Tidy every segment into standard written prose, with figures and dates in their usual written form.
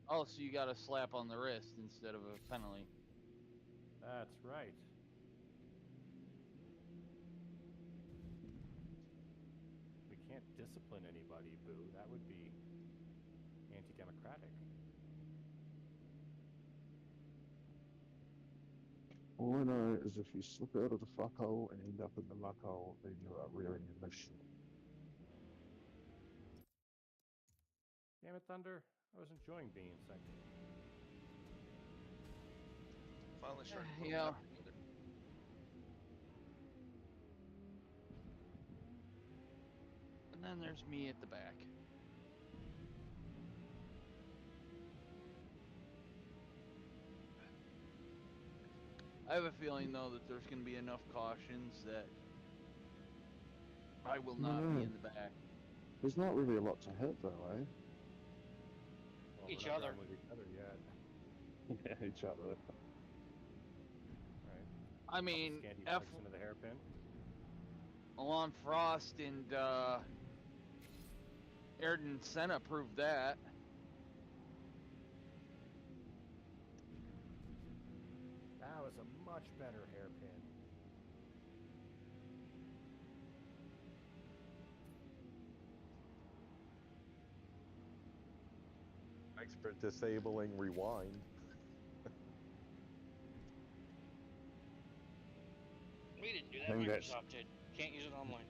Oh, so you got a slap on the wrist instead of a penalty. That's right. We can't discipline anybody, Boo. That would be anti-democratic. All I know is if you slip out of the fuckhole and end up in the muckhole, then you are rearing your mission. Damn it, Thunder. I was enjoying being in second. Finally starting to put a Yeah. lap together. And then there's me at the back. I have a feeling, though, that there's going to be enough cautions that I will not be in the back. There's not really a lot to hit, though, eh? Well, Each we're not other. done with each other yet. Yeah, each other. Right. I mean, Scanty bikes into the hairpin. Alon Frost and Ayrton Senna proved that. That was a much better hairpin. Thanks for disabling rewind. We didn't do that. think that's- Microsoft did. Can't use it online.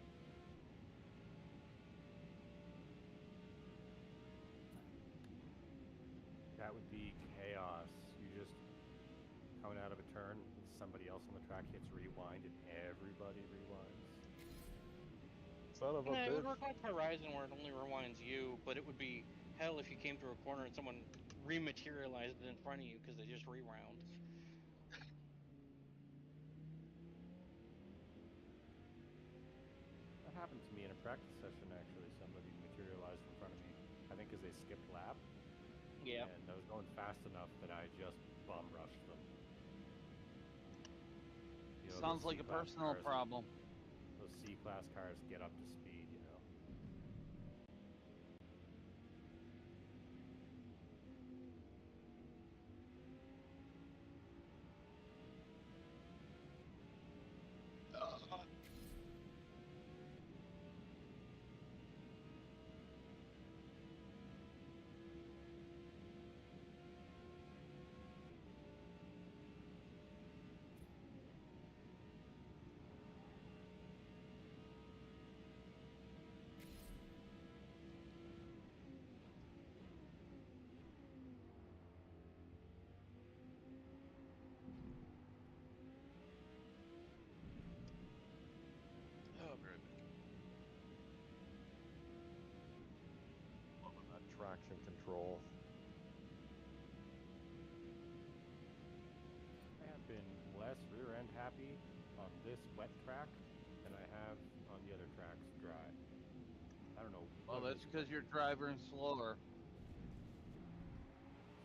That would be chaos. You just coming out of a turn, somebody else on the track hits rewind, and everybody rewinds. Son of a Yeah, it would work bitch. like Horizon where it only rewinds you, but it would be hell if you came through a corner and someone rematerialized it in front of you because they just rewound. That happened to me in a practice session, actually. Somebody materialized in front of me, I think because they skipped lap. Yeah. And I was going fast enough that I just bum rushed them. You know, Sounds those like a C-class personal cars- problem. Those C-class cars get up to speed, you know. Oh, very good. Loving that traction control. I have been less rear-end happy on this wet track than I have on the other tracks dry. I don't know. Well, what it that's is because about you're these- driving slower.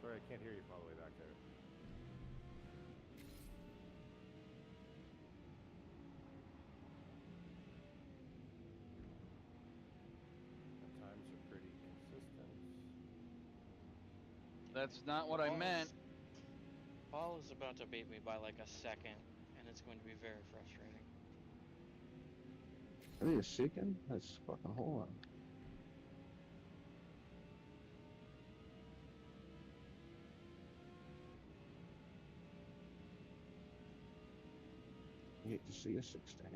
Sorry, I can't hear you from all the way back there. The times are pretty consistent. That's not what I meant. Paul is about to beat me by like a second, and it's going to be very frustrating. Only a second? That's fucking whole lot. You get to see a 16.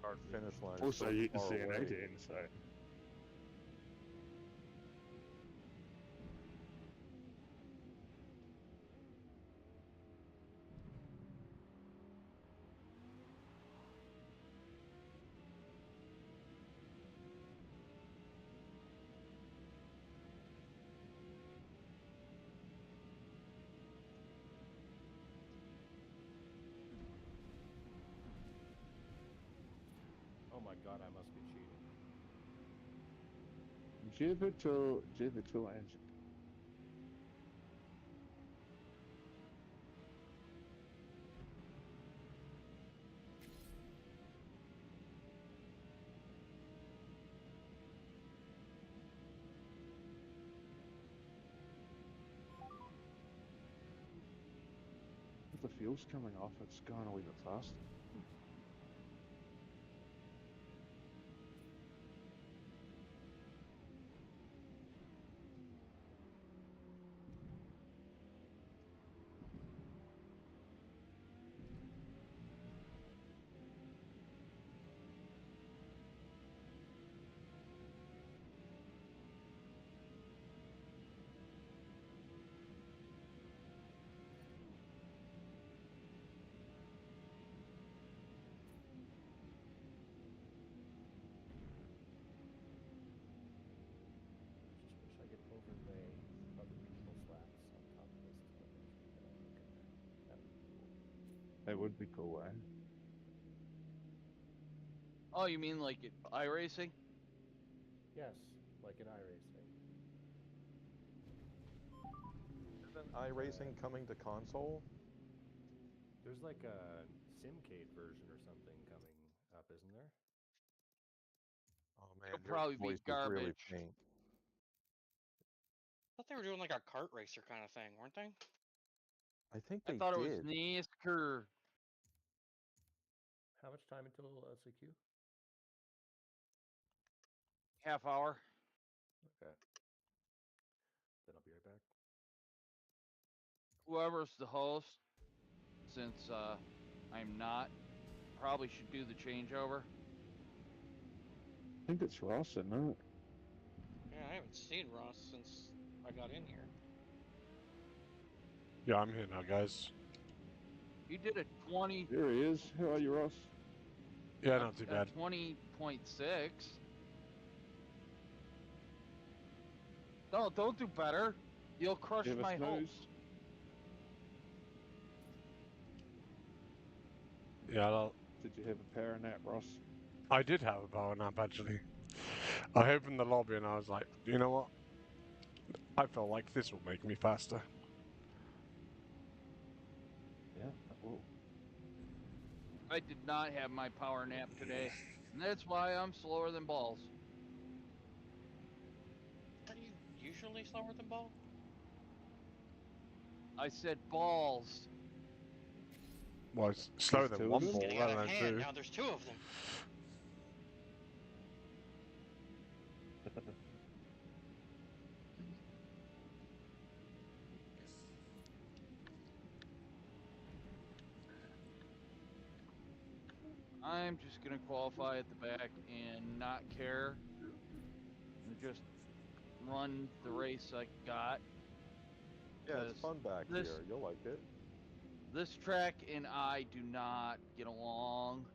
Our finish line is Also, so you can far see an away. 18, so. Oh my god, I must be cheating. Jupiter engine. the fuel's coming off, it's going a wee bit faster. Just wish I could overlay other people's laps on top of this to look at that. That would be cool. That would be cool, eh? Oh, you mean like it iRacing? Yes, like in iRacing. Isn't iRacing coming to console? There's like a Simcade version or something coming up, isn't there? Oh man, It'll your probably be voice is really garbage. faint. I thought they were doing like a kart racer kind of thing, weren't they? I think I they thought it was did. NASCAR. How much time until LCQ? Half hour. Okay. Then I'll be right back. Whoever's the host, since I'm not, probably should do the changeover. I think it's Ross, isn't it? Yeah, I haven't seen Ross since I got in here. Yeah, I'm here now, guys. You did a 20. There he is. How are you, Ross? Yeah, not too bad. 20.6. No, don't do better. You'll crush You have a my snooze? hopes. Yeah, Did you have a power nap, Ross? I did have a power nap actually. I opened the lobby and I was like, you know what? I felt like this will make me faster. Yeah, that will. I did not have my power nap today, and that's why I'm slower than balls. Are you usually slower than Ball? I said balls. Well, it's slower There's than two of one them? ball, Getting let out of alone hand. two. Now there's two of them. I'm just gonna qualify at the back and not care, and just run the race I got. Yeah, it's 'Cause fun back this here. You'll like it. this track and I do not get along.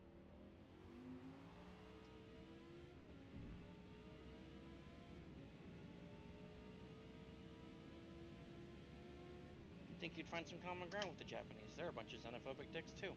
You'd think you'd find some common ground with the Japanese. They're a bunch of xenophobic dicks too.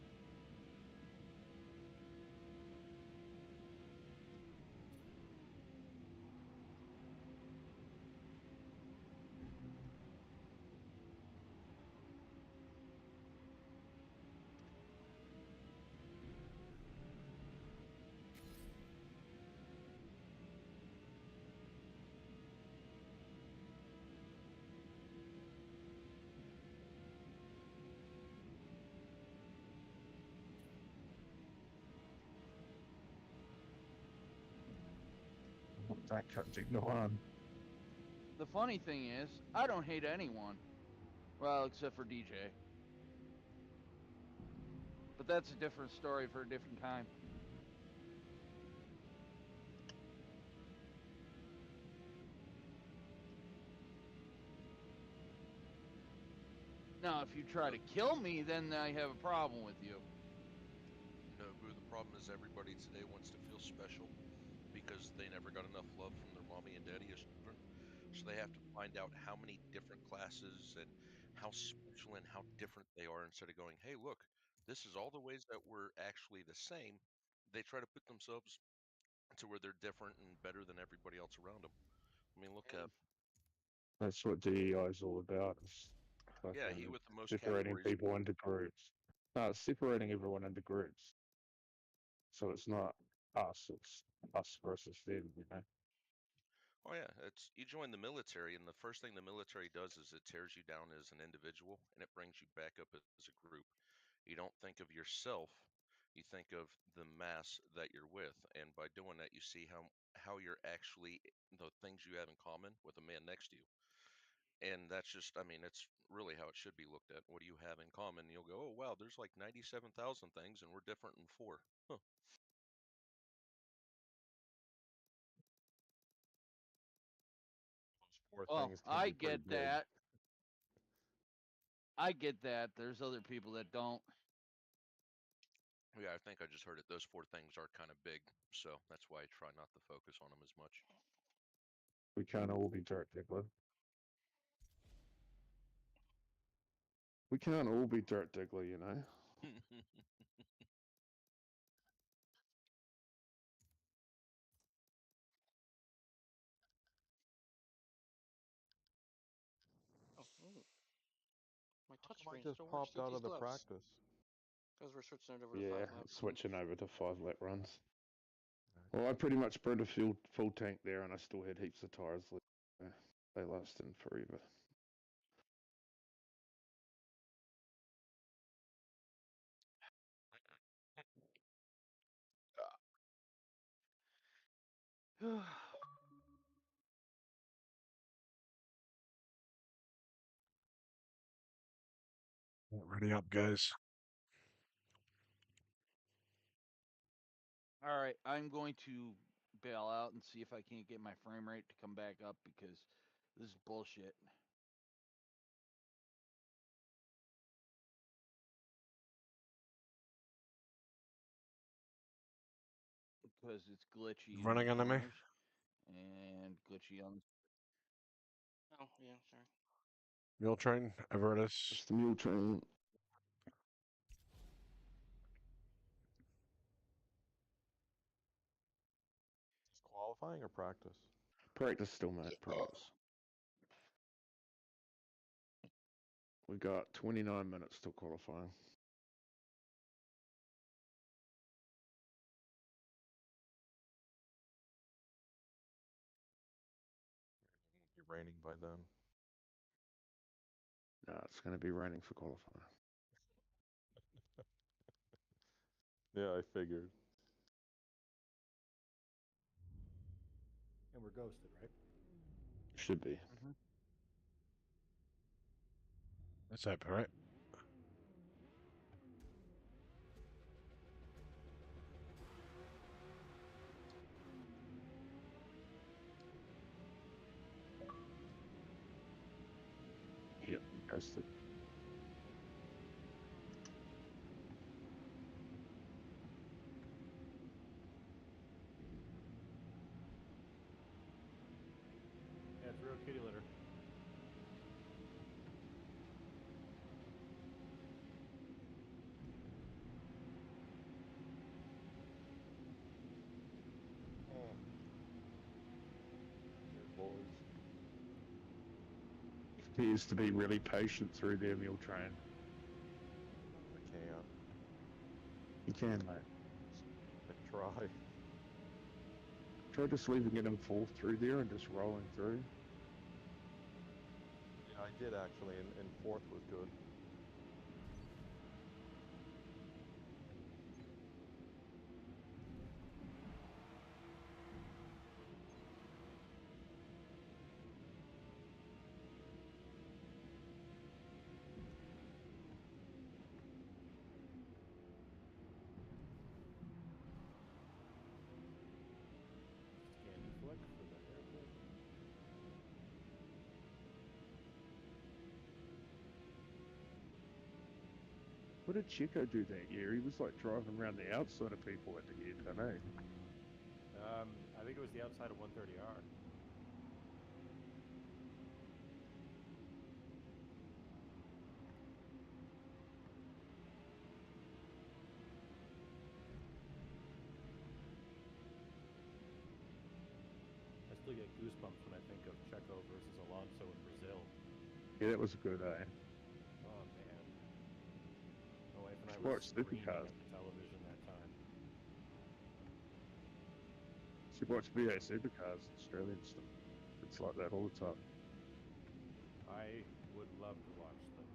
That cut didn't go on. The funny thing is, I don't hate anyone. Well, except for DJ. But that's a different story for a different time. Now, if you try to kill me, then I have a problem with you. No, Boo, the problem is everybody today wants to feel special because they never got enough love from their mommy and daddy as children. So they have to find out how many different classes and how special and how different they are instead of going, hey, look, this is all the ways that we're actually the same. They try to put themselves to where they're different and better than everybody else around them. I mean, look, That's what DEI is all about. It's yeah, he fucking with the most separating categories. people into groups. No, it's separating everyone into groups. So it's not us, it's us versus them, you know? Oh yeah, it's you join the military, and the first thing the military does is it tears you down as an individual, and it brings you back up as a group. You don't think of yourself; you think of the mass that you're with, and by doing that, you see how you're actually the things you have in common with a man next to you. And that's just, I mean, it's really how it should be looked at. What do you have in common? And you'll go, oh wow, there's like 97,000 things, and we're different in four. Huh. Those 4 Well, things can I be pretty get big. that. I get that. There's other people that don't. Yeah, I think I just heard it. Those four things are kind of big, so that's why I try not to focus on them as much. We can't all be dirt diggler. We can't all be dirt diggler, you know. Oh, ooh. My How come I touchscreen just still works popped through out these of the gloves. practice? Because we're switching it over to Yeah, 5 lap. switching over to 5 lap runs. Well, I pretty much burned a full tank there, and I still had heaps of tires left. They lasted forever. Ready up, guys. All right, I'm going to bail out and see if I can't get my frame rate to come back up because this is bullshit. Because it's glitchy in the Running under me. corners and glitchy on. Oh, yeah, sorry. Mule train, ever it is. It's the mule train. Qualifying or practice? Practice still, mate. Practice. We got 29 minutes till qualifying. It'll be raining by then. No, it's going to be raining for qualifying. Yeah, I figured. And we're ghosted, right? Should be. That's open, right? Yep, ghosted. Yeah, it's real kitty litter. Good boys. He used to be really patient through their mule train. I can't. You can, mate. I try. Try just leaving it in fourth through there and just rolling through. Yeah, I did actually, and 4th was good. Candy flick for the hair flick. What did Chico do that year? He was like driving around the outside of people at the end, I know. I think it was the outside of 130R. I still get goosebumps when I think of Checo versus Alonso in Brazil. Yeah, that was a good, eh? Oh man. My wife and I Should were watch screaming Supercars. at the television that time. Should watch VA Supercars, Australian stuff. It's like that all the time. I would love to watch them.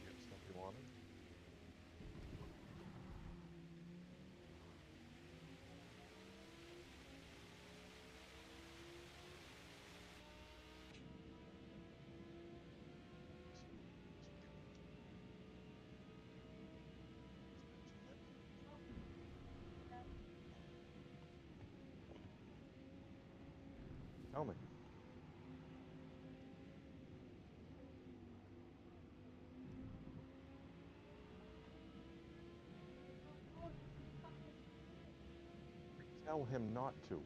Get stuff you wanted. Tell me. Tell him not to.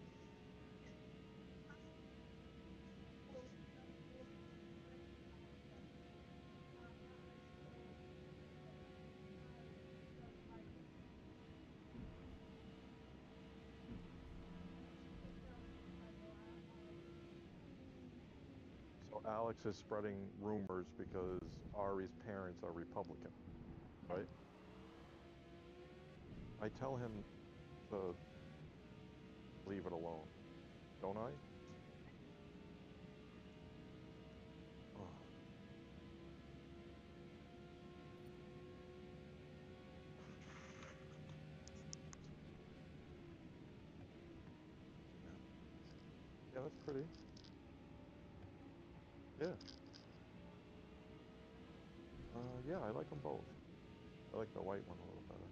So Alex is spreading rumors because Ari's parents are Republican, right? I tell him to leave it alone, don't I? Oh. Yeah, that's pretty. Yeah. Yeah, I like them both. I like the white one a little better.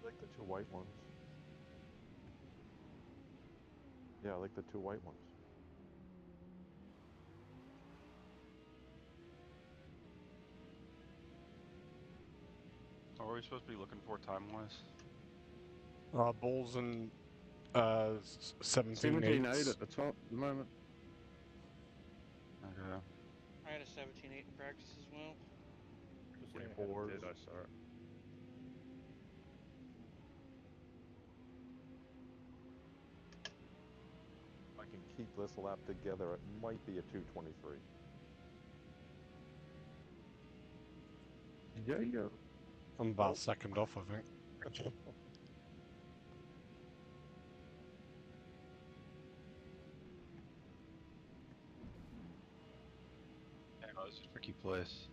I like the two white ones. Yeah, I like the two white ones. What are we supposed to be looking for time-wise? Balls and 17 17-8 eights. at the top at the moment. Okay. I had a 17-8 in practice as well. Just Yeah, lay it fours. did, I saw it. If I can keep this lap together, it might be a 223. Yeah, yeah. I'm about Oh. a second off, I think. Yeah, it was a tricky place.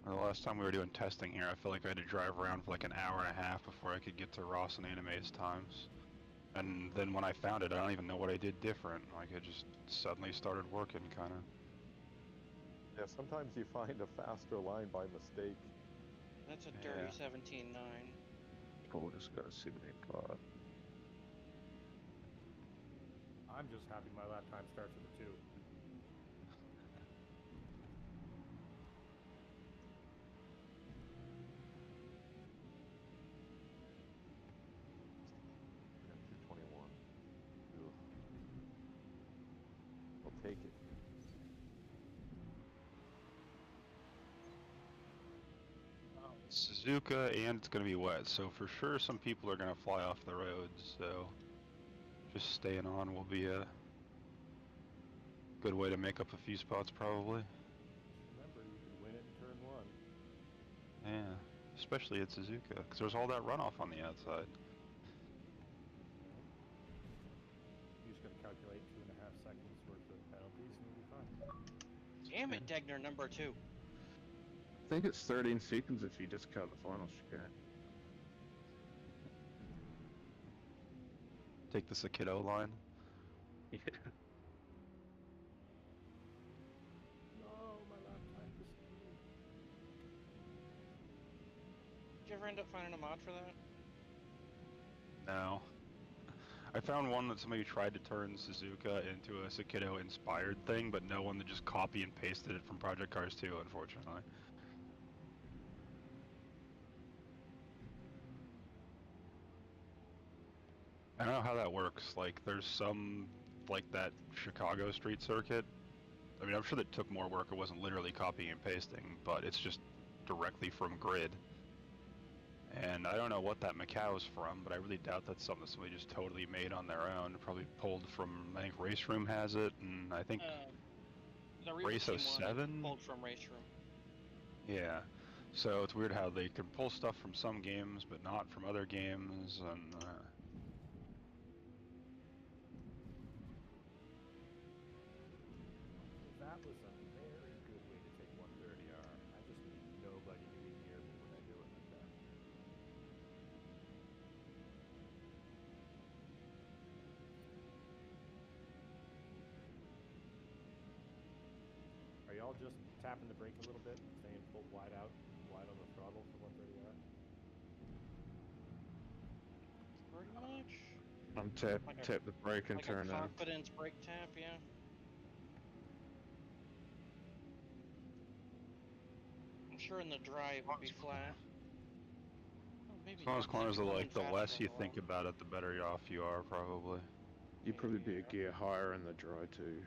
The last time we were doing testing here, I felt like I had to drive around for like an hour and a half before I could get to Ross and Anime's times. And then when I found it, I don't even know what I did different. Like, it just suddenly started working, kind of. Yeah, sometimes you find a faster line by mistake. That's a Yeah. dirty 17.9. Porter's got a 75. I'm just happy my lap time starts with a 2. I got 221. Ugh. I'll take it. Suzuka, and it's going to be wet, so for sure some people are going to fly off the roads, so just staying on will be a good way to make up a few spots, probably. Remember, you can win it in turn 1. Yeah, especially at Suzuka, because there's all that runoff on the outside. You're just going to calculate 2.5 seconds worth of penalties and you'll be fine. Damn it, Degner, number 2. I think it's 13 seconds if you discount the final chicane. Take the Sakito line. Yeah. No, my lap time is... Did you ever end up finding a mod for that? No. I found one that somebody tried to turn Suzuka into a Sakito inspired thing, but no one that just copy and pasted it from Project Cars 2, unfortunately. I don't know how that works. Like, there's some, like that Chicago street circuit. I mean, I'm sure that took more work. It wasn't literally copying and pasting, but it's just directly from grid. And I don't know what that Macau's from, but I really doubt that's something that somebody just totally made on their own. Probably pulled from, I think Race Room has it, and I think The Reba Race Team one 07? pulled from Race Room. Yeah. So it's weird how they can pull stuff from some games, but not from other games, and That was a very good way to take 130R. I just need nobody to be near me when I do it like that. Are y'all just tapping the brake a little bit and staying full wide out, wide on the throttle for 130R? Pretty much. I'm tap Like a- tap the brake and Like a turn in. confidence brake tap, yeah. I'm sure in the dry it would be flat. Oh, maybe as long as not. corners are Maybe like, the going less faster you on the think low. about it, the better off you are, probably. You'd probably be a Yeah. gear higher in the dry too.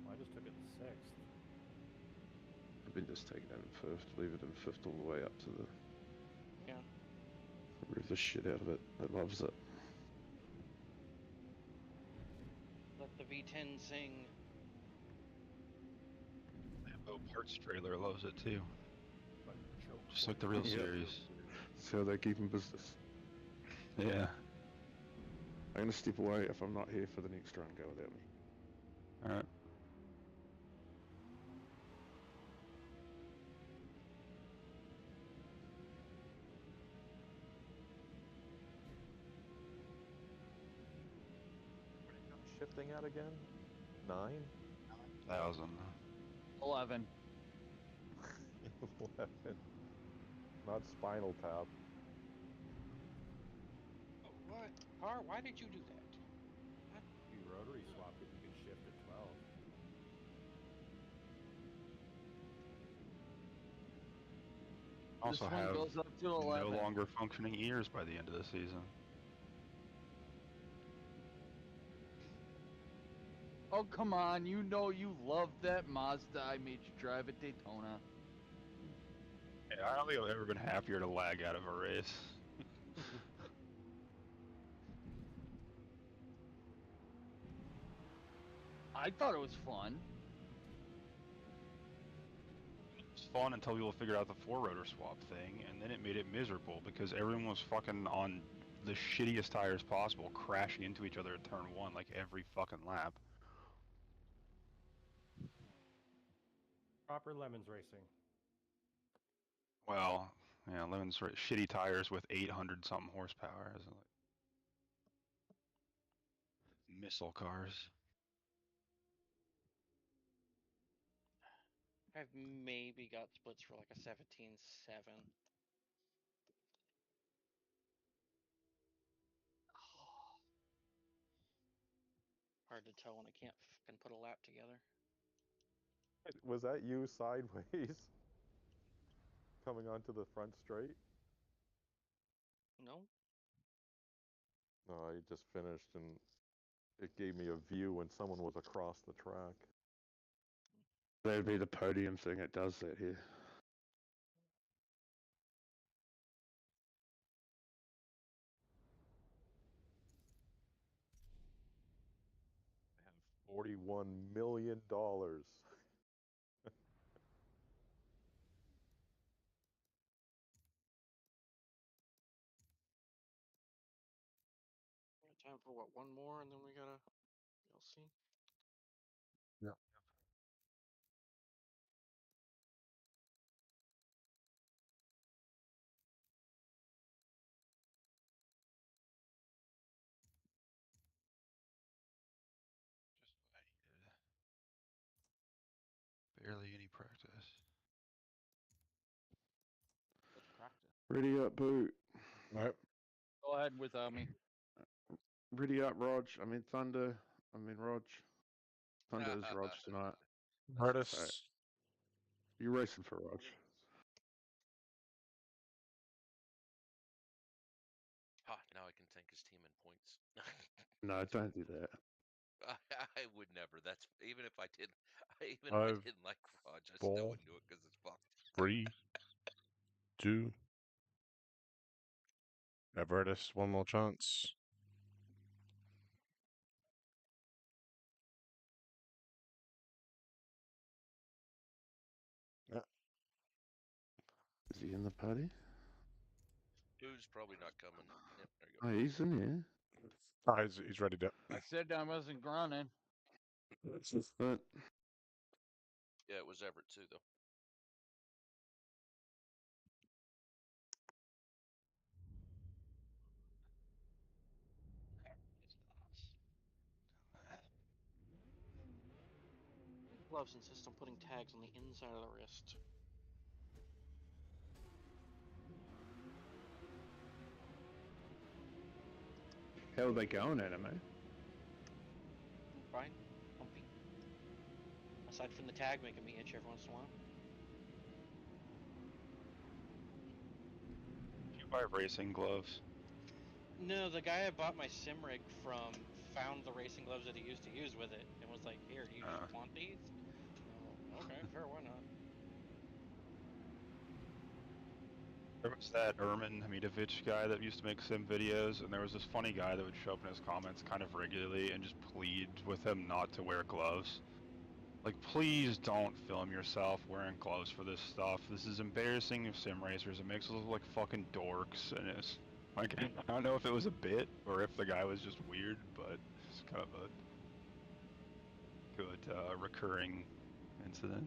Well, I just took it to 6th. I've been just taking it in 5th, leave it in 5th all the way up to the... Yeah. Rev the shit out of it. It loves it. Let the V10 sing. Lambo parts trailer loves it too. But choke Just like the real Yeah. series. That's how they keep in business. Yeah. I'm gonna step away. If I'm not here for the next run, go without me. Alright. Shifting out again? 9? 1,000. 11. 11. Not Spinal Tap. Oh, what? Car, why did you do that? If you rotary swap it, you can shift at 12. Also This one have goes up to no 11. longer functioning ears by the end of the season. Oh, come on. You know you love that Mazda I made you drive at Daytona. Yeah, I don't think I've ever been happier to lag out of a race. I thought it was fun. It was fun until people figured out the 4-rotor swap thing, and then it made it miserable because everyone was fucking on the shittiest tires possible, crashing into each other at turn 1 like every fucking lap. Proper Lemons Racing. Well, yeah, Lemon's shitty tires with 800 something horsepower, isn't it? Missile cars. I've maybe got splits for like a 17.7. Hard to tell when I can't fucking put a lap together. Was that you sideways? Coming onto the front straight? No? No, I just finished and it gave me a view when someone was across the track. That'd be the podium thing. It does that here. $41 million. Time for what, one more, and then we gotta. You'll see. Yeah. Barely any practice. Let's practice. Ready up, boot. Right. Go ahead without me. Ready up, Rog. I mean Thunder. I mean Rog. Thunder is Rog tonight. Curtis. You're racing for Rog. Ha! Now I can tank his team in points. No, don't do that. I would never. That's even if I did. Even if I 5, didn't like Raj, I 4, still wouldn't do it because it's fucked. 3, 2. Evertus, one more chance. Yeah. Is he in the party? Who's probably not coming? Yep, there you go. Oh, he's in here. Oh, he's ready to. I said I wasn't running. But Yeah, it was Everett too, though. Gloves insist on putting tags on the inside of the wrist. how are they going at him, eh? Fine. Comfy. Aside from the tag making me itch every once in a while. Did you buy racing gloves? No, the guy I bought my sim rig from found the racing gloves that he used to use with it and was like, "Here, do you just want these?" Oh, okay, sure, why not? There was that Ermin Hamidovic guy that used to make sim videos, and there was this funny guy that would show up in his comments kind of regularly and just plead with him not to wear gloves. Like, please don't film yourself wearing gloves for this stuff. This is embarrassing of sim racers. It makes us look like fucking dorks, and it's like, I don't know if it was a bit or if the guy was just weird, but it's kind of a good recurring incident.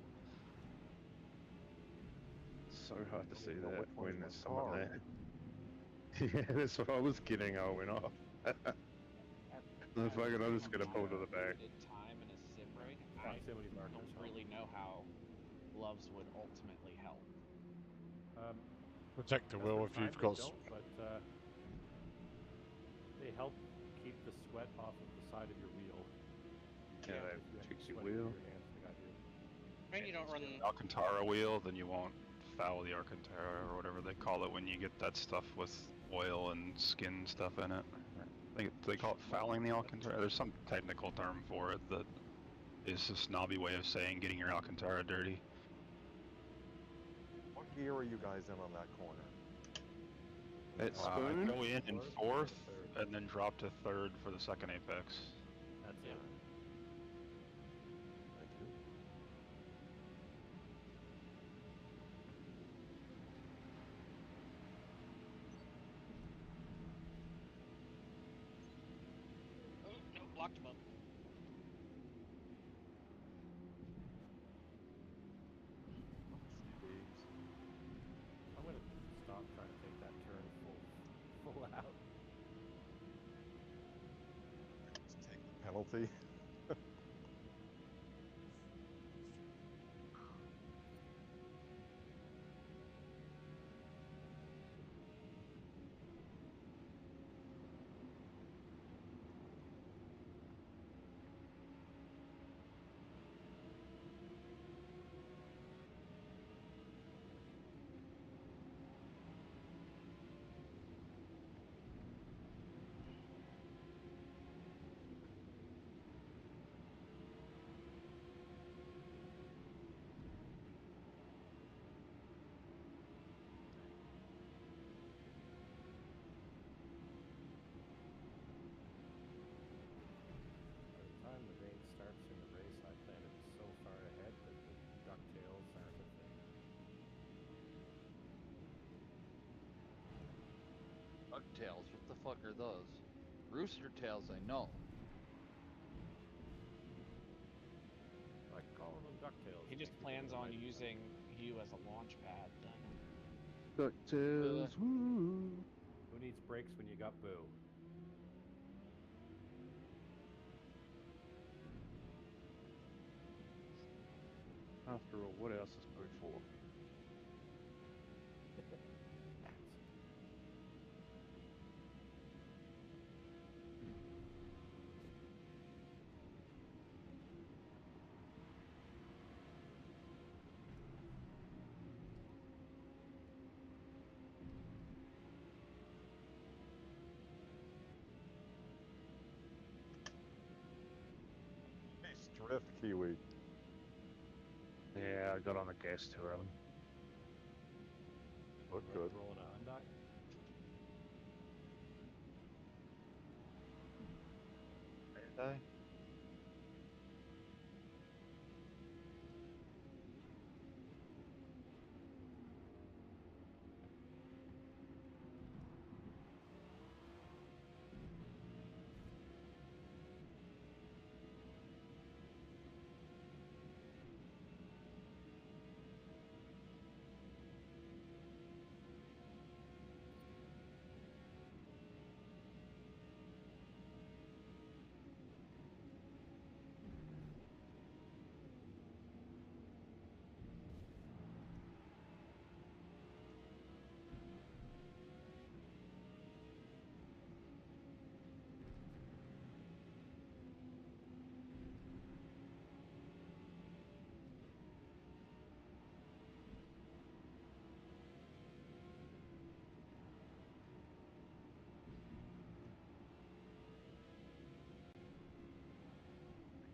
It's so hard to see know that which one when is my there's someone car. there. Yeah, that's what I was getting. I went off. No, fuck it, I'm just gonna pull to the back. Time in a sim rig, I Proximity markers don't help. really know how gloves would ultimately help. Protect the Most wheel of if the time you've they got. don't, but they help keep the sweat off of the side of your wheel. Yeah, If that you have kicks your sweat through wheel. your hands like I do. And you don't run. Alcantara wheel, then you won't foul the Alcantara or whatever they call it when you get that stuff with oil and skin stuff in it. They call it fouling the Alcantara. There's some technical term for it that is a snobby way of saying getting your Alcantara dirty. What gear are you guys in on that corner? That I spoon? go in Fourth, fourth third. and then drop to third for the second apex. That's Yeah. it. Thank you. Oh, no, blocked him up. I'm gonna stop trying to take that turn full out. Take the penalty. tails. What the fuck are those? Rooster tails, I know. I like calling them DuckTales. He It just makes me think of plans the on Mighty using you as a launch pad then. DuckTales, woo! Who needs brakes when you got Boo? After all, what else is Boo for? Nice drift, Kiwi. Yeah, I got on the gas too early. Look good. Rolling a Hyundai. Hey.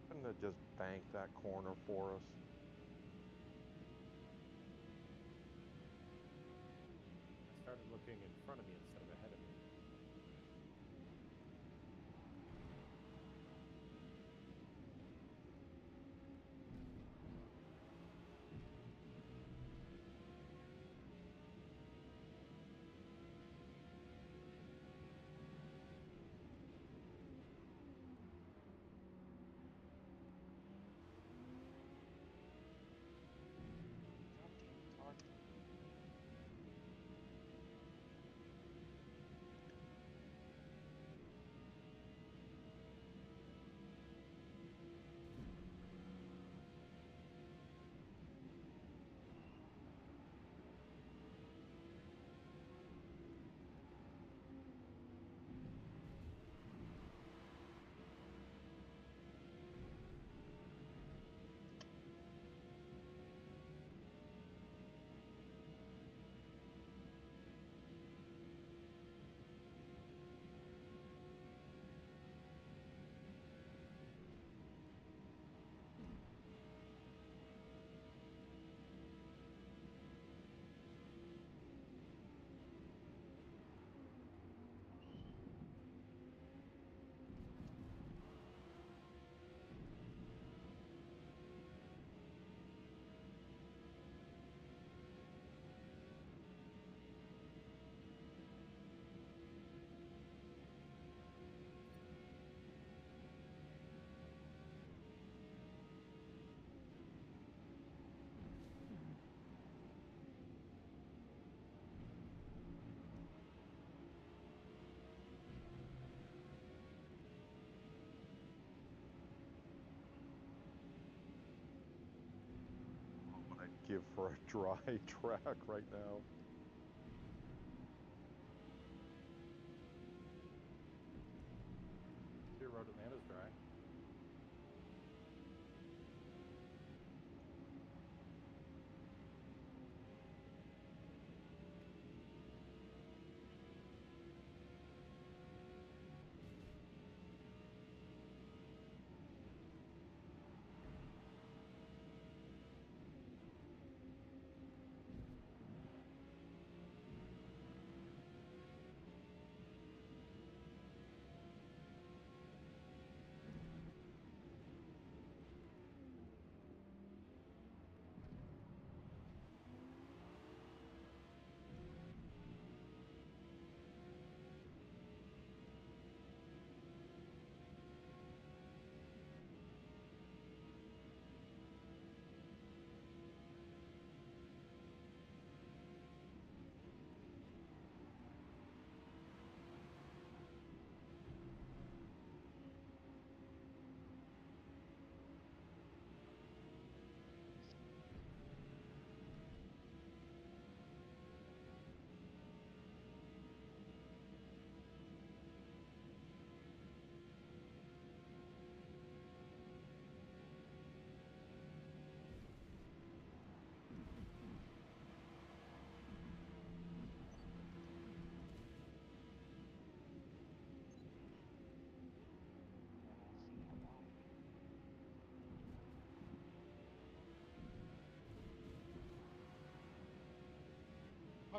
Couldn't have just banked that corner for us. I started looking in front of me instead of ahead of me. Goddamn car. What I'd give for a dry track right now. Your road Atlanta's dry.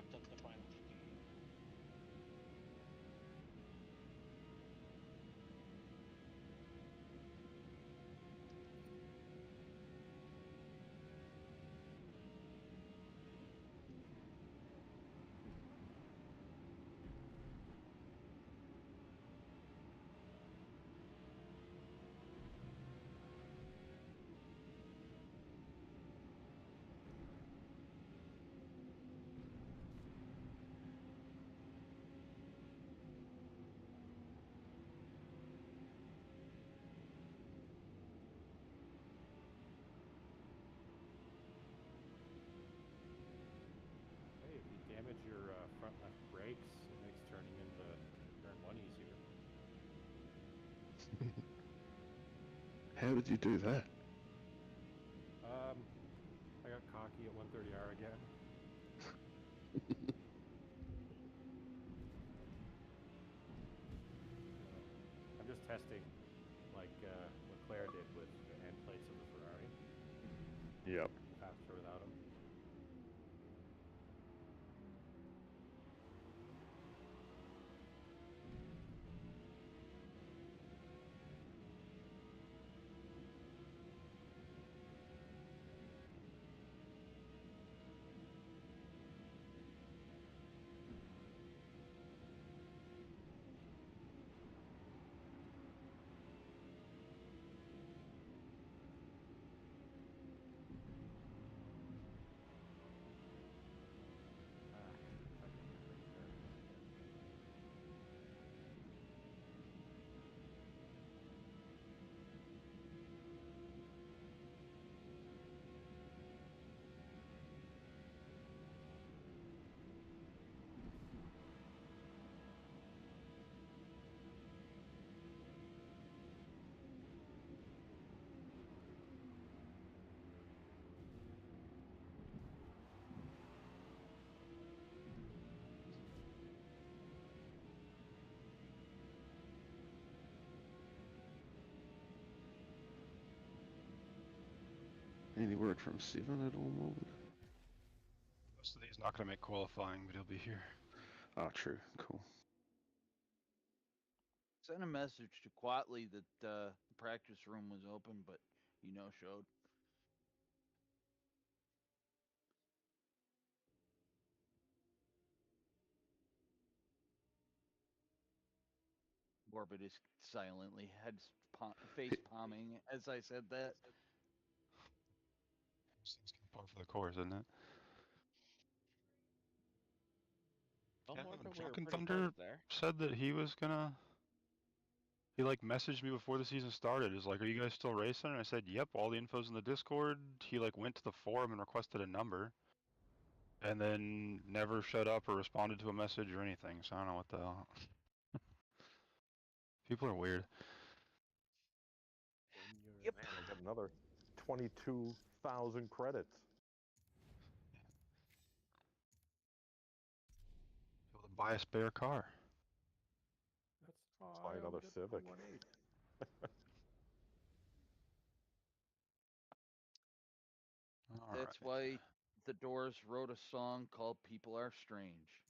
fucked up the final chicane. Hey, if you damage your front left brakes, it makes turning into turn 1 easier. How did you do that? I got cocky at 130R again. I'm just testing, like what Claire did with the end plates of the Ferrari. Yep. Faster without them. Any word from Steven at all, Morgan? Most of these not going to make qualifying, but he'll be here. Ah, true. Cool. Sent a message to Quatley that the practice room was open, but he no-showed. Orbit is silently face palming as I said that. These things can par for the course, isn't it? Well, Yeah, Morgan, we were Drunken pretty Thunder close there. said that he was gonna. He like messaged me before the season started. Is like, "Are you guys still racing?" And I said, "Yep." All the info's in the Discord. He like went to the forum and requested a number, and then never showed up or responded to a message or anything. So I don't know what the hell. People are weird. Yep. Man, I got another 22,000 credits. Able to buy a spare car. That's Buy another Civic. All That's right. why the Doors wrote a song called People Are Strange.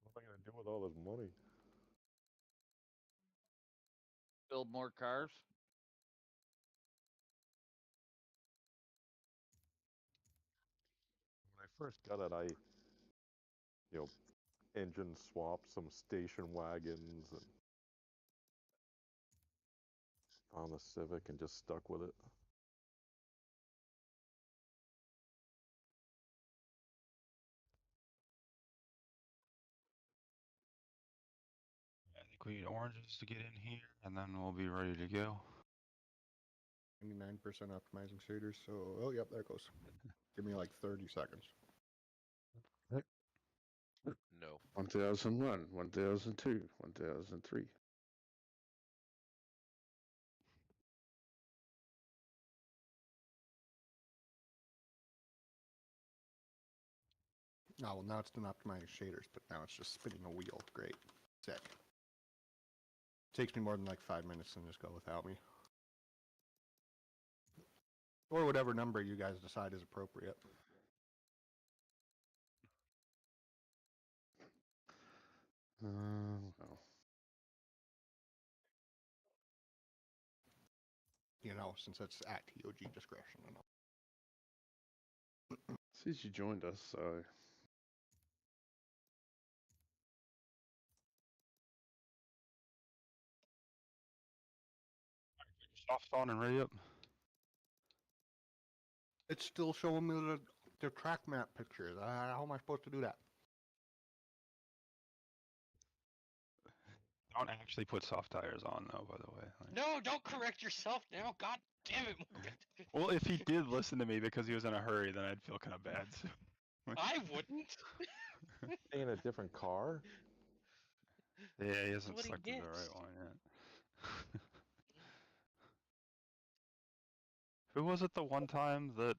What am I going to do with all this money? Build more cars. When I first got it, engine swapped some station wagons and on the Civic and just stuck with it. I think we need oranges to get in here, and then we'll be ready to go. 99% optimizing shaders, so, oh, yep, there it goes. Give me like 30 seconds. No. 1001, 1002, 1003. Oh, well, now it's done optimizing shaders, but now it's just spinning a wheel. Great. Sick. Takes me more than like 5 minutes to just go without me. Or whatever number you guys decide is appropriate. Well, You know, since it's at TOG discretion and all. says you joined us, so Soft on and ready up. It's still showing me the track map pictures. How am I supposed to do that? Don't actually put soft tires on though, by the way. Like, No, don't correct yourself now. God damn it, Morgan. well, if he did listen to me because he was in a hurry, then I'd feel kind of bad. So. I wouldn't. In a different car? Yeah, he That's hasn't what he selected the gets. right one yet. Who was it the one time that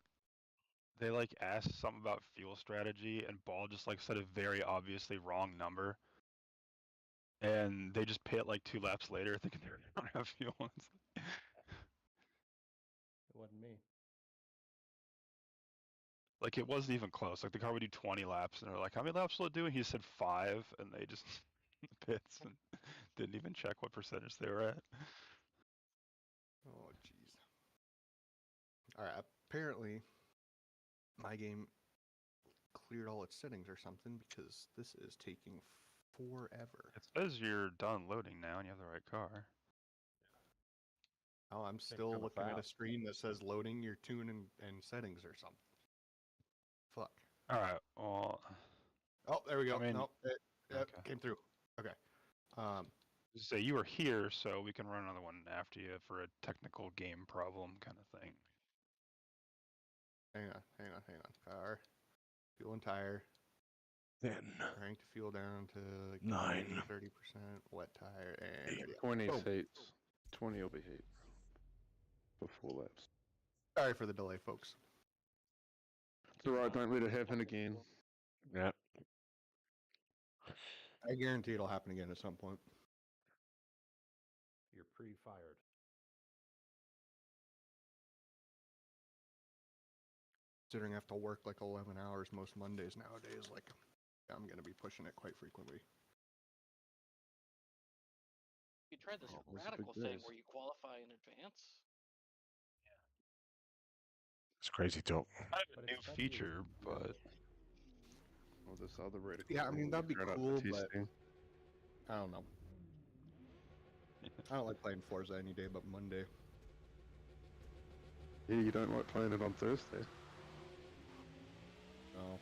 they like asked something about fuel strategy and Ball just like said a very obviously wrong number? And they just pit like 2 laps later thinking they don't have fuel. It wasn't me. Like it wasn't even close. Like the car would do 20 laps and they're like, how many laps will it do? And he said 5 and they just pits and didn't even check what percentage they were at. Oh, jeez. All right. Apparently, my game cleared all its settings or something because this is taking forever. It says you're done loading now and you have the right car. Oh, I'm still kinda looking at a fast. screen that says loading your tune and settings or something. Fuck. Alright, well, Oh, there we go. I mean, nope, it okay. came through. Okay. Say you were here, so we can run another one after you for a technical game problem kind of thing. Hang on. Car, fuel and tire. 10, Crank the fuel down to like 9, 30%. Wet tire and 20 boom. heats. 20 will be heat for 4 laps. Sorry for the delay, folks. It's alright, don't let it happen again. Yeah. I guarantee it'll happen again at some point. You're pre-fired. Considering I have to work like 11 hours most Mondays nowadays, like I'm going to be pushing it quite frequently. You tried this Oh, those are radical big thing days. where you qualify in advance. It's crazy talk. Kind of But a new it's especially feature, but Or this other radical. Yeah, I thing mean, that'd be right up cool, for but testing. I don't know. I don't like playing Forza any day but Monday. Yeah, you don't like playing it on Thursday. No.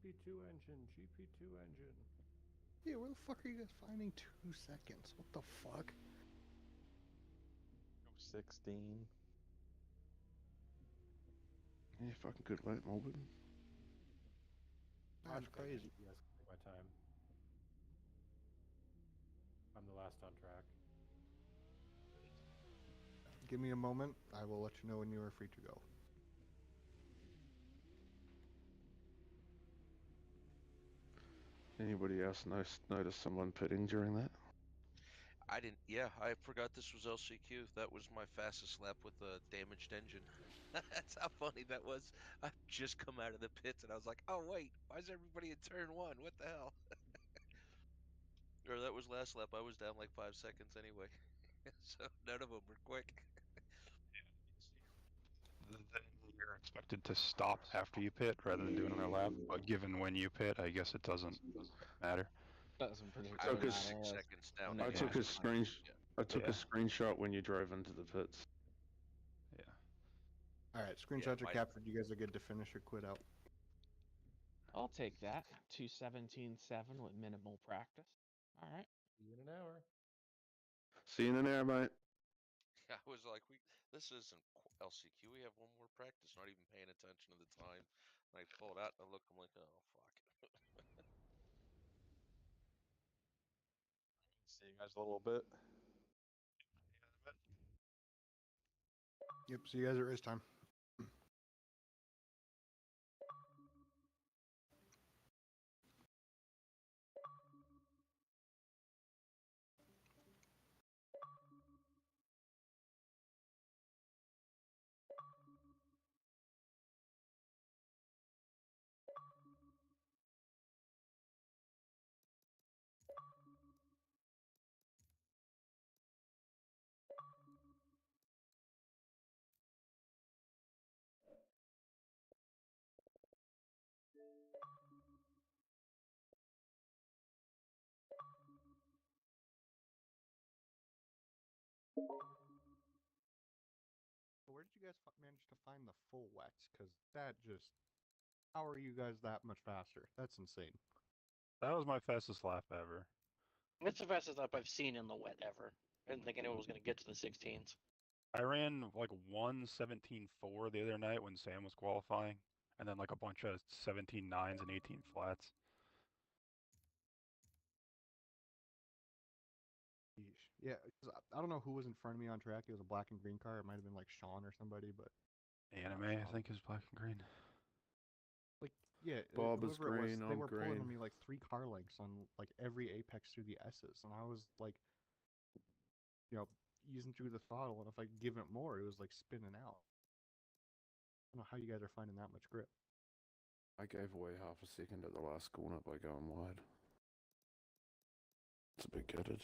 GP2 engine, GP2 engine. Yeah, where the fuck are you guys finding 2 seconds? What the fuck? 16. Yeah, fucking good late, Melbourne. That's crazy. Yes, take my time. I'm the last on track. Give me a moment. I will let you know when you are free to go. Anybody else notice someone pitting during that? I didn't. Yeah, I forgot this was LCQ. That was my fastest lap with a damaged engine. That's how funny that was. I've just come out of the pits and I was like, oh wait, why is everybody in turn one? What the hell? Or that was last lap. I was down like 5 seconds anyway. So none of them were quick. Then you're expected to stop after you pit rather than do another lap. But given when you pit, I guess it doesn't matter. Doesn't I particularly was Took matter. 6 seconds down. when I it took comes a to screen. Yeah. I took Yeah. a screenshot when you drove into the pits. Yeah. All right, screenshots are captured. You guys are good to finish or quit out. I'll take that. 2:17.7 with minimal practice. All right. See you in an hour. See you in an hour, mate. I was like, this isn't LCQ. We have one more practice. Not even paying attention to the time. And I pull it out and I look. I'm like, oh fuck. See you guys a little bit. Yep, see you guys at race time. Where did you guys manage to find the full wets? Because that just... How are you guys that much faster? That's insane. That was my fastest lap ever. It's the fastest lap I've seen in the wet ever. I didn't think anyone was going to get to the 16s. I ran like 1:17.4 the other night when Sam was qualifying, and then like a bunch of 17.9s and 18 flats. Yeesh. Yeah, 'cause I don't know who was in front of me on track. It was a black and green car. It might have been like Sean or somebody, but Anime, I think, is black and green. like, yeah, Bob is whoever it was, green, they I'm were pulling green. me like 3 car lengths on like every apex through the S's, and I was like, using through the throttle, and if I give it more, it was like spinning out. I don't know how you guys are finding that much grip. I gave away half a second at the last corner by going wide. It's a bit gutted.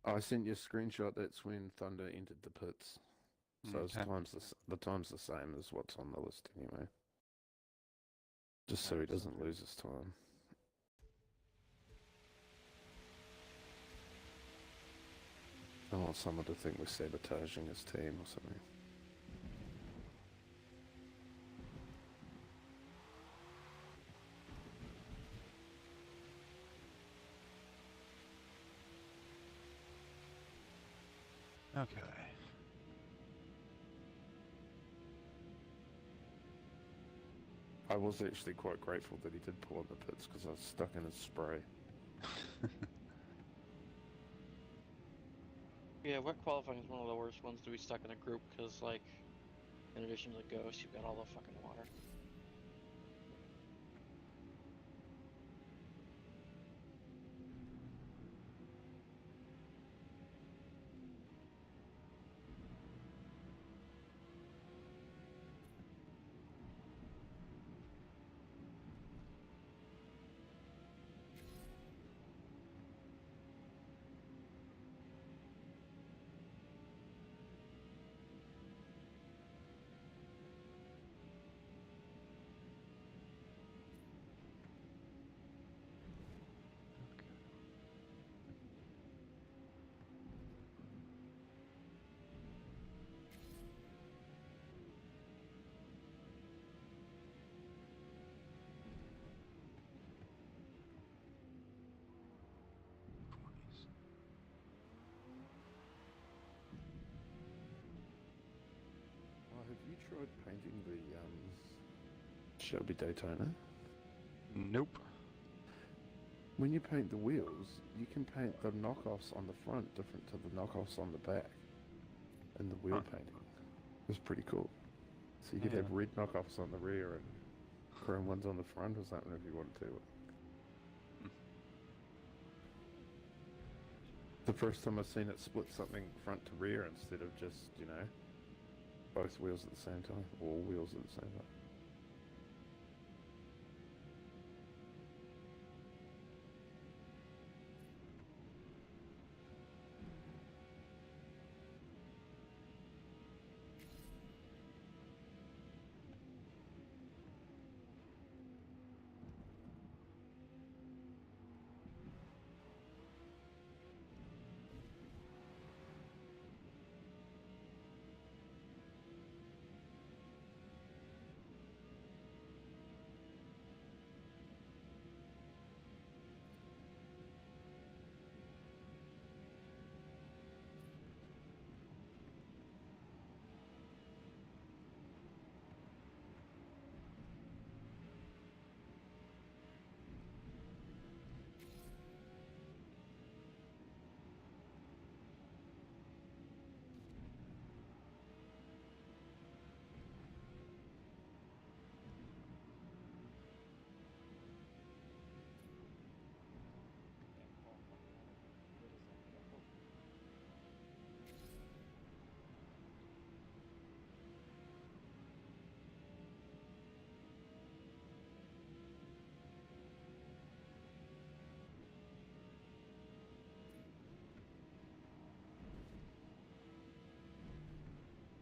I sent you a screenshot. That's when Thunder entered the pits. So Okay. the time's the same as what's on the list anyway. Just so he doesn't lose his time. I don't want someone to think we're sabotaging his team or something. Okay. I was actually quite grateful that he did pull in the pits because I was stuck in his spray. Yeah, wet qualifying is one of the worst ones to be stuck in a group because, like, in addition to the ghost, you've got all the fucking water. tried painting the Shelby Daytona? Nope. When you paint the wheels, you can paint the knockoffs on the front different to the knockoffs on the back in the wheel painting. It's pretty cool. So you could have red knockoffs on the rear and chrome ones on the front or something if you wanted to. The first time I've seen it split something front to rear instead of just, you know, both wheels at the same time, or all wheels at the same time.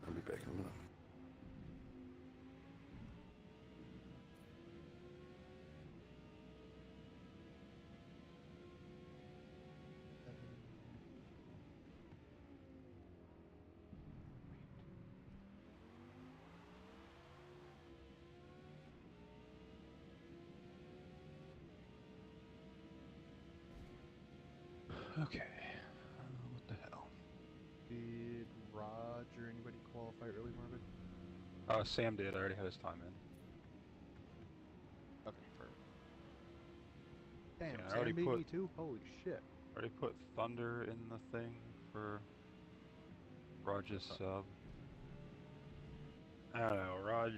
I'll be back in a minute. Okay. What the hell? Did Raj or anybody qualify early, Marvin? Sam did. I already had his time in. Okay, perfect. Damn, Yeah, I Sam already beat put- me too? Holy shit. Already put Thunder in the thing for Raj's sub. I don't know, Raj,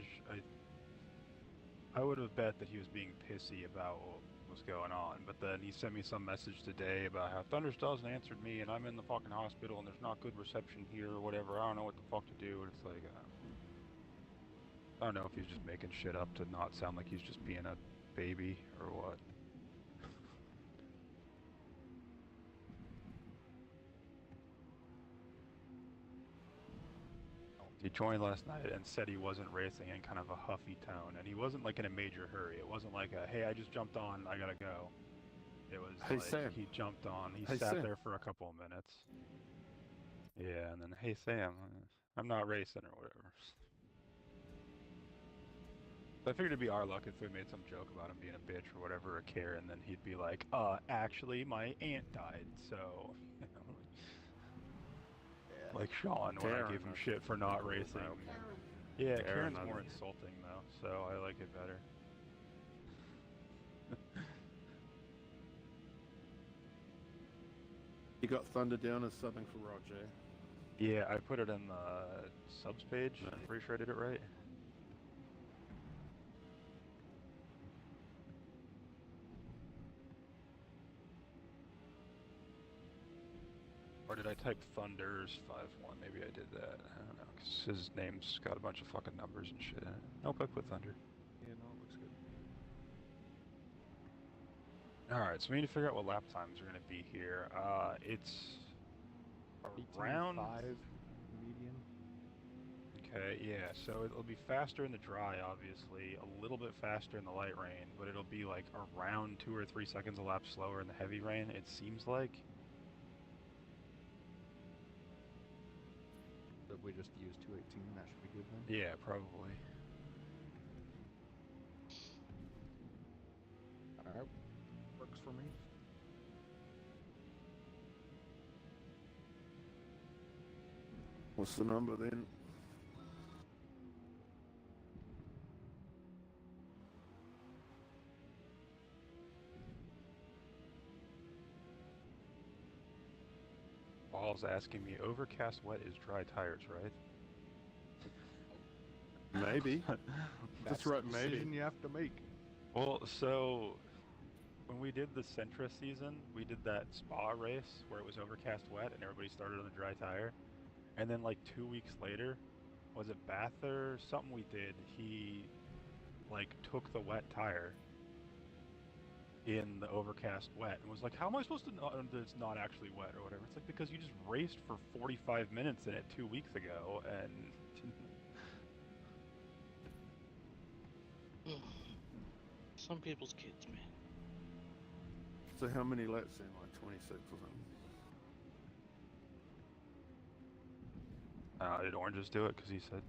I would have bet that he was being pissy about what was going on, but then he sent me some message today about how Thunder still hasn't answered me and I'm in the fucking hospital and there's not good reception here or whatever. I don't know what the fuck to do. And it's like, I don't know if he's just making shit up to not sound like he's just being a baby or what. He joined last night and said he wasn't racing in kind of a huffy tone, and he wasn't like in a major hurry. It wasn't like a, hey, I just jumped on, I gotta go. It was Hey, like, Sam. he jumped on, he Hey, sat Sam. there for a couple of minutes. Yeah, and then, hey, Sam, I'm not racing or whatever. So I figured it'd be our luck if we made some joke about him being a bitch or whatever, or care, and then he'd be like, actually, my aunt died, so, you know, like Sean when I Karen, give him I shit for not think it was racing. now. Yeah, Karen, Karen's I more think. insulting though, so I like it better. You got Thunder down as subbing for Roger. Yeah, I put it in the subs page. I'm pretty sure I did it right. Or did I type Thunders 5-1? Maybe I did that. I don't know, because his name's got a bunch of fucking numbers and shit in it. Nope, I put Thunder. Yeah, no, it looks good. Alright, so we need to figure out what lap times are going to be here. It's around... 18.5 median. Okay, yeah, so it'll be faster in the dry, obviously, a little bit faster in the light rain, but it'll be like around 2 or 3 seconds a lap slower in the heavy rain, it seems like. So if we just use 218, that should be good then? Yeah, probably. Alright, works for me. What's the number then? Paul's asking me, overcast wet is dry tires, right? Maybe. That's right, the maybe. decision you have to make. Well, so when we did the Sentra season, we did that spa race where it was overcast wet and everybody started on the dry tire. And then like 2 weeks later, was it Bather? Something we did, he like took the wet tire in the overcast wet and was like, how am I supposed to know that it's not actually wet or whatever? It's like, because you just raced for 45 minutes in it 2 weeks ago and Some people's kids, man. So how many laps in? Like 26 or something? did Orange just do it? Because he said...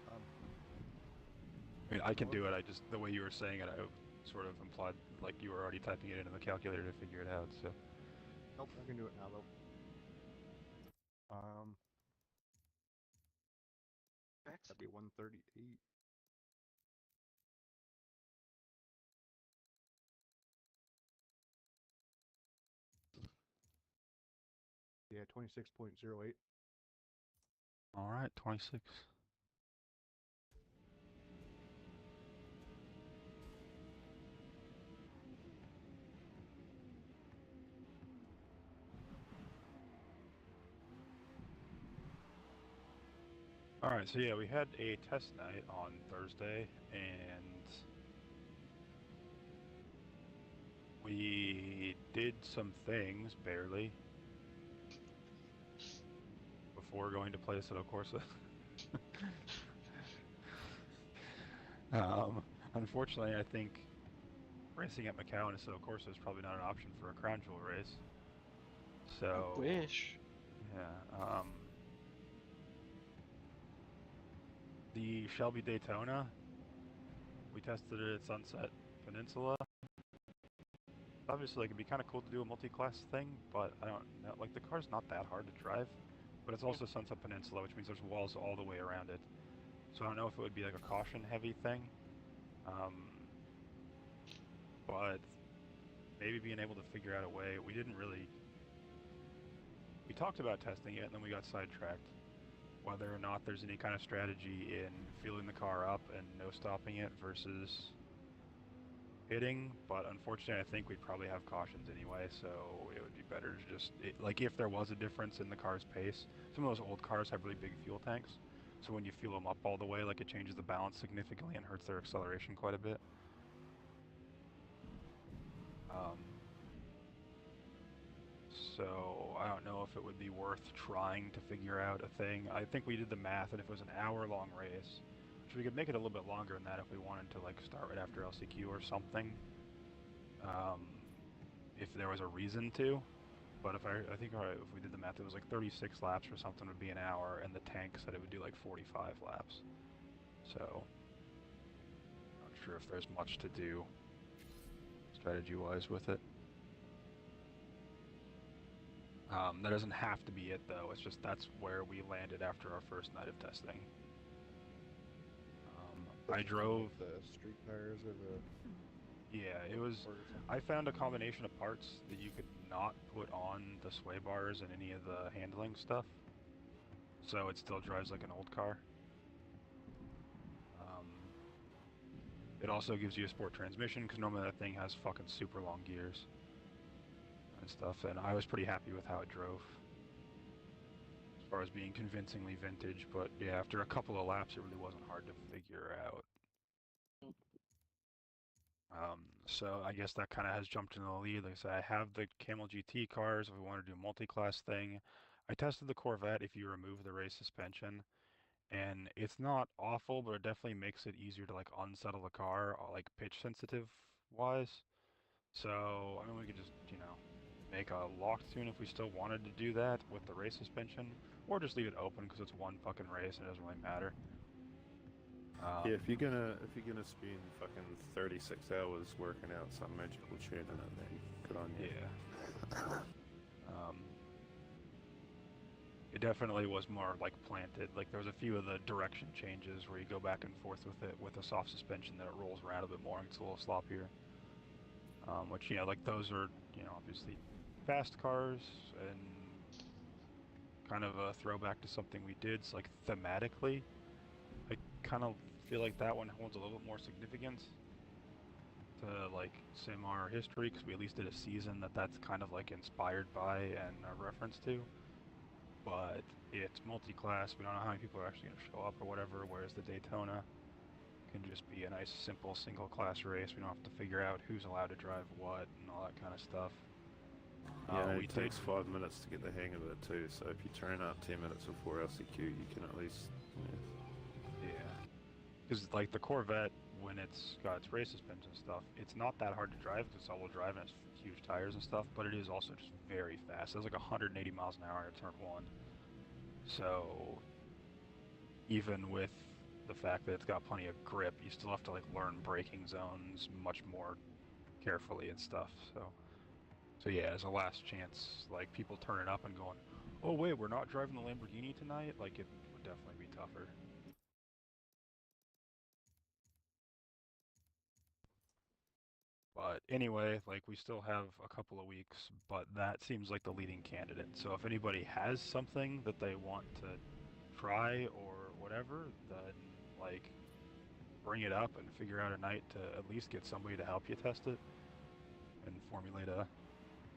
I mean, I can do it, I just, the way you were saying it, I sort of implied like you were already typing it into the calculator to figure it out, so... Nope, I can do it now, though. That'd be 138. Yeah, 26.08. Alright, 26. Alright, so yeah, we had a test night on Thursday, and we did some things, barely, before going to play Assetto Corsa. Unfortunately, I think racing at Macau and Assetto Corsa is probably not an option for a crown jewel race. So... I wish. Yeah, the Shelby Daytona, we tested it at Sunset Peninsula. Obviously, like, it'd be kind of cool to do a multi-class thing, but I don't know, like, the car's not that hard to drive, but it's also Sunset Peninsula, which means there's walls all the way around it. So I don't know if it would be like a caution-heavy thing, but maybe being able to figure out a way. We didn't really... We talked about testing it, and then we got sidetracked. Whether or not there's any kind of strategy in fueling the car up and no stopping it versus hitting, but unfortunately I think we'd probably have cautions anyway, so it would be better to just... like, if there was a difference in the car's pace, some of those old cars have really big fuel tanks, so when you fuel them up all the way, like, it changes the balance significantly and hurts their acceleration quite a bit. So I don't know if it would be worth trying to figure out a thing. I think we did the math, and if it was an hour-long race, which we could make it a little bit longer than that if we wanted to, like, start right after LCQ or something, if there was a reason to. But if I think if we did the math, it was like 36 laps or something would be an hour, and the tank said it would do like 45 laps. So, not sure if there's much to do strategy-wise with it. That doesn't have to be it, though. It's just that's where we landed after our first night of testing. I drove... the street tires or the... Yeah, it was... I found a combination of parts that you could not put on the sway bars and any of the handling stuff. So it still drives like an old car. It also gives you a sport transmission, because normally that thing has fucking super long gears and stuff, and I was pretty happy with how it drove. As far as being convincingly vintage, but yeah, after a couple of laps it really wasn't hard to figure out. So I guess that kind of has jumped into the lead. Like I said, I have the Camel GT cars if we want to do a multi-class thing. I tested the Corvette if you remove the race suspension, and it's not awful, but it definitely makes it easier to like unsettle the car, like pitch sensitive wise. So I mean, we could just, you know, make a locked tune if we still wanted to do that with the race suspension, or just leave it open because it's one fucking race and it doesn't really matter. Yeah, if you're gonna spend fucking 36 hours working out some magical tune in it, then good on you. Yeah. It definitely was more like planted. Like there was a few of the direction changes where you go back and forth with it with a soft suspension, that it rolls around a bit more and it's a little sloppier. Which, you know, like those are, you know, obviously fast cars, and kind of a throwback to something we did. So, like, thematically, I kind of feel like that one holds a little bit more significance to, like, sim our history, because we at least did a season that's kind of, like, inspired by and a reference to. But it's multi-class, we don't know how many people are actually going to show up or whatever, whereas the Daytona can just be a nice, simple, single-class race. We don't have to figure out who's allowed to drive what and all that kind of stuff. Yeah, we it takes 5 minutes to get the hang of it too, so if you turn up 10 minutes before LCQ, you can at least... Yeah. Because, like, the Corvette, when it's got its race suspension and stuff, it's not that hard to drive because it's all-wheel drive and it's huge tires and stuff, but it is also just very fast. It's like 180 miles an hour at turn 1. So, even with the fact that it's got plenty of grip, you still have to, like, learn braking zones much more carefully and stuff, so yeah, as a last chance, like, people turning up and going, oh wait, we're not driving the Lamborghini tonight, like, it would definitely be tougher. But anyway, like, we still have a couple of weeks, but that seems like the leading candidate. So if anybody has something that they want to try or whatever, then, like, bring it up and figure out a night to at least get somebody to help you test it and formulate a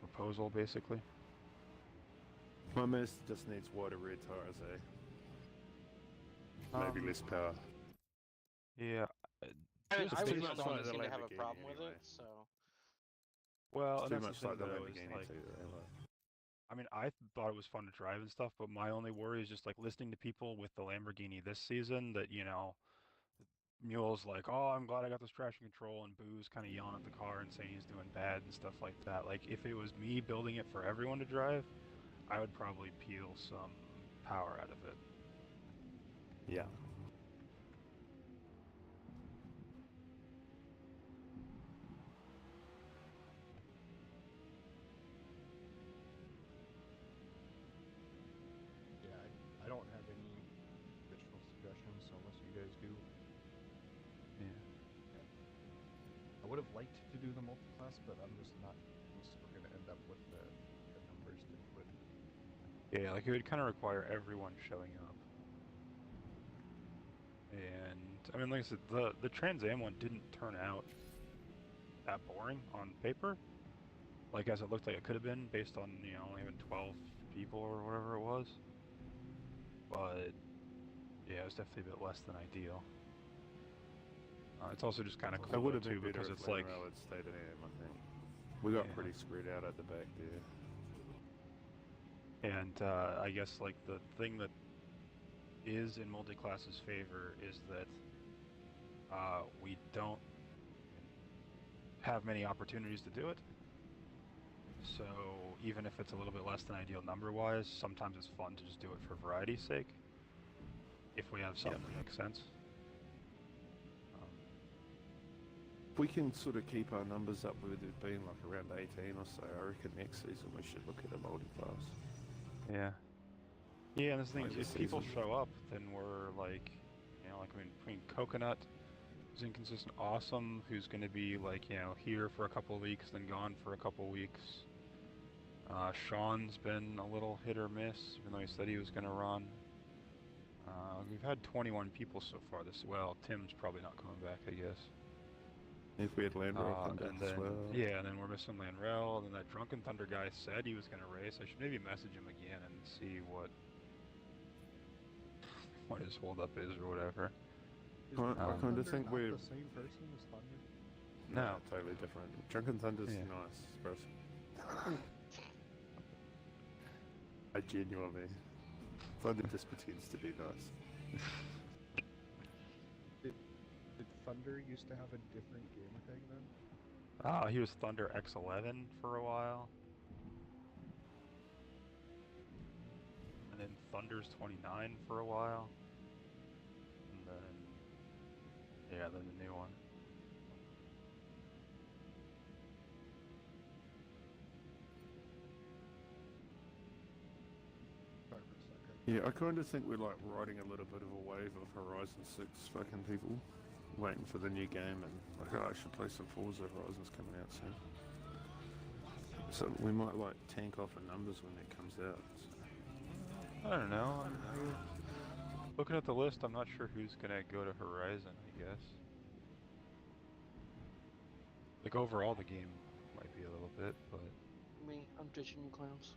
proposal, basically. My mist just needs wider rear tires, eh? Maybe less power. Yeah. I Just really too don't much like the seem to have a Lamborghini problem with anyway. it, so... Well, It's and too that's much the like thing, the though, is, Lamborghini like, too, like. I mean, I thought it was fun to drive and stuff, but my only worry is just, like, listening to people with the Lamborghini this season that, you know, Mule's like, oh, I'm glad I got this traction control, and Boo's kind of yelling at the car and saying he's doing bad and stuff like that. Like, if it was me building it for everyone to drive, I would probably peel some power out of it. Yeah. Yeah, I don't have any additional suggestions, so unless you guys do. Yeah. I would have liked to do the multi-class, but I'm just not convinced we're going to end up with the numbers to do it. Yeah, like, it would kind of require everyone showing up. And, I mean, like I said, the Trans Am one didn't turn out that boring on paper. Like, as it looked like it could have been, based on, you know, only having 12 people or whatever it was. But, yeah, it was definitely a bit less than ideal. It's also just kind of cool, It would though, have been too, better because if it's like... Lanrell had stayed in AM, I think. We got Yeah. pretty screwed out at the back there. And I guess, like, the thing that is in multi-class's favor is that we don't have many opportunities to do it. So even if it's a little bit less than ideal number-wise, sometimes it's fun to just do it for variety's sake, if we have something that makes sense. If we can sort of keep our numbers up with it being like around 18 or so, I reckon next season we should look at a multi-class. Yeah. Yeah, and the thing is, Like if this people season. show up, then we're like, you know, like, I mean, between Coconut, who's inconsistent, Awesome, who's going to be, like, you know, here for a couple of weeks, then gone for a couple of weeks. Sean's been a little hit or miss, even though he said he was going to run. We've had 21 people so far this well. Tim's probably not coming back, I guess. If we had Lanrell come back And as then, well. yeah, and then we're missing Lanrell, and then that Drunken Thunder guy said he was going to race. I should maybe message him again and see what his holdup is or whatever. Is I Drunken kind of Thunder think not we're... the same person as Thunder? No. Totally different. Drunken Thunder's Yeah. nice person. I genuinely... Thunder just pretends to be nice. Did Thunder used to have a different gamer tag then? He was Thunder X11 for a while. And then Thunder's 29 for a while. And then... yeah, then the new one. Yeah, I kind of think we're like riding a little bit of a wave of Horizon 6 fucking people. Waiting for the new game and like, oh, I should play some Forza, Horizon's coming out soon. So we might like tank off in numbers when it comes out. So. I don't know. Looking at the list, I'm not sure who's gonna go to Horizon, I guess. Like, overall, the game might be a little bit, but... Me, I'm ditching you clowns.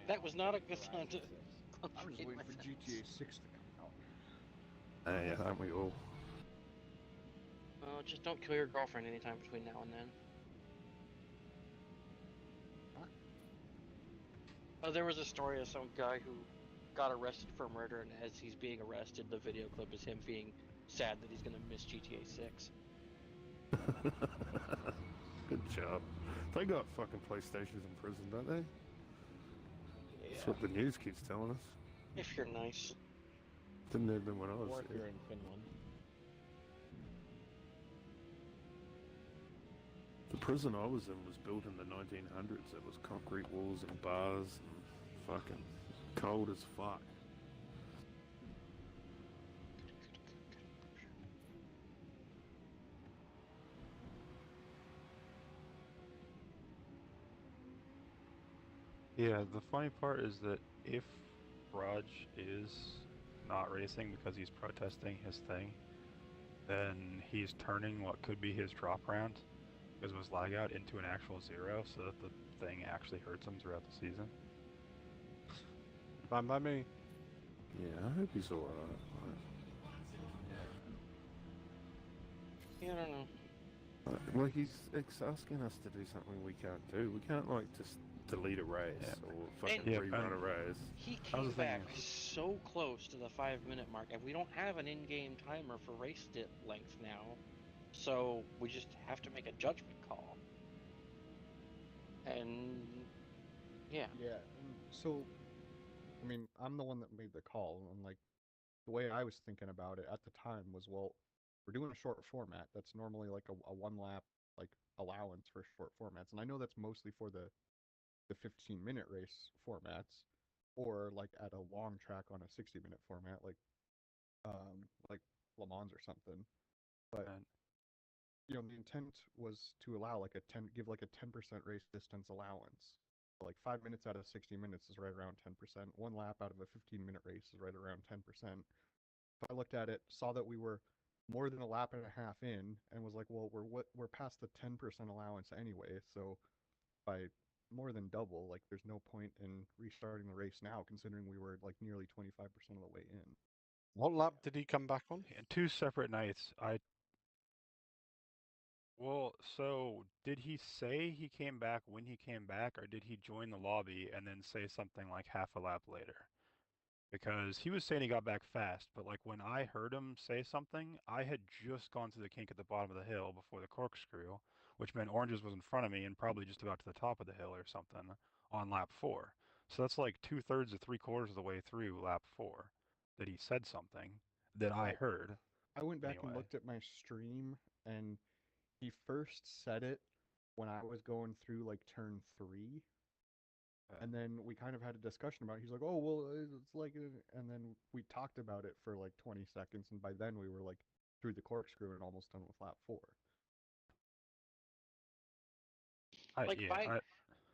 That was not a good time to. I was waiting for GTA 6 to come out. Yeah, aren't we all? Just don't kill your girlfriend anytime between now and then. Huh? Oh, there was a story of some guy who got arrested for murder, and as he's being arrested, the video clip is him being sad that he's gonna miss GTA 6. Good job. They got fucking PlayStations in prison, don't they? That's what the news keeps telling us. If you're nice. Didn't have them when I was Or if there. you're in Finland. The prison I was in was built in the 1900s. It was concrete walls and bars and fucking cold as fuck. Yeah, the funny part is that if Raj is not racing because he's protesting his thing, then he's turning what could be his drop round, because of his lag out, into an actual 0, so that the thing actually hurts him throughout the season. Fine by me. Yeah, I hope he's alright. Yeah, I don't know. Well, he's asking us to do something we can't do. We can't, like, just delete a race or fucking rerun a race. He came back so close to the 5-minute mark, and we don't have an in-game timer for race length now, so we just have to make a judgment call. And yeah. Yeah. So, I mean, I'm the one that made the call, and like the way I was thinking about it at the time was, well, we're doing a short format. That's normally like a one lap like allowance for short formats, and I know that's mostly for the 15-minute race formats, or like at a long track on a 60-minute format, like Le Mans or something. But you know, the intent was to allow like give like a 10% race distance allowance. So, like 5 minutes out of 60 minutes is right around 10%. One lap out of a 15-minute race is right around 10%. So I looked at it, saw that we were more than a lap and a half in, and was like, well, we're past the 10% allowance anyway, so by more than double, like there's no point in restarting the race now, considering we were like nearly 25% of the way in. What lap did he come back on? And 2 separate nights. Well, so did he say he came back when he came back, or did he join the lobby and then say something like half a lap later? Because he was saying he got back fast, but like when I heard him say something, I had just gone through the kink at the bottom of the hill before the corkscrew, which meant Oranges was in front of me and probably just about to the top of the hill or something on lap 4. So that's like 2/3 to 3/4 of the way through lap 4 that he said something that I heard. I went back and Anyway. looked at my stream, and he first said it when I was going through like turn 3. And then we kind of had a discussion about it. He's like, oh, well, it's like, and then we talked about it for like 20 seconds. And by then we were like through the corkscrew and almost done with lap 4.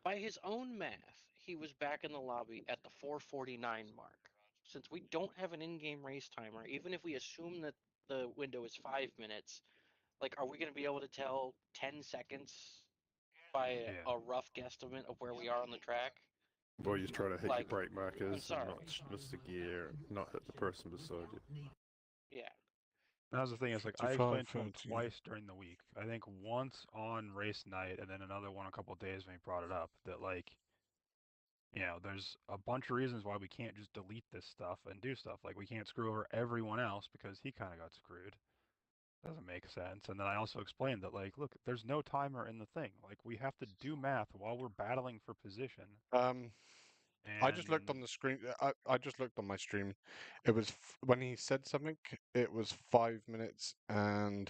By his own math, he was back in the lobby at the 4:49 mark. Since we don't have an in-game race timer, even if we assume that the window is 5 minutes, like, are we going to be able to tell 10 seconds by a rough guesstimate of where we are on the track? Well, you try to hit Like, your brake markers I'm and not miss the gear and not hit the person beside you. Yeah. And that's the thing, is like I explained to him twice during the week. I think once on race night and then another one a couple of days when he brought it up, that like, you know, there's a bunch of reasons why we can't just delete this stuff and do stuff. Like we can't screw over everyone else because he kind of got screwed. Doesn't make sense. And then I also explained that like, look, there's no timer in the thing. Like we have to do math while we're battling for position. I just looked on the screen. I just looked on my stream. It was when he said something. It was 5 minutes and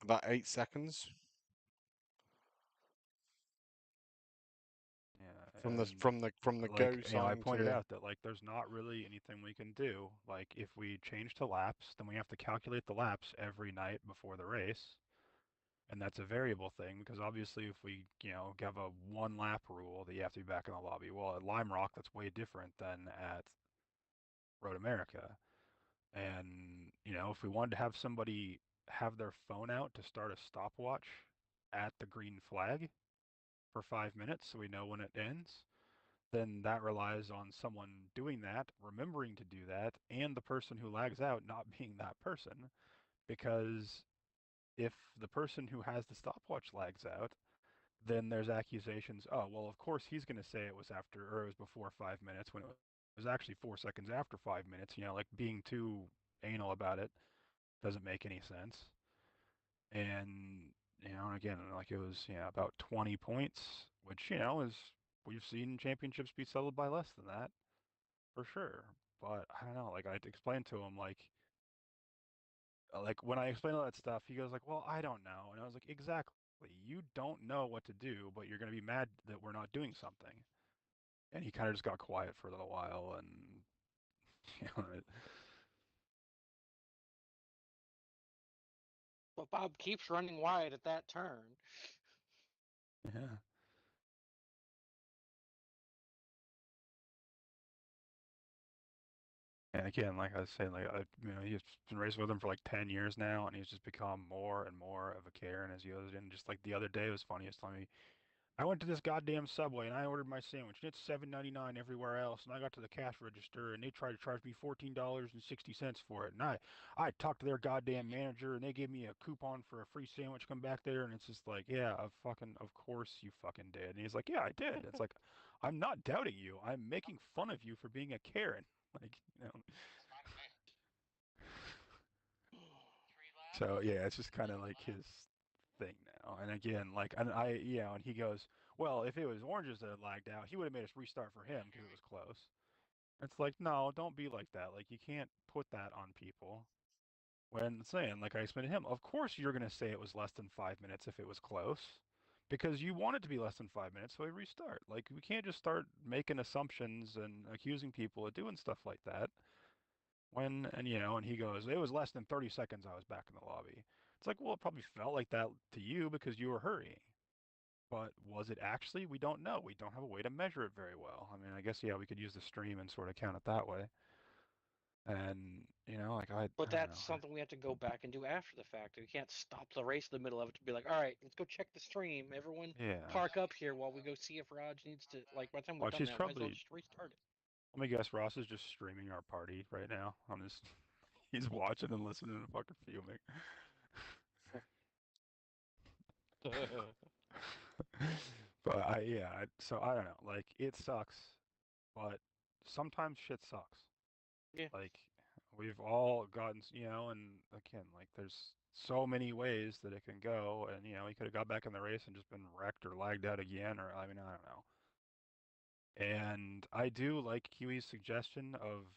about 8 seconds. Yeah. From the like, go you know, I sign pointed to out that like there's not really anything we can do. Like if we change to laps, then we have to calculate the laps every night before the race. And that's a variable thing because obviously if we, have a 1 lap rule that you have to be back in the lobby, well, at Lime Rock that's way different than at Road America. And, if we wanted to have somebody have their phone out to start a stopwatch at the green flag for 5 minutes so we know when it ends, then that relies on someone doing that, remembering to do that, and the person who lags out not being that person. Because if the person who has the stopwatch lags out, then there's accusations, oh, well, of course he's going to say it was after, or it was before 5 minutes, when it was actually 4 seconds after 5 minutes. Like being too anal about it doesn't make any sense. And, and again, like it was, about 20 points, which, is, we've seen championships be settled by less than that, for sure. But I don't know, like I explained to him, like when I explained all that stuff, he goes like, "Well, I don't know," and I was like, "Exactly. You don't know what to do, but you're gonna be mad that we're not doing something." And he kind of just got quiet for a little while, and you know, But Bob keeps running wide at that turn. yeah. And again, like I was saying, he's been racing with him for like 10 years now, and he's just become more and more of a Karen as he goes in. Just like the other day, it was funny. He was telling me, I went to this goddamn Subway and I ordered my sandwich, and it's $7.99 everywhere else. And I got to the cash register and they tried to charge me $14.60 for it. And I talked to their goddamn manager and they gave me a coupon for a free sandwich. Come back there, and it's just like, yeah, of course you fucking did. And he's like, yeah, I did. It's like, I'm not doubting you. I'm making fun of you for being a Karen. Like. So yeah, it's just kind of like his thing now. And again, and he goes, well, if it was oranges that had lagged out, he would have made us restart for him because it was close. It's like, no, don't be like that. Like, you can't put that on people. When saying, like I explained to him, of course you're going to say it was less than 5 minutes if it was close, because you want it to be less than 5 minutes, so we restart. Like, we can't just start making assumptions and accusing people of doing stuff like that. And he goes, it was less than 30 seconds I was back in the lobby. It's like, well, it probably felt like that to you because you were hurrying. But was it actually? We don't know. We don't have a way to measure it very well. I mean, I guess, yeah, we could use the stream and sort of count it that way. And, I But don't that's know. something we have to go back and do after the fact. We can't stop the race in the middle of it to be like, all right, let's go check the stream. Everyone Yeah. park up here while we go see if Raj needs to, like, by the time we've Well, done she's that, might as well probably, just restart it. let me guess, Ross is just streaming our party right now on his, he's watching and listening and fucking fuming. But so I don't know. Like, it sucks, but sometimes shit sucks. Yeah. Like, we've all gotten, and again, like, there's so many ways that it can go, and he could have got back in the race and just been wrecked or lagged out again, or I mean, I don't know. And I do like Kiwi's suggestion of,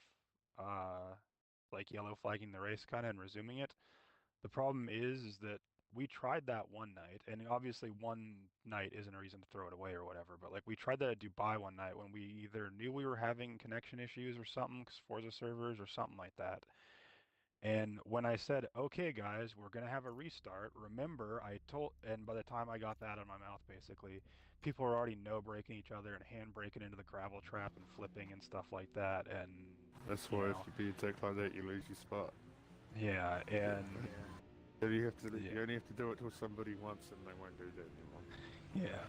like, yellow flagging the race kind of and resuming it. The problem is that we tried that one night, and obviously one night isn't a reason to throw it away or whatever, but like we tried that at Dubai one night when we either knew we were having connection issues or something, 'cause Forza servers or something like that. And when I said, okay, guys, we're going to have a restart, remember, and by the time I got that out of my mouth, basically, people were already no-braking each other and hand-braking into the gravel trap and flipping and stuff like that. And, That's why if you be a dick like that, you lose your spot. Yeah, and... You only have to do it to somebody once and they won't do that anymore. Yeah.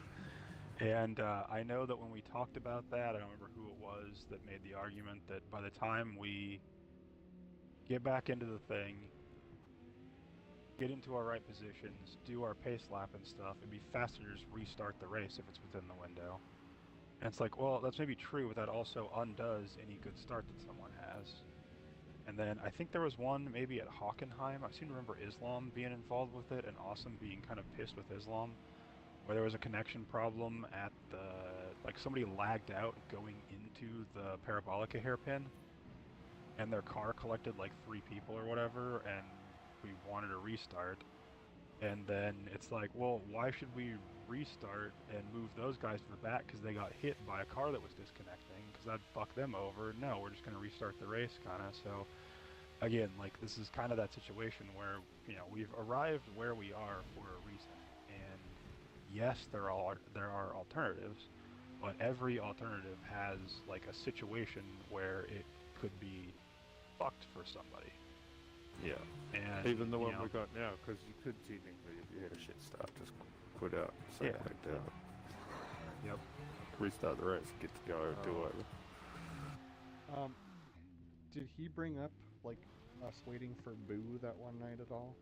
And I know that when we talked about that, I don't remember who it was that made the argument that by the time we get back into the thing, get into our right positions, do our pace lap and stuff, it'd be faster to just restart the race if it's within the window. And it's like, well, that's maybe true, but that also undoes any good start that someone has. And then I think there was one maybe at Hockenheim. I seem to remember Islam being involved with it and Awesome being kind of pissed with Islam, where there was a connection problem at like somebody lagged out going into the Parabolica hairpin, and their car collected like 3 people or whatever, and we wanted to restart. And then it's like, well, why should we restart and move those guys to the back because they got hit by a car that was disconnecting, because that'd fuck them over? No, we're just going to restart the race, kind of. So again, like, this is kind of that situation where we've arrived where we are for a reason. yes, there are alternatives, but every alternative has like a situation where it could be fucked for somebody. Yeah. And Even the you one know, we got now, because you could technically, if you had a shit start, just quit out, say Yeah. back down, Yep. restart the race, get to go, do over. Did he bring up like us waiting for Boo that one night at all?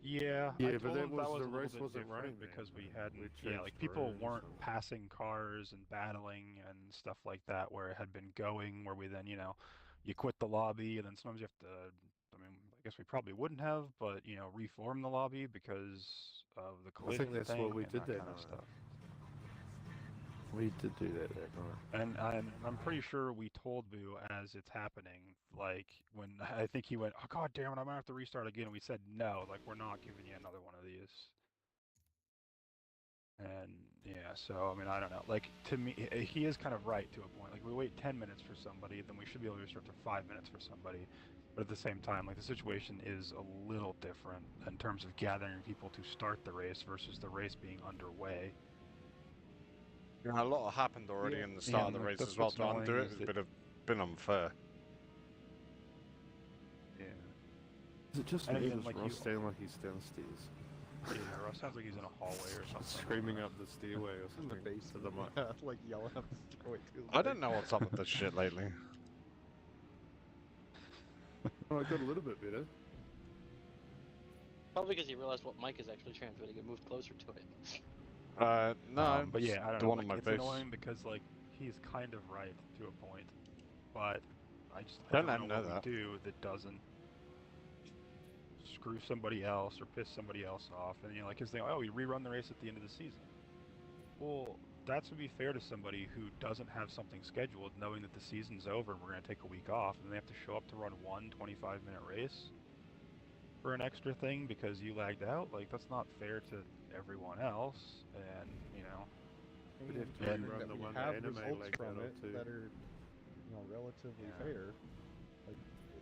Yeah, Yeah, I but told that him was that was the a little race bit wasn't different running because then, we man. hadn't, We yeah, changed like people rules weren't and- passing cars and battling and stuff like that where it had been going, where we then, you quit the lobby and then sometimes you have to, I mean, I guess we probably wouldn't have, but, reform the lobby because of the I collision think that's thing what we and did that that kind of night. stuff. We did do that night. And I'm pretty sure we told Boo as it's happening, like when I think he went, oh god damn it, I'm gonna have to restart again. And we said no, like we're not giving you another one of these. And yeah, so I mean I don't know. Like to me, he is kind of right to a point. Like we wait 10 minutes for somebody, then we should be able to restart to 5 minutes for somebody. But at the same time, like the situation is a little different in terms of gathering people to start the race versus the race being underway. A lot happened already in the start of the like, race that's as well. what's To undo annoying it is has that- been unfair. Yeah. Is it just And me, again, does like Ross you- sound like he's downstairs? Yeah, Ross sounds like he's in a hallway or something. Screaming up the stairway or In the something basement, to the mic. like yelling up the stairway to the I mic. don't know what's up with this shit lately. Oh, it got a little bit better. Probably because he realized what mic is actually transmitting and moved closer to it. No, but yeah, I don't the know. one Like, on my it's face. annoying because like he's kind of right to a point, but I Don't don't let know him what know we that. do that doesn't screw somebody else or piss somebody else off. And like his thing, oh, we rerun the race at the end of the season. Well, that would be fair to somebody who doesn't have something scheduled, knowing that the season's over and we're going to take a week off, and they have to show up to run one 25-minute race for an extra thing because you lagged out. Like that's not fair to everyone else, and We'd have to And rerun that the we one that have anime results legged from out it too. that are, relatively Yeah. fair. Like,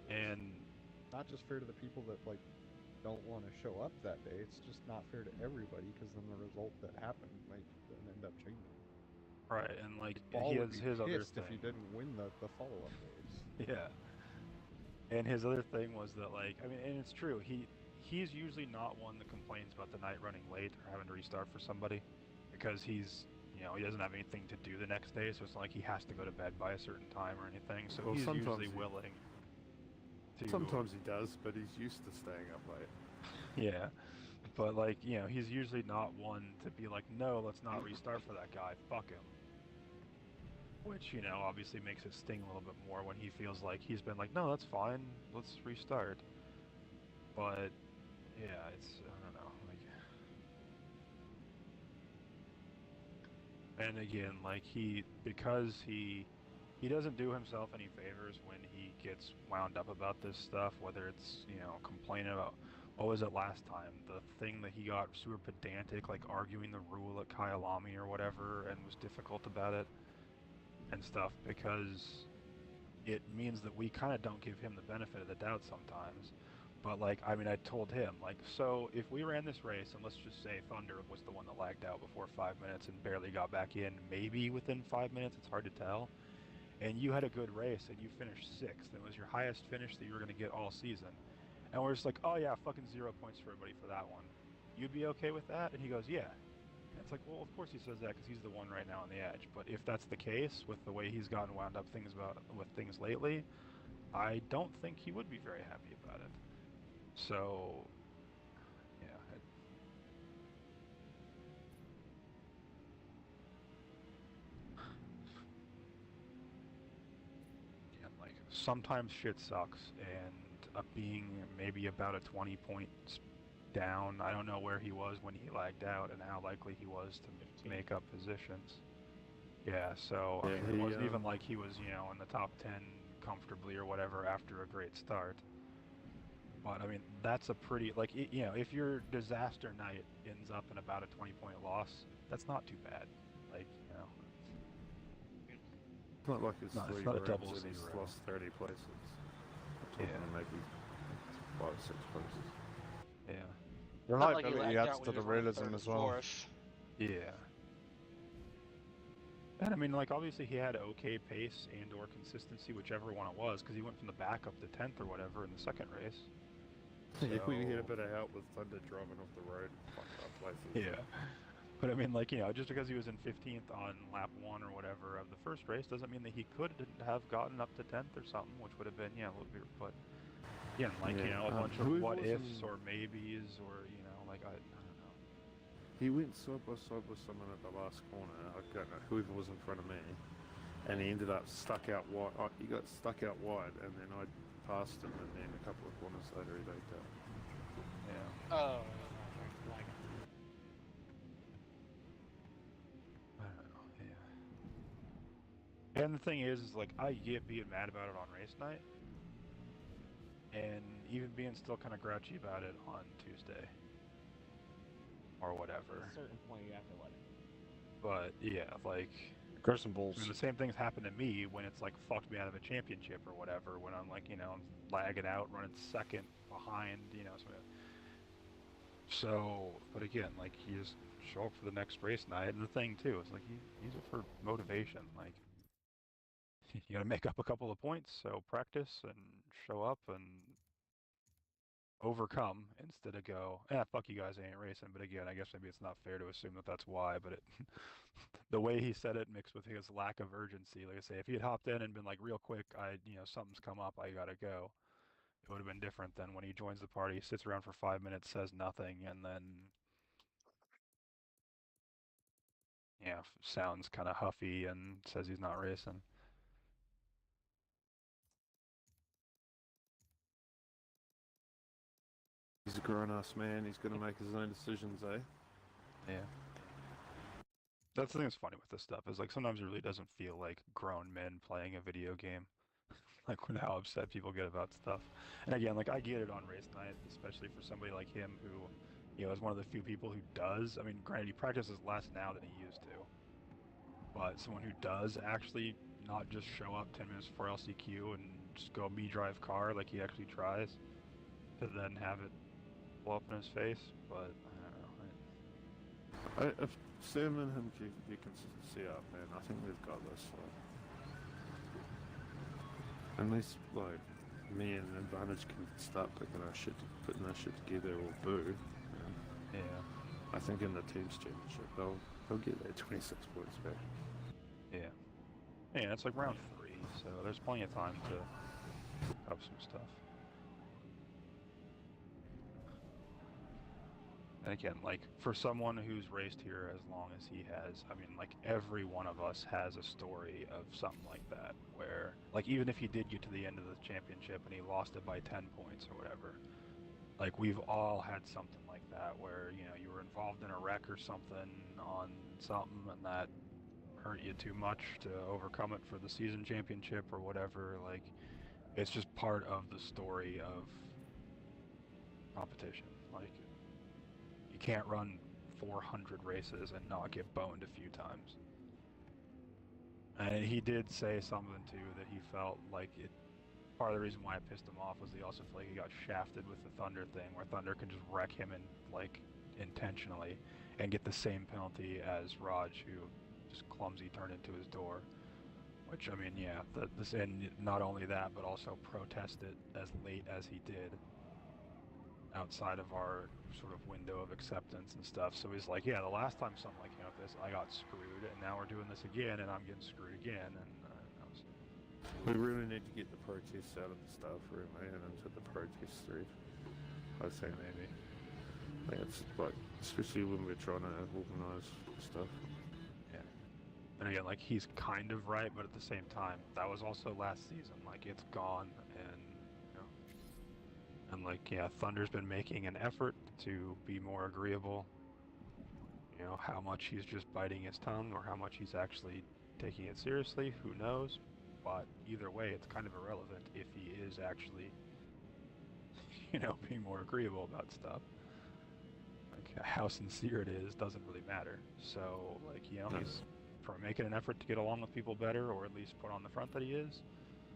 and not just fair to the people that like don't want to show up that day. It's just not fair to everybody because then the result that happened might then end up changing. right, and like Ball he would has be his other pissed if he thing. didn't win the follow-up race. Yeah. And his other thing was that, like, I mean, and it's true. He's usually not one that complains about the night running late or having to restart for somebody, because he's, he doesn't have anything to do the next day, so it's not like he has to go to bed by a certain time or anything. So Well, he's sometimes usually he- willing to. Sometimes he does, but he's used to staying up late. Yeah. But like, he's usually not one to be like, no, let's not restart for that guy. Fuck him. Which, obviously makes it sting a little bit more when he feels like he's been like, no, that's fine, let's restart. But, yeah, I don't know, like... And again, like, because he doesn't do himself any favors when he gets wound up about this stuff, whether it's, complaining about, what was it last time? The thing that he got super pedantic, like arguing the rule at Kyalami or whatever, and was difficult about it and stuff, because it means that we kind of don't give him the benefit of the doubt sometimes. But like, I mean, I told him, like, so if we ran this race, and let's just say Thunder was the one that lagged out before 5 minutes and barely got back in, maybe within 5 minutes, it's hard to tell, and you had a good race and you finished 6th, and it was your highest finish that you were going to get all season, and we're just like, oh yeah, fucking 0 points for everybody for that one. You'd be okay with that? And he goes, yeah. It's like, well, of course he says that because he's the one right now on the edge. But if that's the case with the way he's gotten wound up with things lately, I don't think he would be very happy about it. So, yeah. Yeah, like sometimes shit sucks, and being maybe about a 20 points down. I don't know where he was when he lagged out and how likely he was to 15. make up positions. Yeah, so I Yeah, mean, it he, wasn't even like he was, in the top 10 comfortably or whatever after a great start. But I mean, that's a pretty, like, if your disaster night ends up in about a 20-point loss, that's not too bad. Like, It's not like it's No, it's 3 not a rooms double and he's zero. lost 30 places. We're talking maybe 5 or 6 places. yeah. The Not like he liability lagged adds out to when he the was running realism third as and well. fourth. Yeah. And I mean, like, obviously he had okay pace and/or consistency, whichever one it was, because he went from the back up to 10th or whatever in the second race. Yeah, we had a So- bit of help with Thunder driving off the road, fucked up places. Yeah. But I mean, like, you know, just because he was in 15th on lap 1 or whatever of the first race doesn't mean that he could have gotten up to 10th or something, which would have been, yeah, a little bit, but again, like, you know, a bunch of what ifs or maybes or, you know, like, I don't know. He went side by side with someone at the last corner. I don't know, whoever was in front of me, and he ended up stuck out wide. He got stuck out wide, and then I passed him, and then a couple of corners later he backed up. Yeah. Oh. I don't know, yeah. And the thing is like, I get being mad about it on race night, and even being still kind of grouchy about it on Tuesday. Or whatever. At a certain point, you have to let it. But, yeah, like... Garson Bulls. I mean, the same things happen to me when it's, like, fucked me out of a championship or whatever, when I'm, like, you know, I'm lagging out, running second behind, you know, so, but again, like, you just show up for the next race night, and the thing, too, is, like, you use it for motivation, like, you gotta make up a couple of points, so practice and show up and overcome instead of go, fuck you guys, I ain't racing. But again, I guess maybe it's not fair to assume that that's why, but the way he said it mixed with his lack of urgency, like I say, if he had hopped in and been like, real quick, you know, something's come up, I gotta go, it would have been different than when he joins the party, sits around for 5 minutes, says nothing, and then, yeah, sounds kind of huffy and says he's not racing. He's a grown-ass man. He's going to make his own decisions, eh? Yeah. That's the thing that's funny with this stuff, is like sometimes it really doesn't feel like grown men playing a video game. Like when how upset people get about stuff. And again, like I get it on race night, especially for somebody like him who, you know, is one of the few people who does. I mean, granted, he practices less now than he used to. But someone who does actually not just show up 10 minutes before LCQ and just go me drive car, like he actually tries, to then have it blow up in his face. But I don't know. If Sam and him keep the consistency up, man, I think they've got this. Unless, like, me and Advantage can start putting our shit together, or Boo. Yeah. I think in the team's championship, they'll get their 26 points back. Yeah. Yeah, it's like round 3, so there's plenty of time to up some stuff. And again, like, for someone who's raced here as long as he has, I mean, like, every one of us has a story of something like that, where, like, even if he did get to the end of the championship and he lost it by 10 points or whatever, like, we've all had something like that, where, you know, you were involved in a wreck or something on something, and that hurt you too much to overcome it for the season championship or whatever. Like, it's just part of the story of competition. Like, you can't run 400 races and not get boned a few times. And he did say something too that he felt like it. Part of the reason why it pissed him off was he also felt like he got shafted with the Thunder thing, where Thunder could just wreck him and like intentionally and get the same penalty as Raj, who just clumsy turned into his door. Which, I mean, yeah, and not only that, but also protested as late as he did outside of our sort of window of acceptance and stuff. So he's like, yeah, the last time something like came up this, I got screwed, and now we're doing this again, and I'm getting screwed again. And we really need to get the protests out of the staff room, and into the protest thread. I think maybe. I think it's like, especially when we're trying to organise stuff. Yeah. And again, like, he's kind of right, but at the same time, that was also last season. Like, it's gone, and you know, and like, yeah, Thunder's been making an effort to be more agreeable. You know, how much he's just biting his tongue, or how much he's actually taking it seriously, who knows? But either way, it's kind of irrelevant if he is actually, you know, being more agreeable about stuff. Like, how sincere it is doesn't really matter. So, like, you know, he's making an effort to get along with people better, or at least put on the front that he is.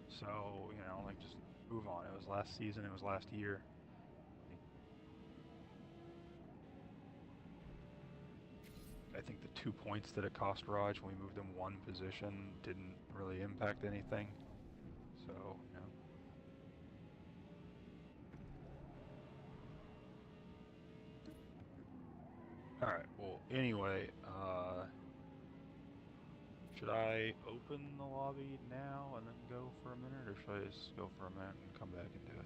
So, you know, like, just move on. It was last season, it was last year. I think the 2 points that it cost Raj when we moved him one position didn't really impact anything. So, you know. Alright, well, anyway, should I open the lobby now and then go for a minute, or should I just go for a minute and come back and do it?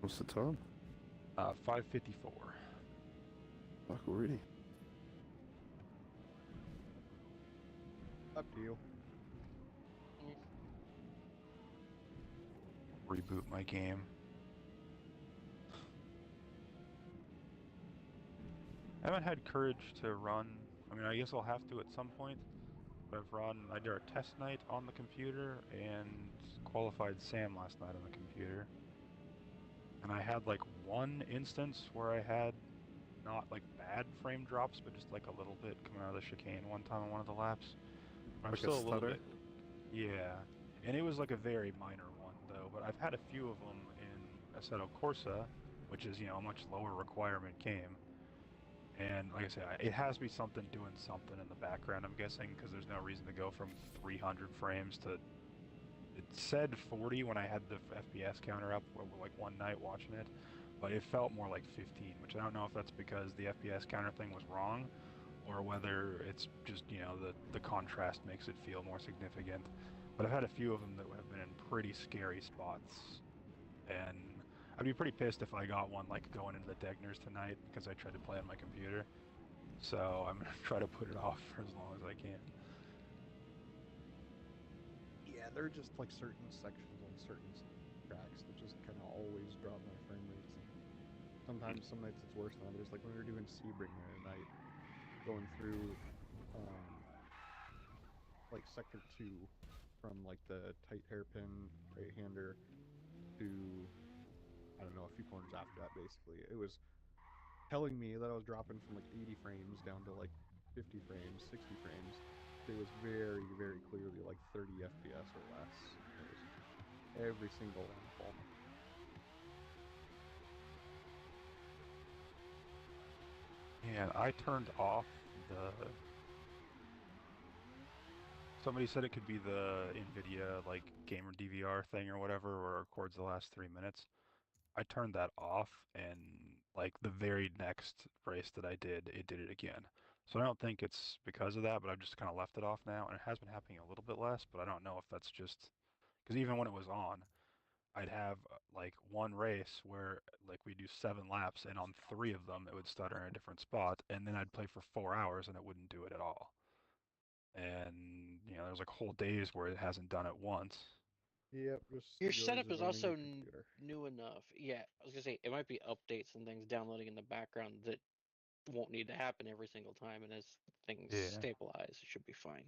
What's the time? 5:54. Fuck, already. Up to you. Reboot my game. I haven't had courage to run. I mean, I guess I'll have to at some point. But I did a test night on the computer and qualified Sam last night on the computer. And I had like one instance where I had not like bad frame drops, but just like a little bit coming out of the chicane one time on one of the laps. I'm Like still a a little stutter? bit. Yeah. And it was like a very minor one though, but I've had a few of them in Assetto Corsa, which is, you know, a much lower requirement game. And like I said, it has to be something doing something in the background, I'm guessing, because there's no reason to go from 300 frames to... It said 40 when I had the FPS counter up, like one night watching it, but it felt more like 15, which I don't know if that's because the FPS counter thing was wrong, or whether it's just, you know, the contrast makes it feel more significant. But I've had a few of them that have been in pretty scary spots, and I'd be pretty pissed if I got one like going into the Degners tonight because I tried to play on my computer. So I'm gonna try to put it off for as long as I can. Yeah, there are just like certain sections on certain tracks that just kind of always drop my frame rates. And sometimes, some nights it's worse than others. Like when we were doing Sebring the other night, going through like sector 2 from like the tight hairpin right-hander to, I don't know, a few corners after that. Basically, it was telling me that I was dropping from like 80 frames down to like 50 frames, 60 frames. It was very, very clearly like 30 FPS or less. It was every single landfall. Yeah, I turned off the... Somebody said it could be the NVIDIA like gamer DVR thing or whatever, where it records the last 3 minutes. I turned that off, and like the very next race that I did, it did it again. So I don't think it's because of that, but I've just kind of left it off now, and it has been happening a little bit less, but I don't know if that's just because even when it was on, I'd have like one race where like we do 7 laps, and on 3 of them it would stutter in a different spot, and then I'd play for 4 hours and it wouldn't do it at all. And you know, there's like whole days where it hasn't done it once. Yep, just Your the joys setup of is owning also a computer. new enough. Yeah, I was gonna say it might be updates and things downloading in the background that won't need to happen every single time, and as things Yeah. stabilize, it should be fine.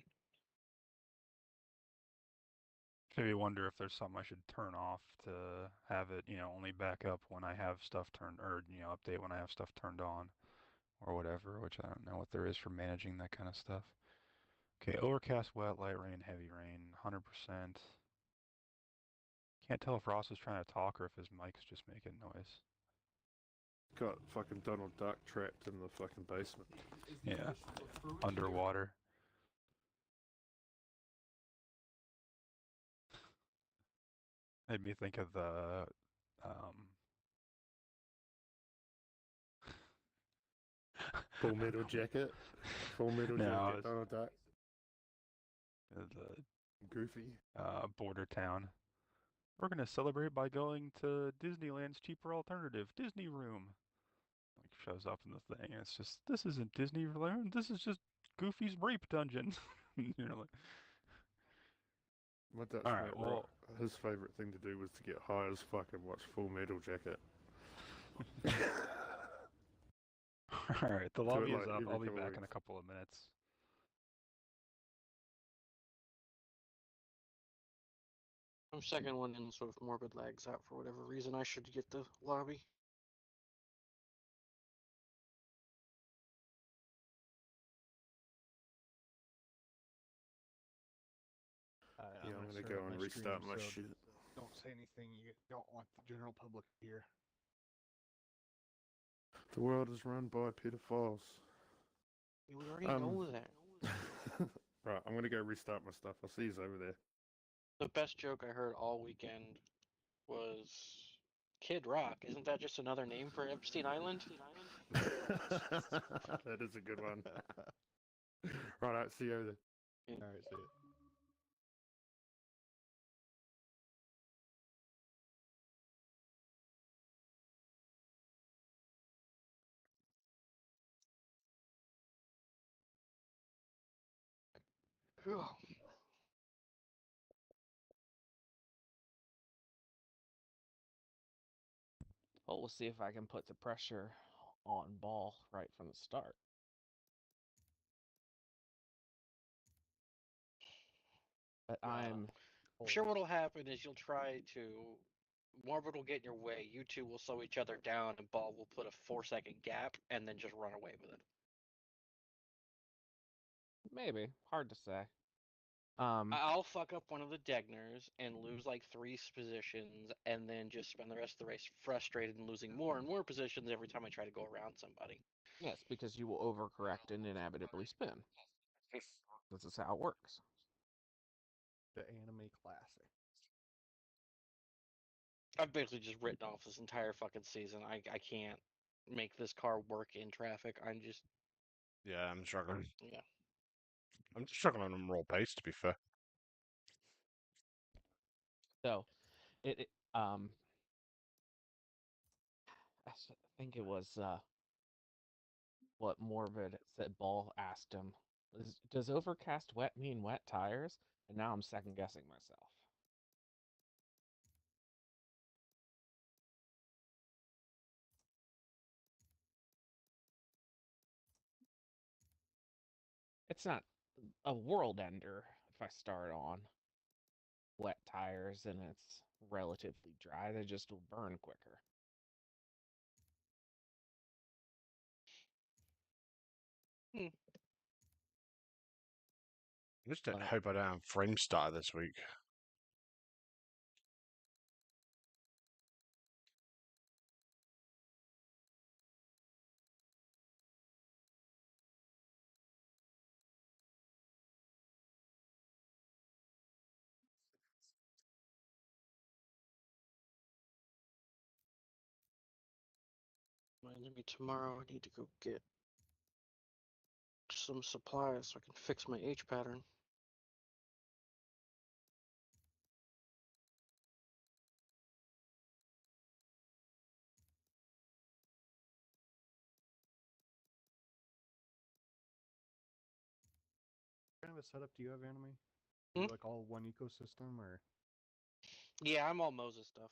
Maybe wonder if there's something I should turn off to have it, you know, only back up when I have stuff turned, or, you know, update when I have stuff turned on, or whatever, which I don't know what there is for managing that kind of stuff. Okay, overcast, wet, light rain, heavy rain, 100%. Can't tell if Ross is trying to talk or if his mic's just making noise. Got fucking Donald Duck trapped in the fucking basement. Yeah, underwater. Made me think of the, Full Metal Jacket. Full Metal No, Jacket, it's Donald Duck. the Goofy. border town. We're gonna celebrate by going to Disneyland's cheaper alternative, Disney Room. Like shows up in the thing, and it's just, this isn't Disneyland. This is just Goofy's rape dungeon. You know, like, My Dutch all mate, right, well, his favourite thing to do was to get high as fuck and watch Full Metal Jacket. all right, the Do lobby it, is like, up. every I'll be couple of back in a weeks. couple of minutes. I'm second one in sort of morbid lags out for whatever reason. I should get the lobby. Yeah, I'm gonna start go up and my restart stream, my so shit. don't say anything you don't want the general public to hear. The world is run by pedophiles. We already know that. Right, I'm gonna go restart my stuff. I'll see you over there. The best joke I heard all weekend was Kid Rock. Isn't that just another name for Epstein Island? That is a good one. Right, see you over there. Yeah. All right, see it. Well, we'll see if I can put the pressure on ball right from the start. But I'm sure what'll happen is you'll try to. Morbid will get in your way. You two will slow each other down, and Ball will put a 4-second gap and then just run away with it. maybe hard to say. I'll fuck up one of the Degners and lose like 3 positions, and then just spend the rest of the race frustrated and losing more and more positions every time I try to go around somebody. Yes, because you will overcorrect and inevitably spin. This is how it works. The anime classic. I've basically just written off this entire fucking season. I can't make this car work in traffic. I'm just Yeah, I'm struggling. yeah. I'm just struggling on raw pace, to be fair. So, I think it was what Morbid said. Ball asked him, "Does overcast wet mean wet tires?" And now I'm second guessing myself. It's not a world ender if I start on wet tires and it's relatively dry. They just will burn quicker. Hmm. I just hope I don't have frame starter this week. Reminds me tomorrow I need to go get some supplies so I can fix my H pattern. What kind of a setup do you have, Anime? Hmm? You like all one ecosystem, or Yeah, I'm all Moses stuff.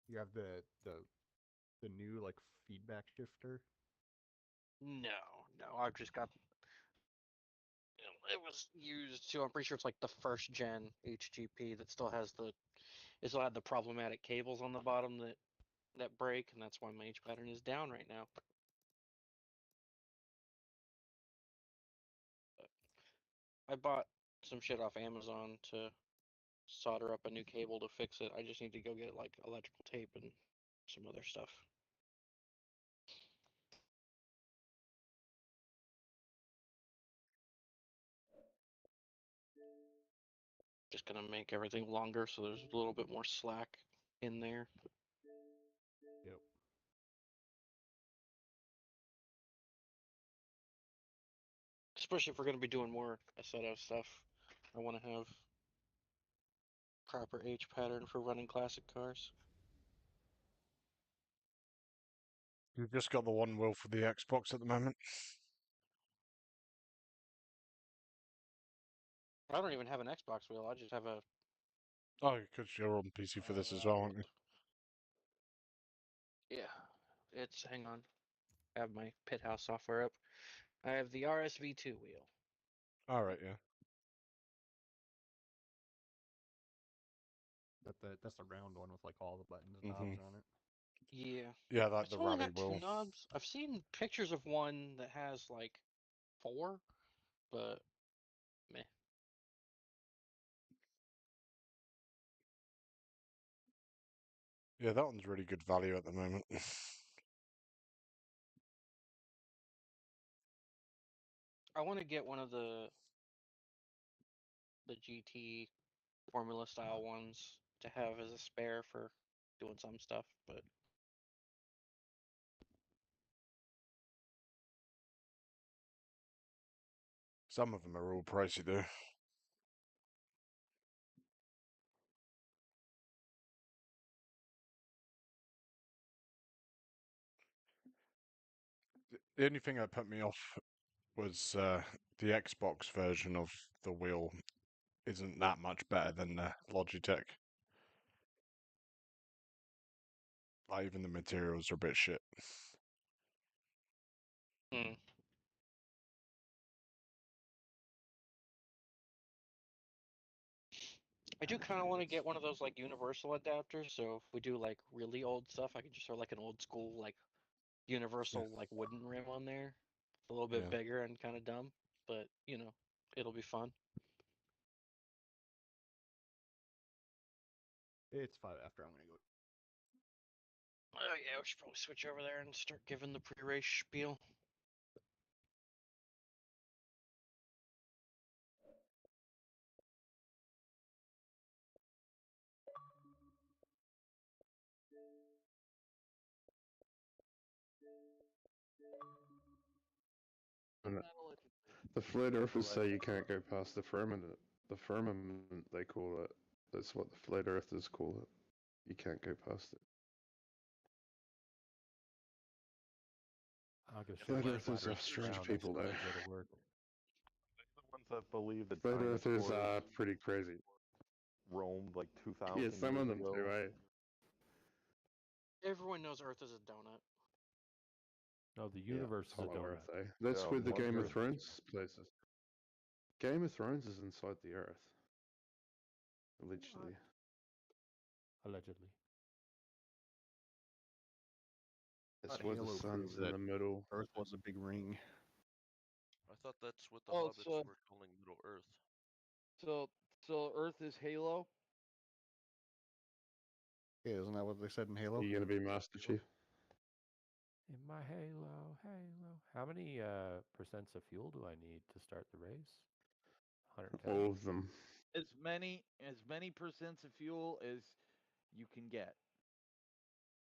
you have the new like feedback shifter? No, I've just got. It was used to. I'm pretty sure it's like the first gen HGP that still has the. It still had the problematic cables on the bottom that break, and that's why my H pattern is down right now. I bought some shit off Amazon to solder up a new cable to fix it. I just need to go get like electrical tape and some other stuff. Just gonna make everything longer so there's a little bit more slack in there. Yep. Especially if we're gonna be doing more Assetto stuff. I want to have proper H pattern for running classic cars. You've just got the one wheel for the Xbox at the moment. I don't even have an Xbox wheel. I just have a. Oh, because you're on PC for this as well, aren't you? Yeah, it's. Hang on. I have my pit house software up. I have the RSV2 wheel. All right, yeah. That's the round one with like all the buttons and knobs on it. Yeah. Yeah, like It's the only rally got 2 wheel. knobs. I've seen pictures of one that has like 4, but meh. Yeah, that one's really good value at the moment. I want to get one of the GT Formula style ones to have as a spare for doing some stuff, but Some of them are all pricey though. The only thing that put me off was the Xbox version of the wheel isn't that much better than the Logitech. Like, even the materials are a bit shit. hmm. I do kind of want to get one of those like universal adapters. So if we do like really old stuff, I can just throw like an old school like universal like wooden rim on there. It's a little bit Yeah. bigger and kind of dumb, but it'll be fun. It's 5 after. I'm gonna go. Oh yeah, we should probably switch over there and start giving the pre-race spiel. And the flat earthers say you can't go past the firmament. The firmament, they call it. That's what the flat earthers call it. You can't go past it. I guess Flat earthers are strange people, though. Go to work. The ones that believe that Flat earthers dinosaurs are pretty crazy. roamed like 2,000 Yeah, some of years them ago. do, eh? Everyone knows Earth is a donut. No, the Yeah, universe is a Hollow donut. Earth, eh? That's Yeah, where the Mother Game of Earth. Thrones places. Game of Thrones is inside the Earth. Allegedly. Allegedly. That's Thought why the Halo sun's proved in that the middle. Earth was a big ring. I thought that's what the Oh, hobbits so were calling Middle Earth. so so Earth is Halo. Yeah, isn't that what they said in Are Halo? you going to be Master Chief? In my Halo. How many percents of fuel do I need to start the race? 110. All of them. As many percents of fuel as you can get.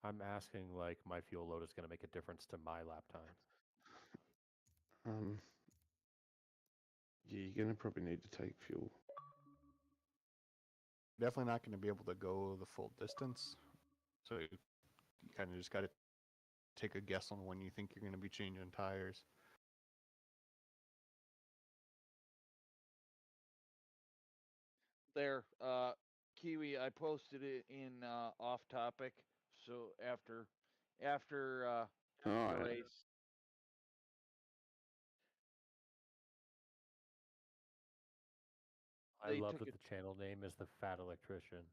I'm asking like my fuel load is going to make a difference to my lap time. Yeah, you're going to probably need to take fuel. Definitely not going to be able to go the full distance. So you kind of just got to take a guess on when you think you're going to be changing tires. There, Kiwi, I posted it in off topic. So after the Alright. race, I they love took that it. the channel name is the Fat Electrician.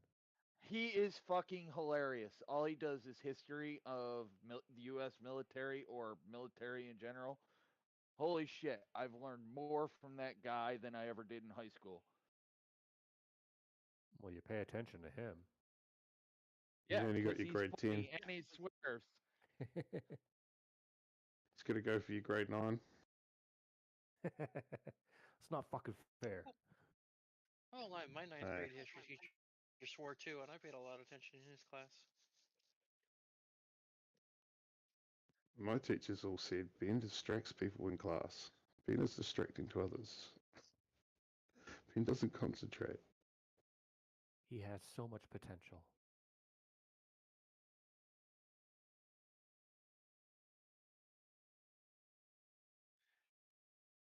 He is fucking hilarious. All he does is history of the U.S. military or military in general. Holy shit! I've learned more from that guy than I ever did in high school. Well, you pay attention to him. Yeah, You only got because your he's grade 10. funny and he swears. It's going to go for your grade 9. It's not fucking fair. Oh, my ninth Hey. grade history teacher swore too, and I paid a lot of attention in his class. My teachers all said Ben distracts people in class. Ben is distracting to others. Ben doesn't concentrate. He has so much potential.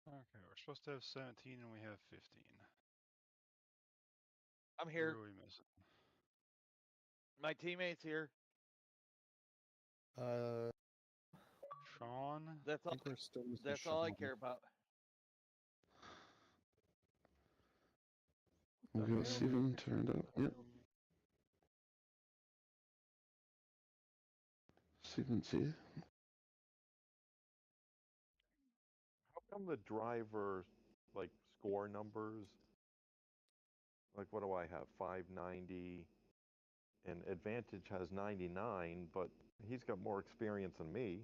Okay, we're supposed to have 17 and we have 15. I'm Who here. are we missing? My teammates here. I Sean? That's all. think we're still missing That's all I Sean. care about. We got 7 turned up. Yep. 7's here. How come the driver, like, score numbers, like, what do I have? 590, and Advantage has 99, but he's got more experience than me.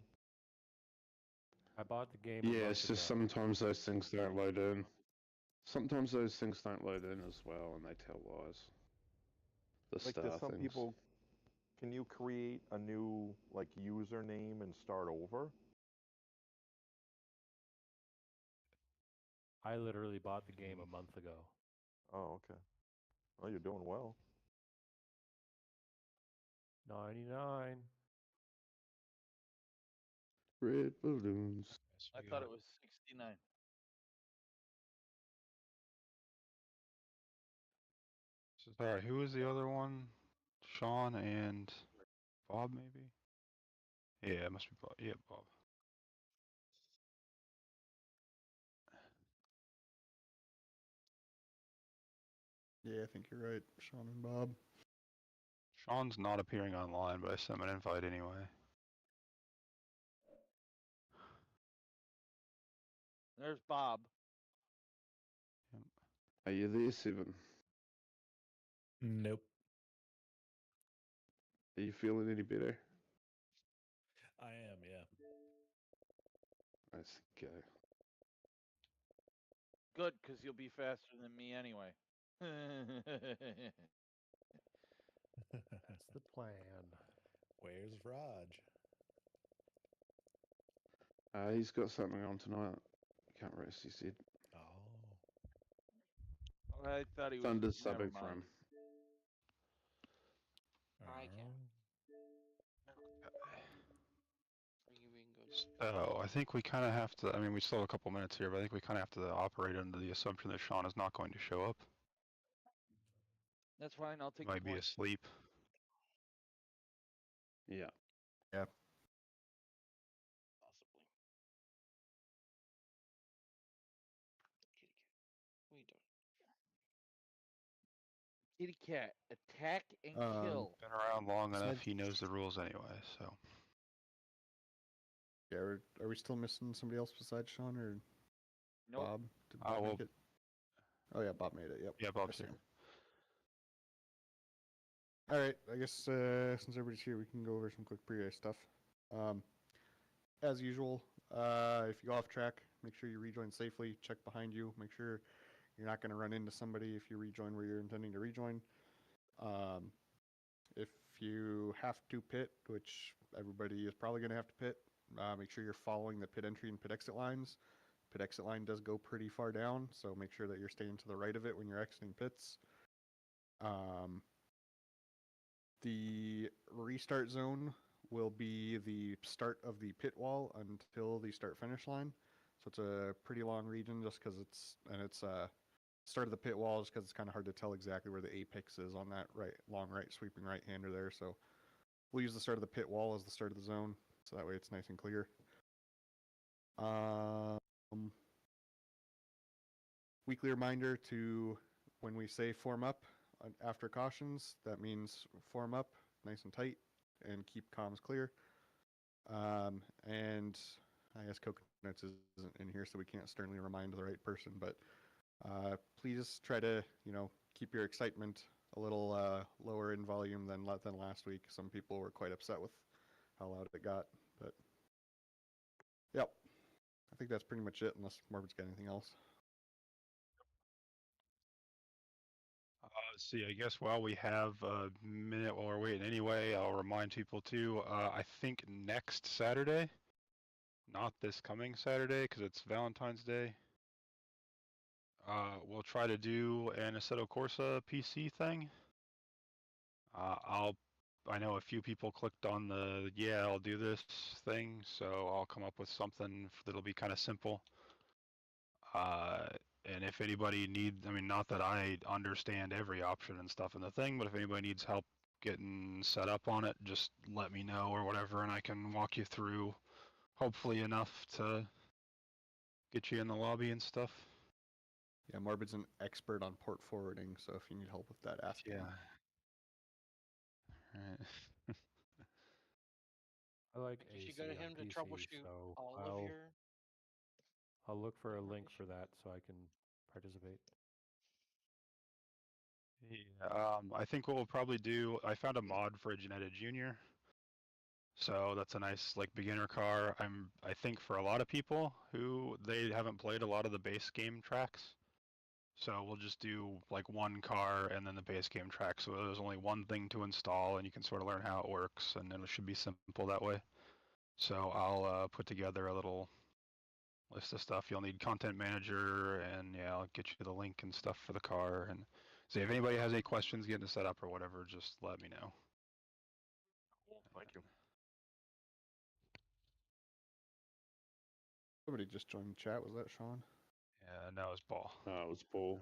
I bought the game a Yeah, month it's just ago. sometimes those things don't load in. Sometimes those things don't load in as well, and they tell lies. The Like, star there's some things. people. Can you create a new like username and start over? I literally bought the game a month ago. Oh, okay. Well, you're doing well. 99. Red balloons. Yes, I we thought got it was 69. All right, who was the other one? Sean and Bob, maybe? Yeah, it must be Bob. Yeah, Bob. Yeah, I think you're right, Sean and Bob. Sean's not appearing online, but I sent him an invite anyway. There's Bob. Are you there, Seven? Nope. Are you feeling any better? I am, yeah. Let's go. Good, because you'll be faster than me anyway. That's the plan. Where's Raj? He's got something on tonight. Can't rest, he said. Oh. I thought he was. Thunder's Never subbing for mind. him. I can. Oh. Are you being good? So I think we kind of have to. I mean, we still have a couple minutes here, but I think we kind of have to operate under the assumption that Sean is not going to show up. That's fine. I'll He take the might be point. asleep. Yeah. Yeah. Possibly. Kitty cat. What are you doing? Kitty cat, attack and kill. Been around long enough. besides- He knows the rules anyway. So Yeah, are we still missing somebody else besides Sean or Nope. Bob? Did Bob well- make it? Oh yeah, Bob made it. Yep. yeah, I Bob's see here. him. All right, I guess since everybody's here, we can go over some quick pre-race stuff. As usual, if you go off track, make sure you rejoin safely. Check behind you. Make sure you're not going to run into somebody if you rejoin where you're intending to rejoin. If you have to pit, which everybody is probably going to have to pit, make sure you're following the pit entry and pit exit lines. Pit exit line does go pretty far down, so make sure that you're staying to the right of it when you're exiting pits. The restart zone will be the start of the pit wall until the start finish line. So it's a pretty long region just because it's start of the pit wall just because it's kind of hard to tell exactly where the apex is on that long right sweeping right hander there. So we'll use the start of the pit wall as the start of the zone, so that way it's nice and clear. Weekly reminder to when we say form up after cautions, that means form up nice and tight and keep comms clear. And I guess Coconuts isn't in here, so we can't sternly remind the right person, but please try to, keep your excitement a little lower in volume than last week. Some people were quite upset with how loud it got, but yep. I think that's pretty much it, unless Morbid's got anything else. See, I guess while we have a minute while we're waiting anyway, I'll remind people too. I think next Saturday, not this coming Saturday because it's Valentine's Day. We'll try to do an Assetto Corsa PC thing. I know a few people clicked on the I'll do this thing, so I'll come up with something that'll be kind of simple. And if anybody needs, I mean, not that I understand every option and stuff in the thing, but if anybody needs help getting set up on it, just let me know or whatever, and I can walk you through, hopefully enough to get you in the lobby and stuff. Yeah, Morbid's an expert on port forwarding, so if you need help with that, ask him. Right. I like I guess you AC got on him to PC, troubleshoot so all of your. I'll look for a network link for issues. that so I can participate. Yeah, I think what we'll probably do, I found a mod for a Janetta Junior. So that's a nice like beginner car. I think for a lot of people who they haven't played a lot of the base game tracks. So we'll just do like one car and then the base game track. So there's only one thing to install and you can sort of learn how it works and then it should be simple that way. So I'll put together a little list of stuff. You'll need content manager and yeah, I'll get you the link and stuff for the car. And so if anybody has any questions getting it set up or whatever, just let me know. Thank you. Somebody just joined the chat. Was that Sean? Yeah, now it's Ball. No, it was Paul.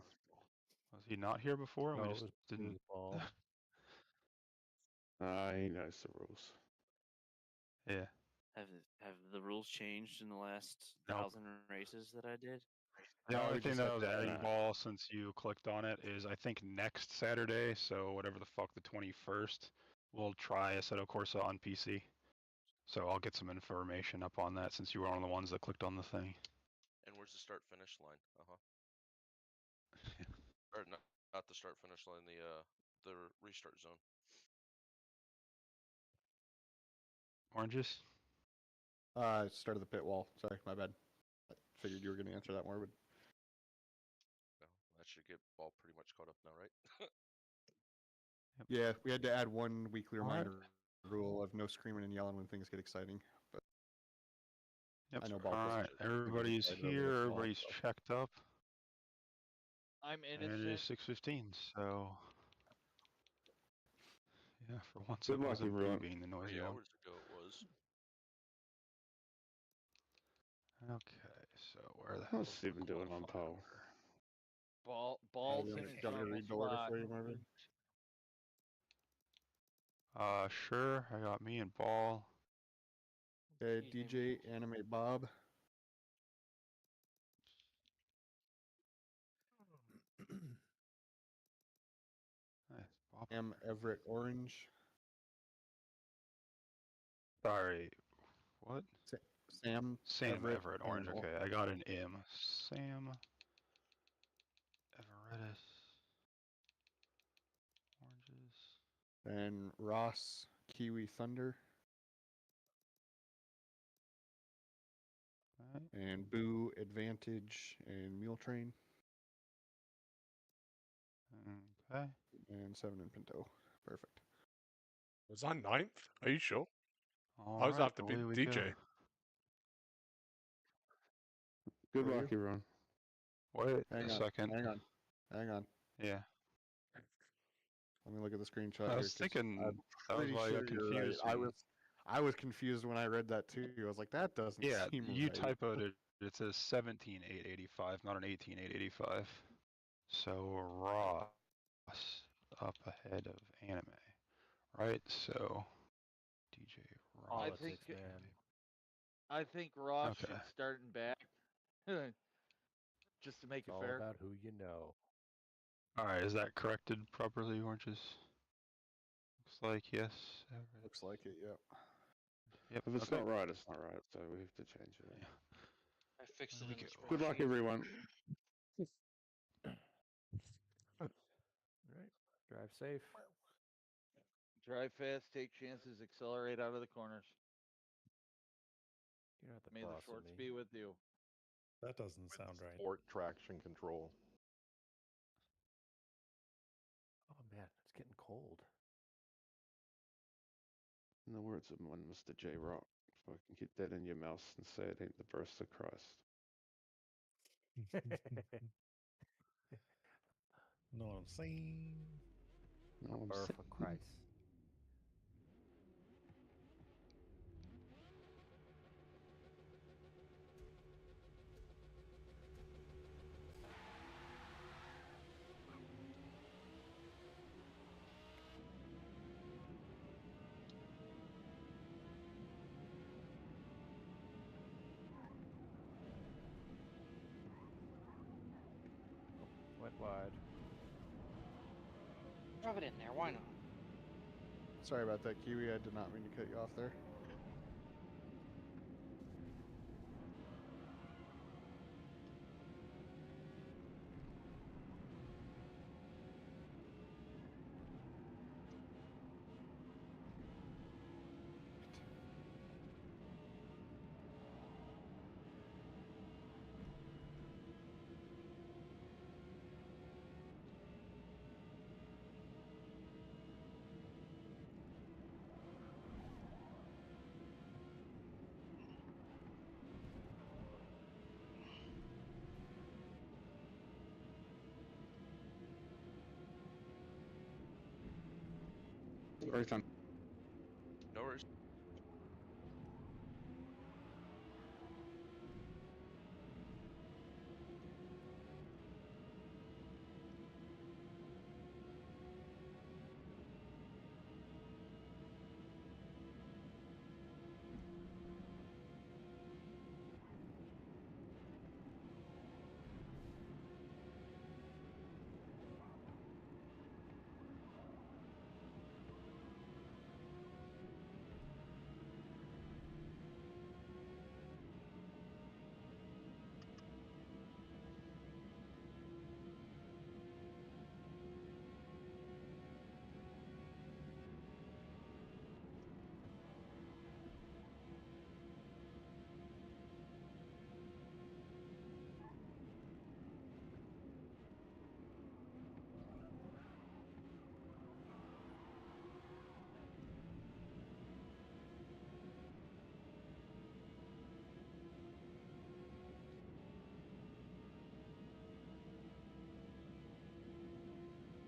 Was he not here before? No, We it just was didn't. ball. He knows the rules. Yeah. Have the rules changed in the last Nope. 1,000 races that I did? The No, only we thing just that I have was to adding add- Ball since you clicked on it is I think next Saturday, so whatever the fuck, the 21st, we'll try Assetto Corsa on PC. So I'll get some information up on that since you were one of the ones that clicked on the thing. And where's the start finish line? Or not the start finish line, the restart zone. Oranges? Started the pit wall. Sorry, my bad. I figured you were going to answer that more, but No, that should get Ball pretty much caught up now, right? yeah, we had to add one weekly All right. reminder rule of no screaming and yelling when things get exciting. But Yep. I know Ball Alright, just everybody's excited over here, this wall, everybody's so. checked up. I'm And it innocent. is 6:15, so yeah, for once Good it luck, wasn't Boo everyone. being the 3 noisy one. hours ago it was. Okay, so where the hell What's is the Steven doing on qualifier pole? order? Ball's you in want his me to normal read the order spot. for you, Marvin? Sure. I got me and Ball. Okay, Easy. DJ Animate Bob, Nice. Bob. M Everett Orange, Sorry. What? Sam Sam Everett Orange. and Okay, I got an M. Sam Everettus. Oranges. and Ross Kiwi Thunder, Alright. and Boo Advantage and Mule Train, Okay. and 7 and Pinto. Perfect. Was I ninth? Are you sure? All I was right, after away we DJ. go. Good Who are luck, you? everyone. Wait Hang a on, second. hang on. Yeah. Let me look at the screenshot I here. was 'Cause thinking I'm that was pretty why I sure got you're right. confused. I was confused when I read that too. I was like, that doesn't Yeah, seem you right. typoed it. It says 17,885, not an 18,885. So Ross up ahead of anime, right? So DJ Ross. Politics, man. I think Ross Okay. should start in back, just to make It's it all fair. about who you know. All right, is that corrected properly, Oranges? Looks like yes. Everett. Looks like it, yep. Yep. If it's okay. not right, it's not right. So we have to change it. Yeah. I fixed There it we in the go. Good luck, spreadsheet. everyone. All right. Drive safe. Drive fast, take chances, accelerate out of the corners. You don't have to May the cross shorts me. be with you. That doesn't sound right. Sport traction control. Oh man, it's getting cold. In the words of one Mr. J. Rock, fucking keep that in your mouth and say it ain't the birth of Christ. Know what I'm saying? No, I'm Birth saying. of Christ. Went wide. Drop it in there. Why not? Sorry about that, Kiwi. I did not mean to cut you off there. Sorry, Tom. No worries.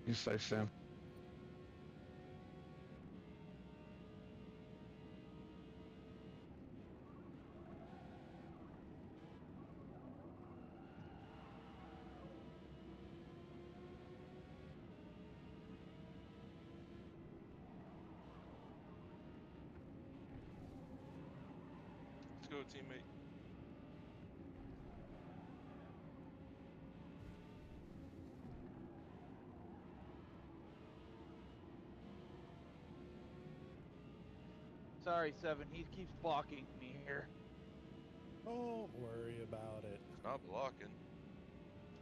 You safe, Sam. Let's go, teammate. Sorry, Seven. He keeps blocking me here. Don't worry about it. It's not blocking.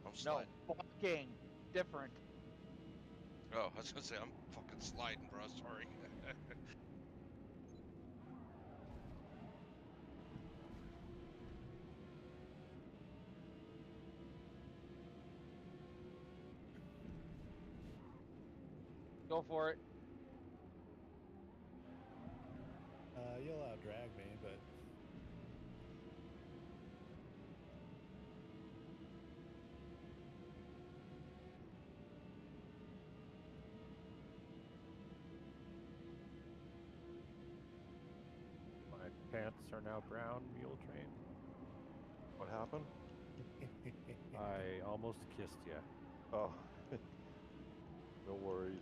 I'm No, sliding. blocking. Different. Oh, I was gonna say I'm fucking sliding, bro. Sorry. Go for it. You'll outdrag me, but My pants are now brown, mule train. What happened? I almost kissed you. Oh, no worries.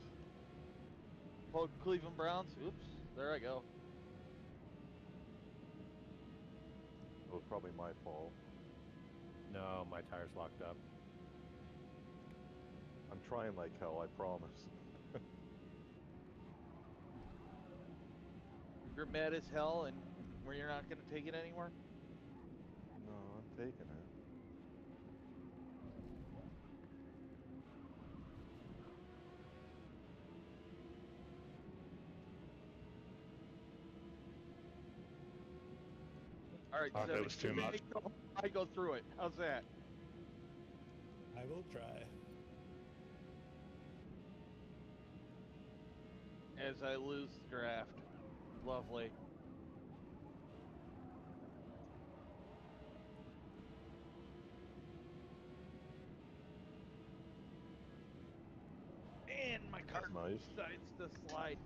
Quote Cleveland Browns. Oops. There I go. It was probably my fault. No, my tire's locked up. I'm trying like hell, I promise. You're mad as hell and where you're not going to take it anymore? No, I'm taking it. All right, Thought that Seven. was too You much. make the- I go through it. How's that? I will try. As I lose the draft. Lovely. And my That's cart nice. decides to slide.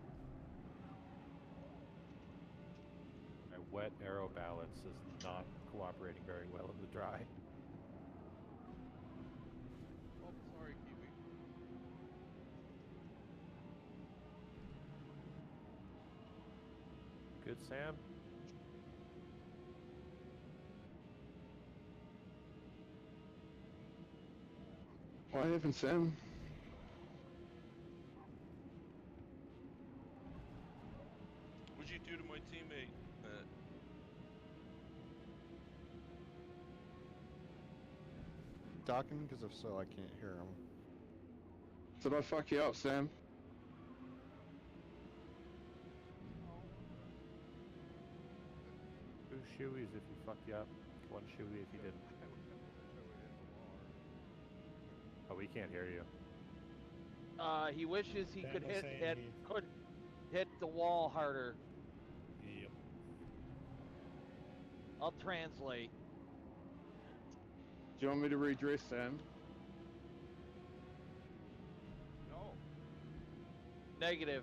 My wet arrow balance is not cooperating very well in the dry. Oh, sorry, Kiwi. Good, Sam? What happened, Sam? What'd you do to my teammate? Talking? Because if so, I can't hear him. Did I fuck you up, Sam? Two shoeies if you fucked you up. One shoey if you didn't. Oh, we can't hear you. He wishes he Sam could was saying hit the wall harder. Yep. I'll translate. Do you want me to redress, Sam? No. Negative.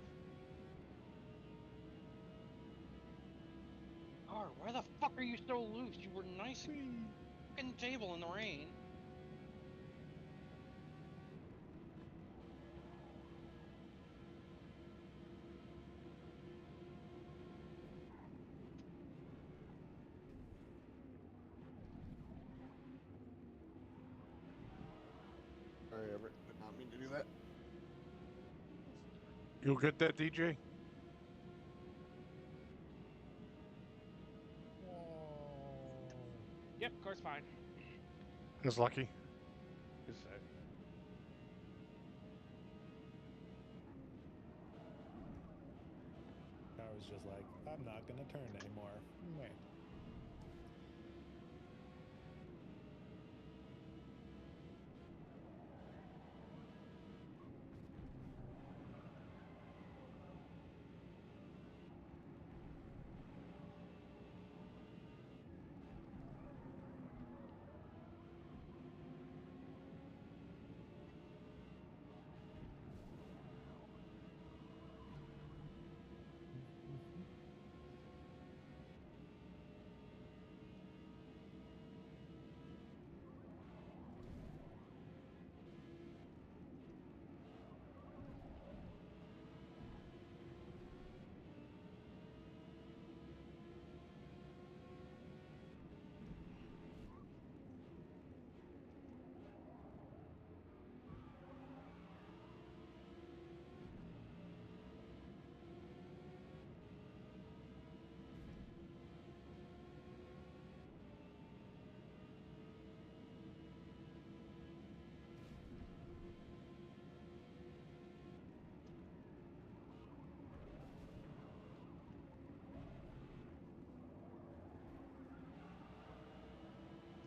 car. Why the fuck are you so loose? You were nice and fucking table in the rain. Sorry, Everett. Did not mean to do that. You get that, DJ? Yep, car's fine. It's lucky. Good set. Car was just like, I'm not gonna turn anymore. Meh.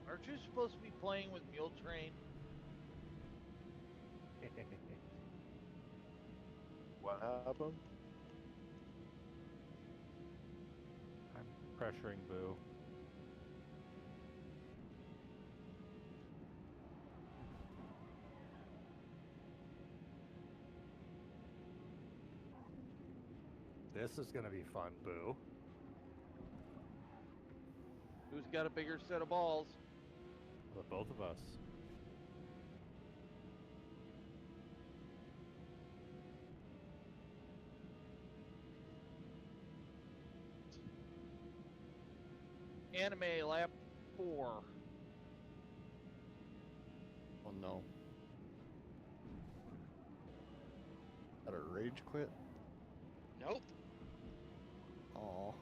Aren't you supposed to be playing with Mule Train? What happened? I'm pressuring Boo. This is gonna be fun, Boo. Who's got a bigger set of balls? With both of us. Anime lap 4. Oh no. Got a rage quit? Nope. Aw.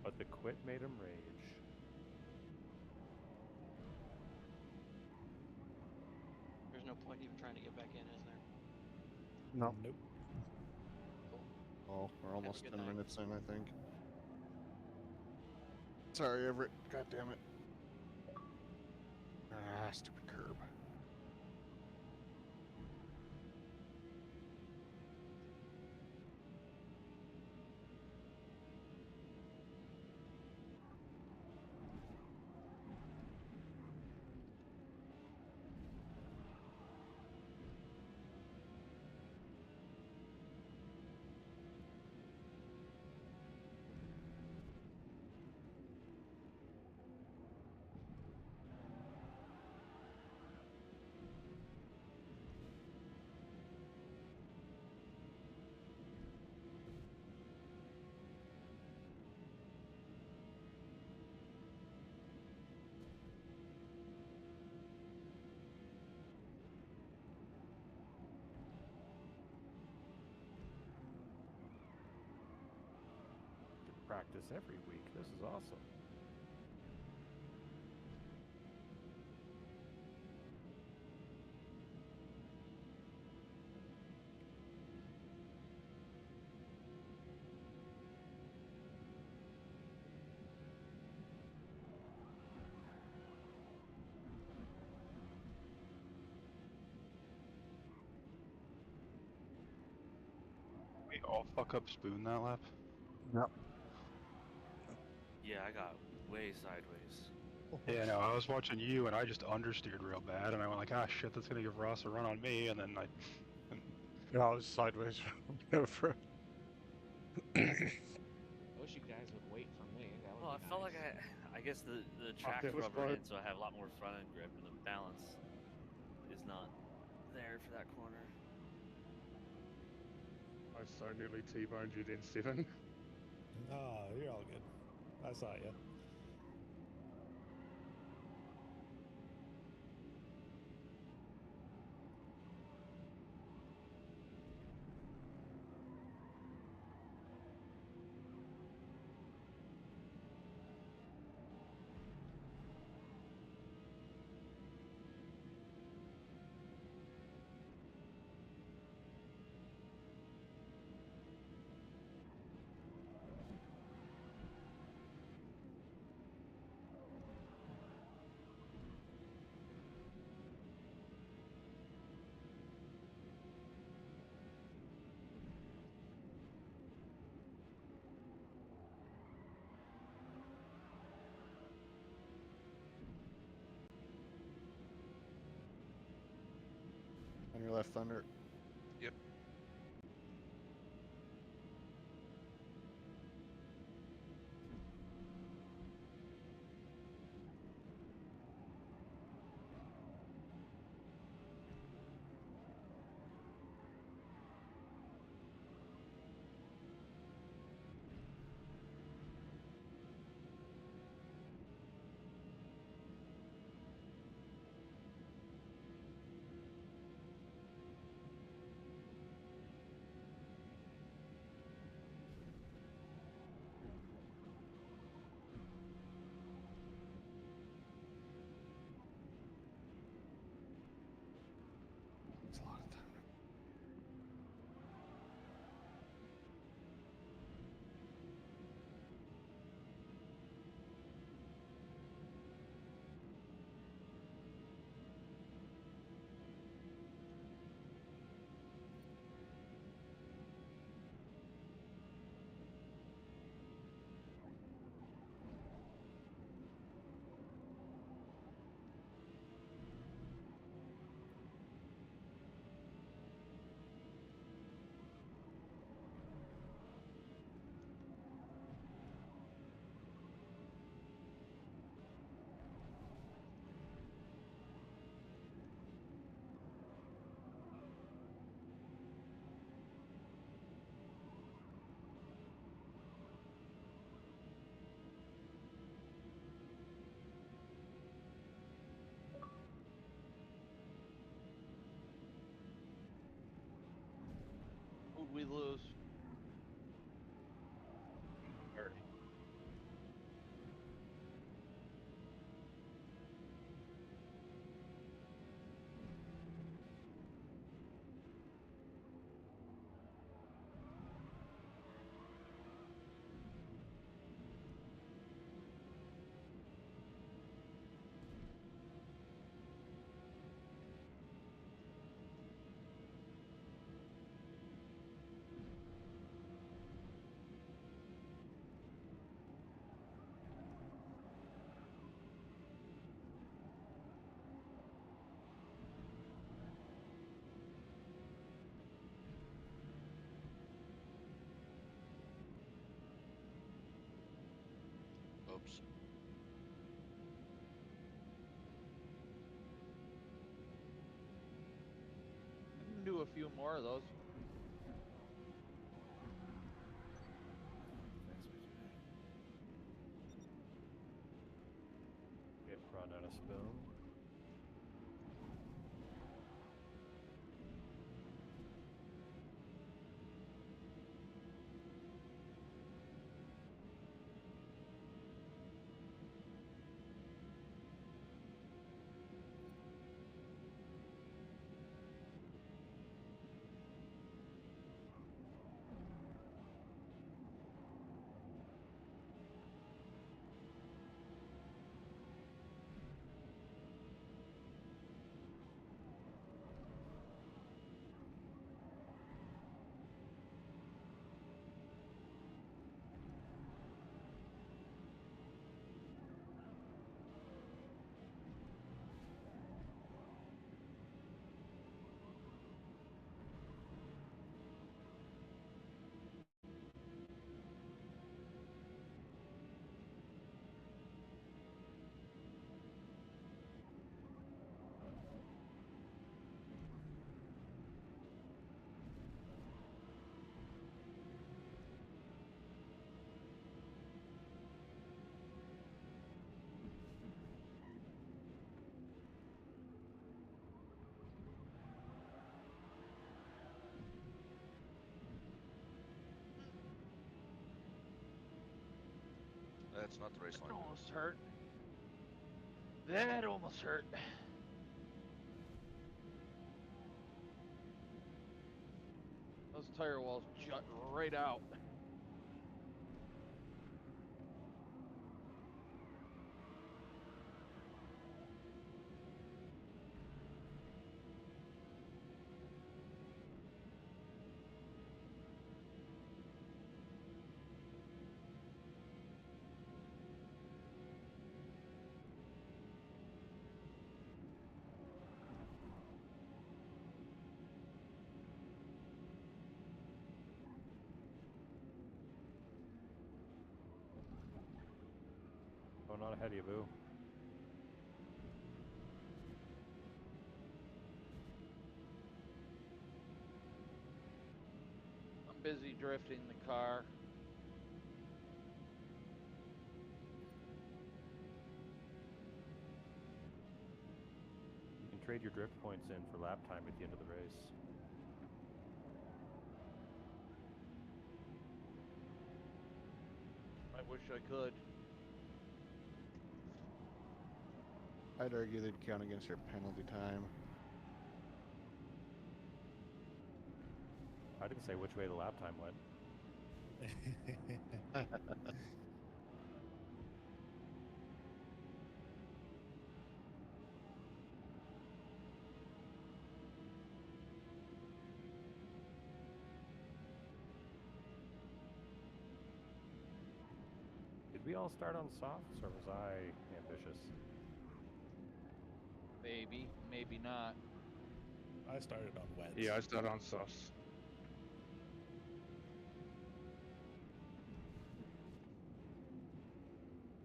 But the quit made him rage. There's no point even trying to get back in, is there? No. Nope. Cool. Oh, we're almost good 10 night. minutes in, I think. Sorry, Everett. God damn it. Ah, stupid curb. Practice every week. This is awesome. We all fuck up Spoon that lap. Yep. Yeah, I got way sideways. Yeah, no, I was watching you and I just understeered real bad, and I went like, ah, shit, that's gonna give Ross a run on me, and then I. Yeah, I was sideways for. I wish you guys would wait for me. That would Well, I felt like I guess the track's it was rubbered fun. in, so I have a lot more front end grip, and the balance is not there for that corner. I so nearly T-boned you then, Stephen. Oh, you're all good. I saw you. On your left, Thunder. Yep. It's a lot of time. Who'd we lose? Dirty. Oops. I can do a few more of those. Thanks, BJ. Get run out of spoon. That's not the race That line. almost hurt. That almost hurt. Those tire walls jut right out. Oh, not ahead of you, Boo. I'm busy drifting the car. You can trade your drift points in for lap time at the end of the race. I wish I could. I'd argue they'd count against your penalty time. I didn't say which way the lap time went. Did we all start on softs, or was I ambitious? Maybe, maybe not. I started on wets. Yeah, I started on softs.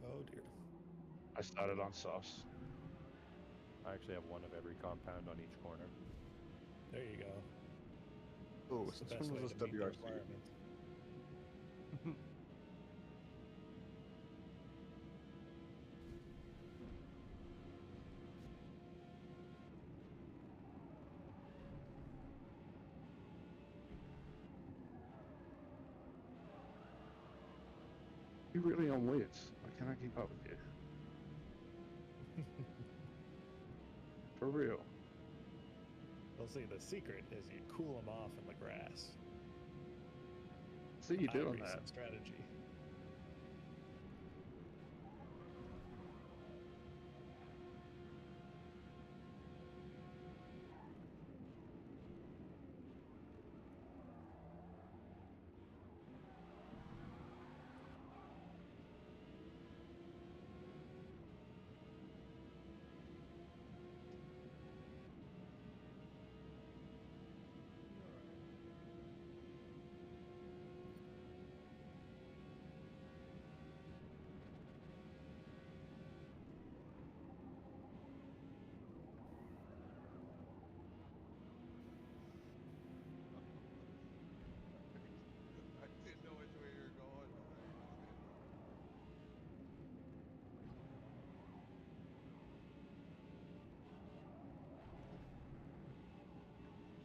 Oh dear. I started on softs. I actually have one of every compound on each corner. There you go. Oh, It's the since best when way was to this meet the WRC? requirements. You really on wits? I cannot keep up with you. For real. Well, see, the secret is you cool them off in the grass. See you doing iRacing that. strategy. I didn't know which way you were going. I understand now.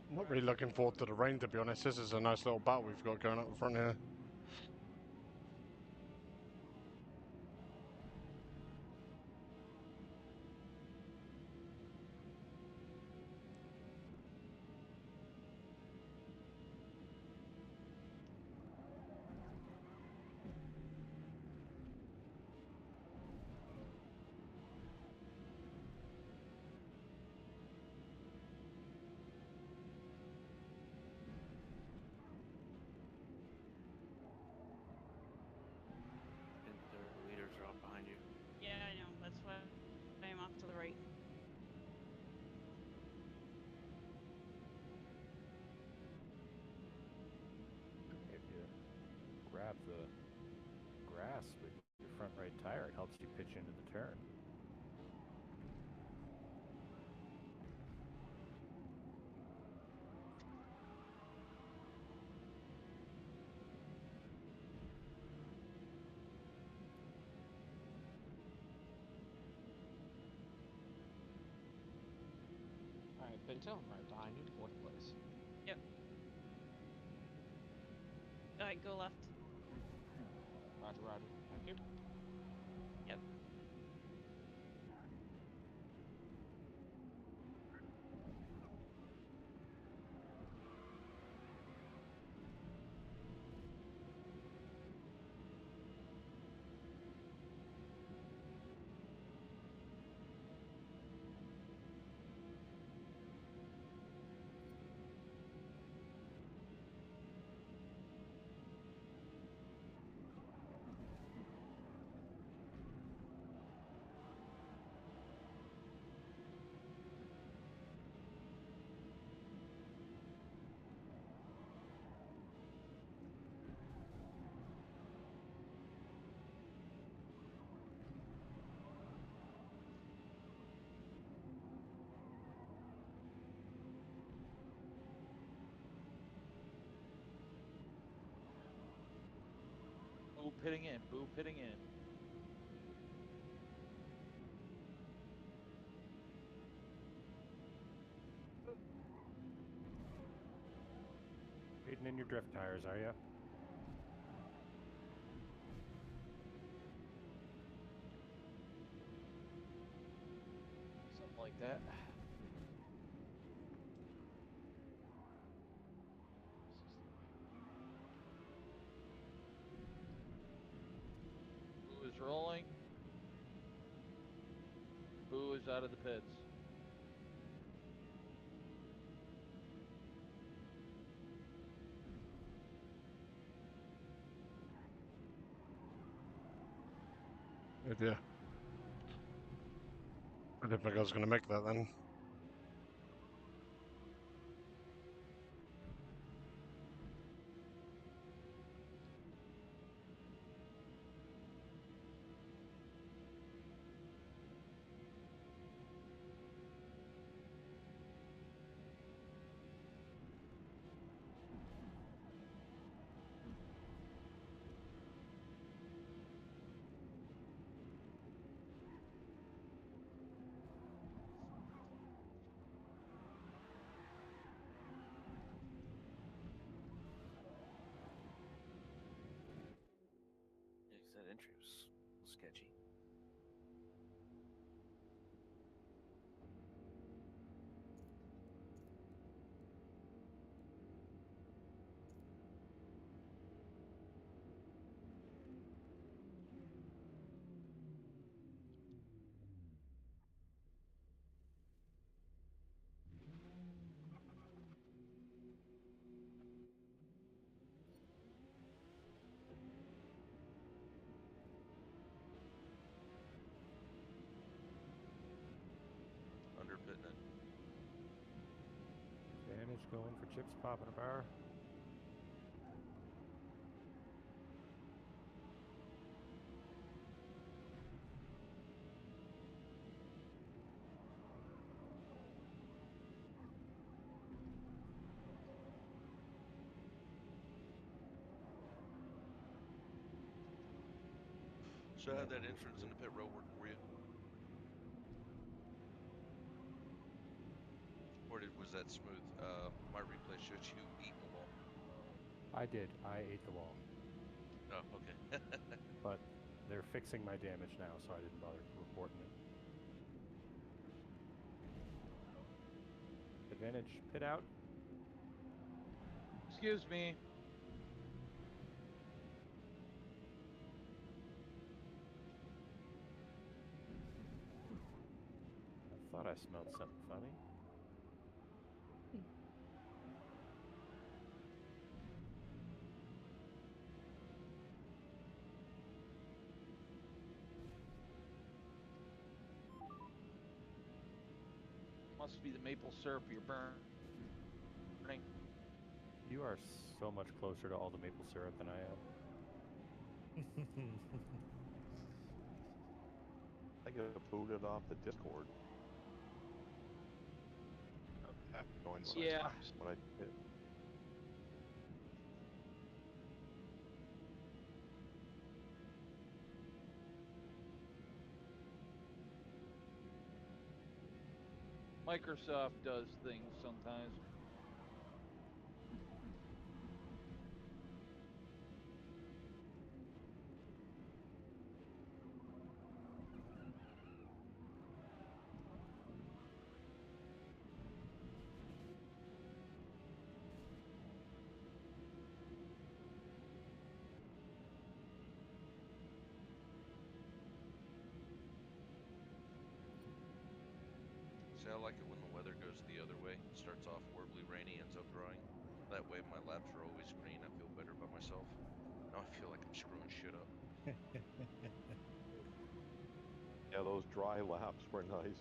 I'm not really looking forward to the rain, to be honest. This is a nice little battle we've got going up the front here. And their leaders are off behind you. Yeah, I know. That's why I'm off to the right. If you grab the grass with your front right tire, it helps you pitch into the turn. All right, Pinto, I'm right behind you, fourth place. Yep. All right, go left. Roger, Roger. Thank you. pitting in. Boo pitting in. Fading in your drift tires, are you? Something like that. Boo is rolling. Boo is out of the pits. Oh dear. I didn't think I was going to make that then. Yeah, 'cause that entry was sketchy. Under pitting it. Advantage going for chips popping a bar. So how'd that entrance in the pit row work for you? Or was that smooth? My replay showed you eating the wall. I did. I ate the wall. Oh, okay. But they're fixing my damage now, so I didn't bother reporting it. Advantage pit out. Excuse me. I thought I smelled something funny. Must be the maple syrup you're burning. You are so much closer to all the maple syrup than I am. I get booted off the Discord That when Yeah. when I hit. Microsoft does things sometimes. See, I like it when the weather goes the other way. It starts off horribly rainy, ends up drying. That way my laps are always green. I feel better about myself. Now I feel like I'm screwing shit up. Yeah, those dry laps were nice.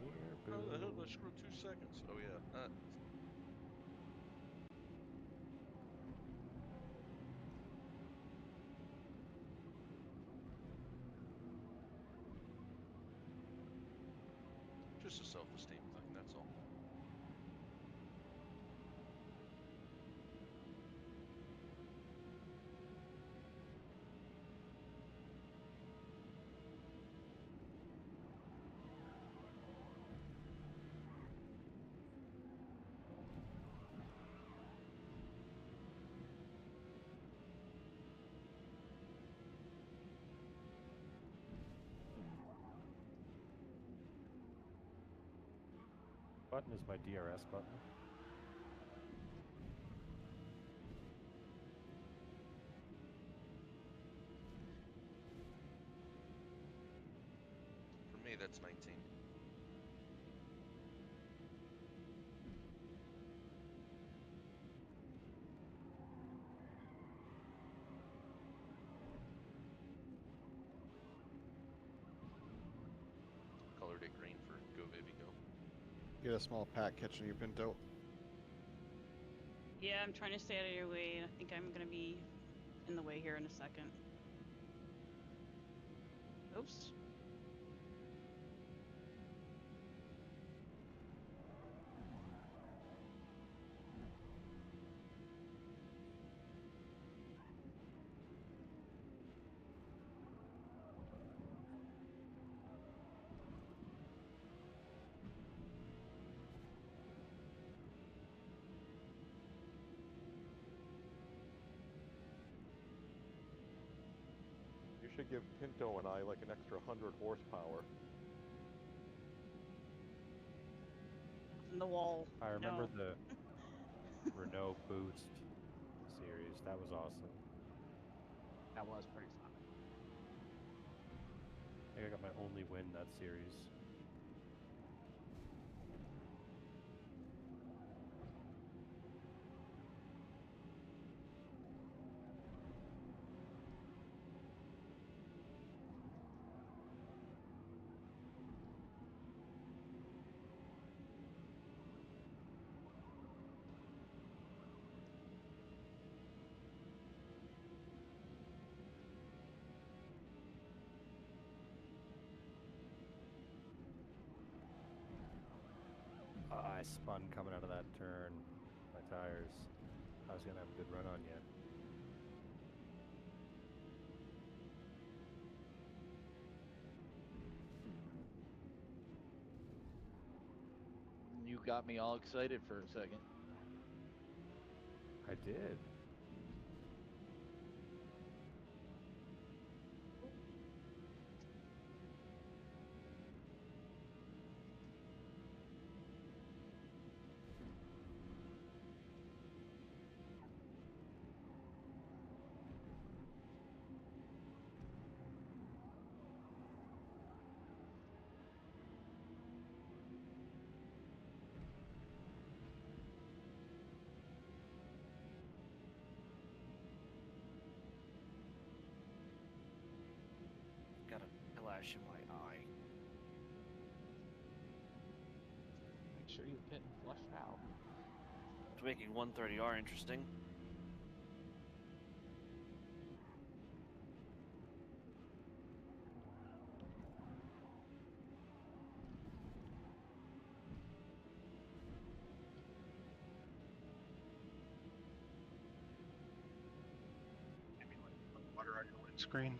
Here, How the hell did I boo. screw 2 seconds? Oh yeah. Just a self-esteem thing, that's all. Button is my DRS button. For me, that's 19. Colored it green for Go Baby Go. Get a small pack catching you, Pinto. Yeah, I'm trying to stay out of your way, and I think I'm gonna be in the way here in a second. Oops. You should give Pinto and I like an extra 100 horsepower. In the wall. I remember No. the Renault Boost series. That was awesome. That was pretty fun. I think I got my only win that series. I spun coming out of that turn. My tires. I was gonna have a good run on yet. You got me all excited for a second. I did. Got a flash in my eye. Make sure you pit and flush it out. It's making 130R interesting. Water on your windscreen.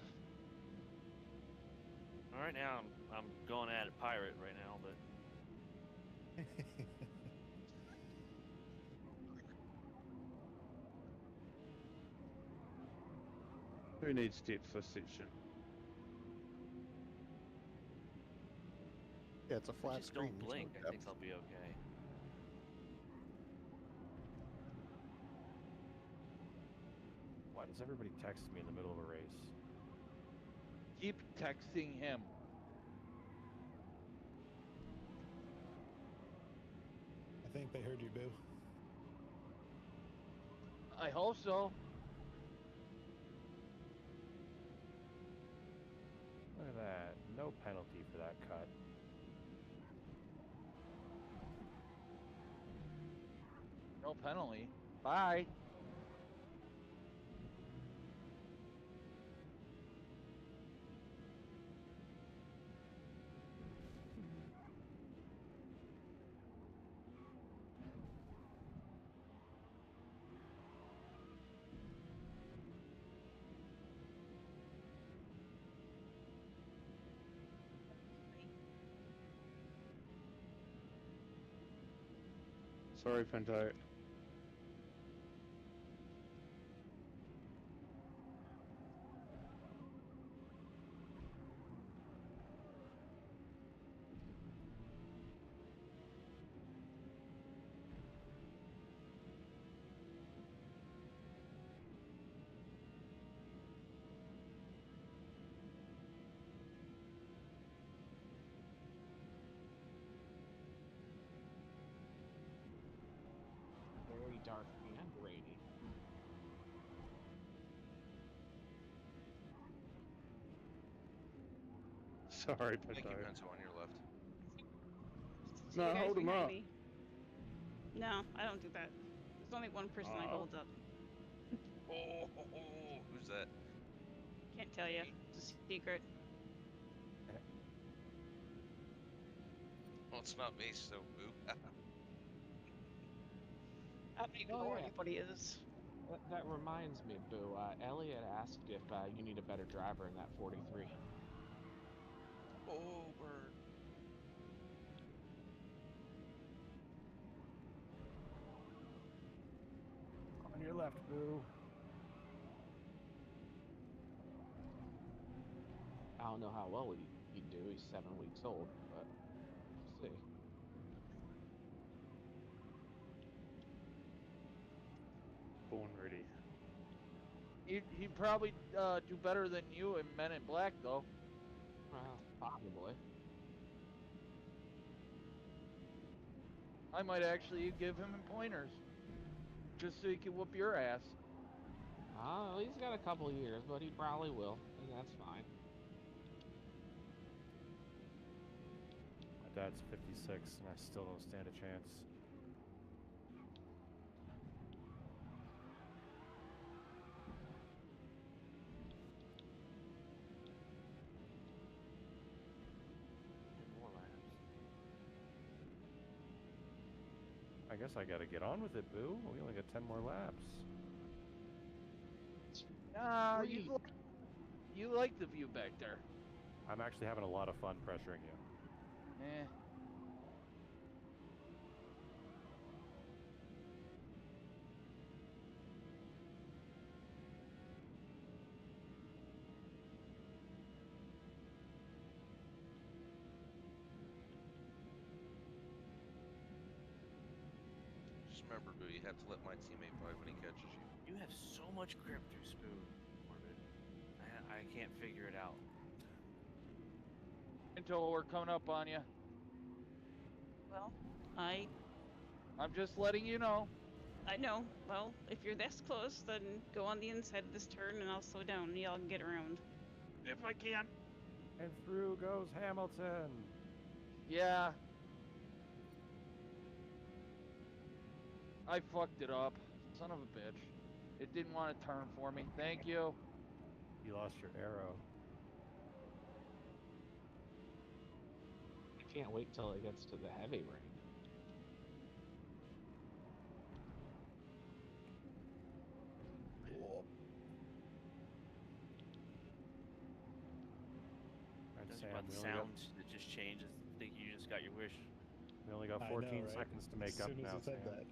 All right, now I'm going at it pirate right now, but Who needs depth perception? Yeah, it's a flat just screen. don't There's no blink. I think depth. I'll be okay. Why does everybody text me in the middle of a race? Keep texting him. I think they heard you, Boo. I hope so. Look at that. No penalty for that cut. No penalty. Bye. Sorry, Pinto. Sorry, Thank you, Pentire. Penso, on your left. See No, you guys hold 'em behind up. me. No, I don't do that. There's only one person I hold up. Oh, who's that? Can't tell you. It's a secret. Well, it's not me, so boo. I don't even Oh, know where yeah. anybody is. That reminds me, Boo. Elliot asked if you need a better driver in that 43. Oh, bird. On your left, Boo. I don't know how well he'd do. He's 7 weeks old, but we'll see. Born ready. He'd probably do better than you in Men in Black, though. Well, probably. I might actually give him pointers, just so he can whoop your ass. He's got a couple years, but he probably will, and that's fine. My dad's 56, and I still don't stand a chance. More laps. I guess I gotta get on with it, Boo. We only got 10 more laps. You like the view back there. I'm actually having a lot of fun pressuring you. Eh. Just remember, boo, you have to let my teammate by when he catches you. You have so much grip through Spoon, Morbid. I can't figure it out. Until we're coming up on you. Well, I'm just letting you know. I know. Well, if you're this close, then go on the inside of this turn and I'll slow down and y'all can get around. If I can. And through goes Hamilton. Yeah. I fucked it up. Son of a bitch. It didn't want to turn for me. Thank you. You lost your arrow. I can't wait till it gets to the heavy rain. Alright, That's Sam, about the we only got, sound that just changes. I think you just got your wish. we only got I 14 know, right? seconds to make as up soon now, as you said Sam. that.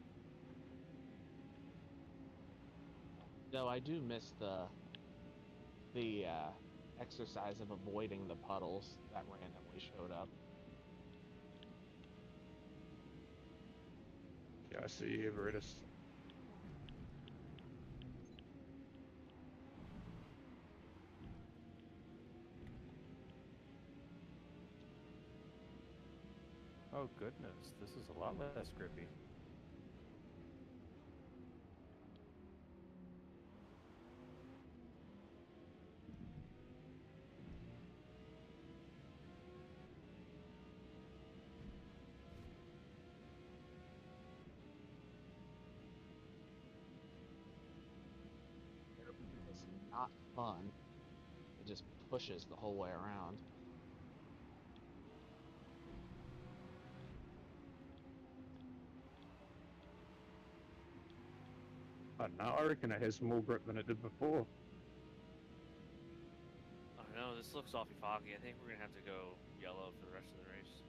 Though I do miss the exercise of avoiding the puddles that randomly showed up. Yeah, I see you, Veritas. Oh goodness, this is a lot less grippy. It's not fun. It just pushes the whole way around. I don't know, I reckon it has more grip than it did before. I don't know, this looks awfully foggy. I think we're gonna have to go yellow for the rest of the race.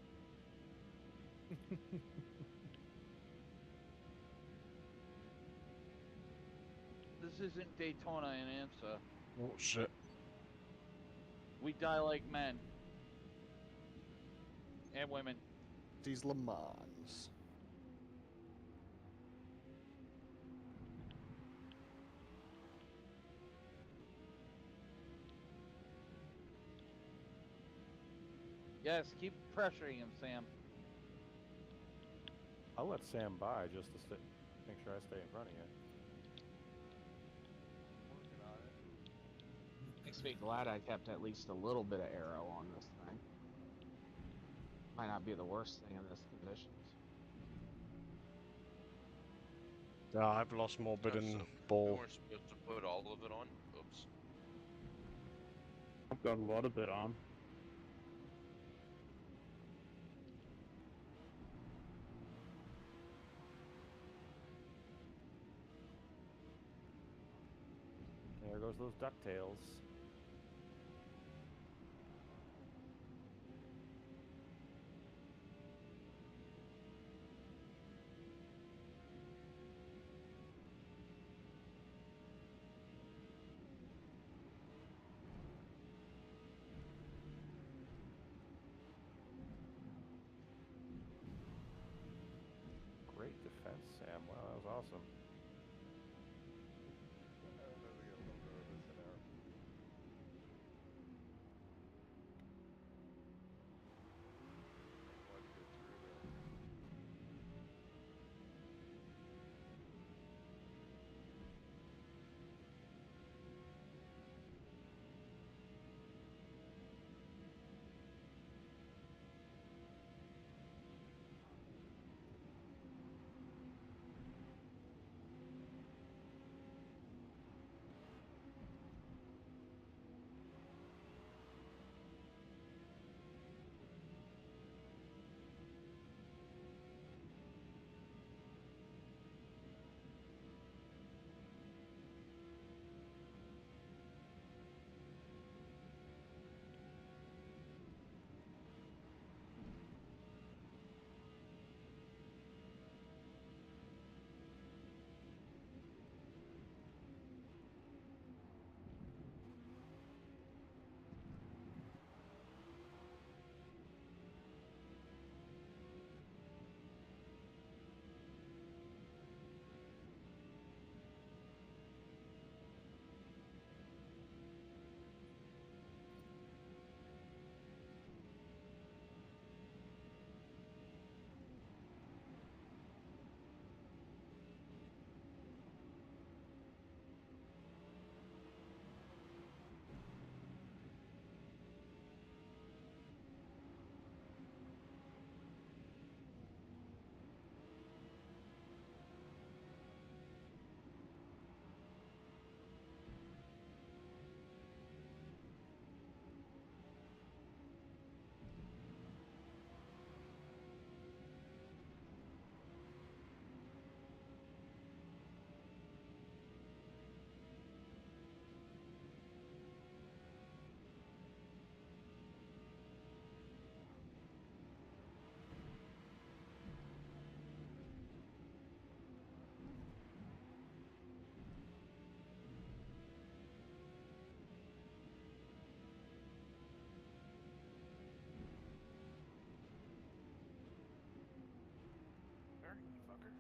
This isn't Daytona and AMSA. Oh shit. We die like men. And women. These Le Mans. Yes, keep pressuring him, Sam. I'll let Sam by just to make sure I stay in front of you. Makes me glad I kept at least a little bit of arrow on this thing. Might not be the worst thing in this conditions. Yeah, I've lost more Oh, bit in so we ball. weren't supposed to put all of it on? Oops. I've got a lot of it on. There goes those DuckTales. Great defense, Sam. Wow, that was awesome. Fucker.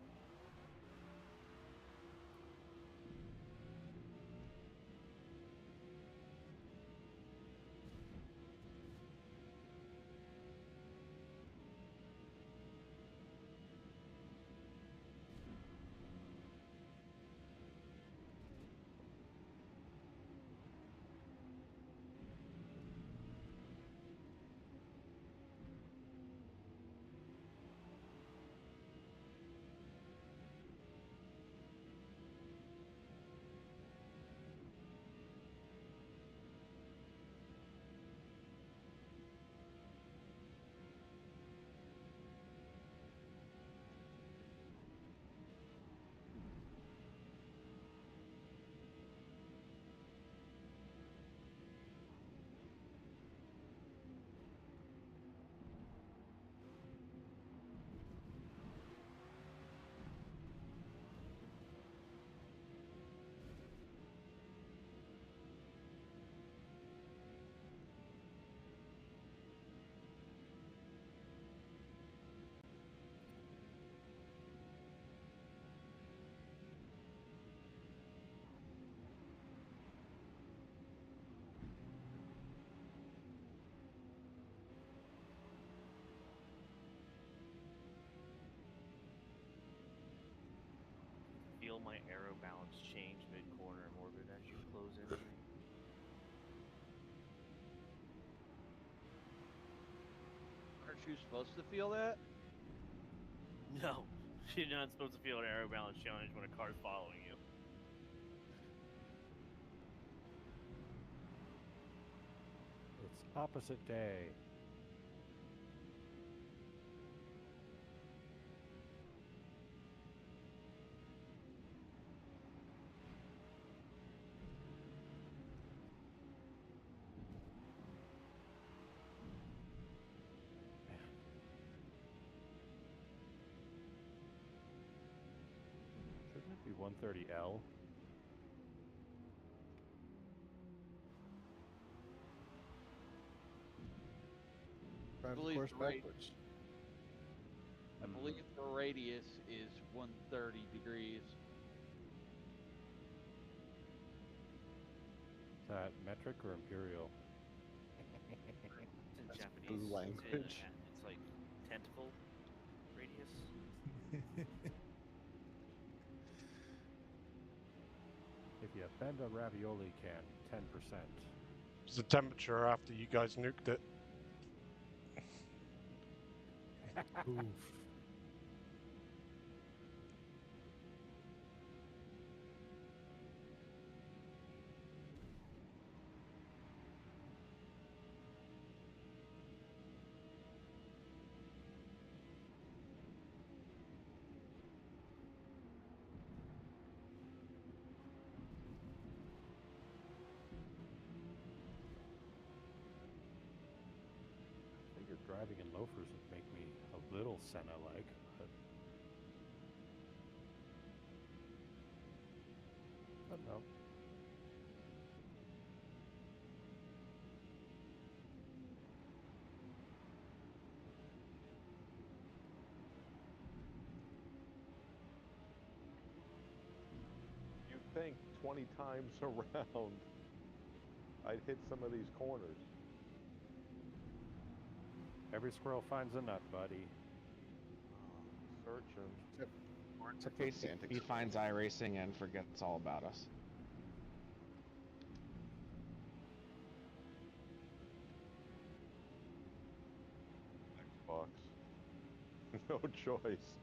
Feel my arrow balance change mid-corner, Morbid, as you close in on me. you supposed to feel that? No, you're not supposed to feel an aero balance challenge when a car's following you. It's opposite day. Shouldn't it be 130L? Drive the believe course the rate- backwards. I believe the radius is 130 degrees. Is that metric or imperial? It's in That's Japanese. blue language. It's like tentacle radius. If you bend a ravioli can 10%. It's the temperature after you guys nuked it. Oof. I figured driving in loafers would make me a little Senna-like, but no. You'd think 20 times around I'd hit some of these corners. Every squirrel finds a nut, buddy. Searching. Except He, for Santa he finds iRacing and forgets all about us. Xbox. No choice.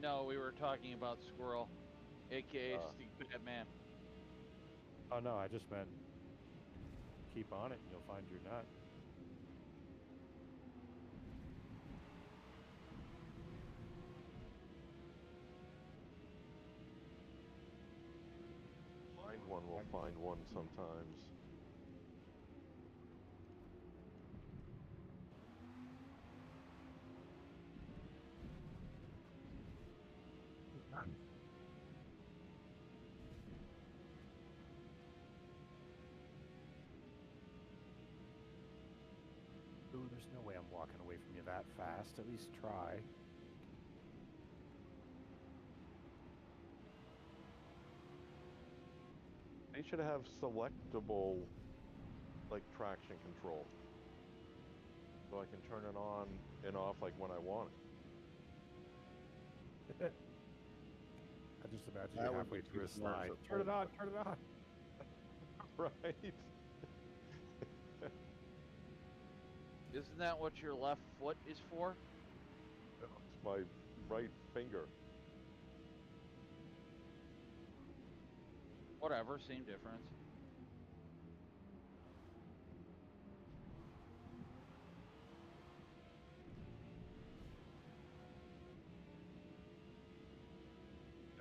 No, we were talking about Squirrel, aka Steve Batman. Oh no, I just meant keep on it and you'll find your nut. Find one will find one sometimes. Ooh, there's no way I'm walking away from you that fast. At least try. They should have selectable, like, traction control. So I can turn it on and off, like, when I want it. I just imagine That you would be halfway through a too smart slide. for Turn it on, Paul. turn it on. Right? Isn't that what your left foot is for? It's my right finger. Whatever, same difference.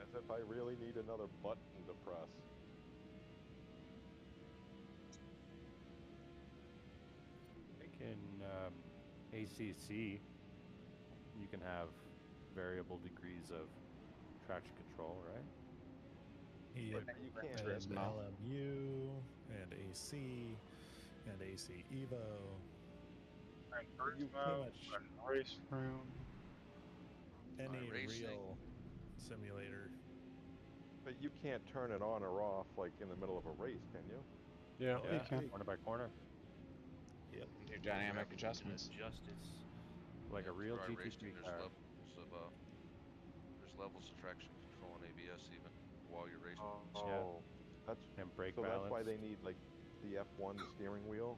As if I really need another button to press. I think in ACC, you can have variable degrees of traction control, right? Yep. But you can't. And Turismo. LMU and AC and AC Evo. You Pretty much Race room. any racing. real simulator. But you can't turn it on or off like in the middle of a race, can you? Yeah, Oh, you Yeah, can. corner by corner, Yep. Do dynamic You can adjustments. adjust its. like a real Dry GT3 racing, car. There's levels of traction control and ABS even while you're racing. Oh, that's And brake so. balance. That's why they need like the F1 steering wheel.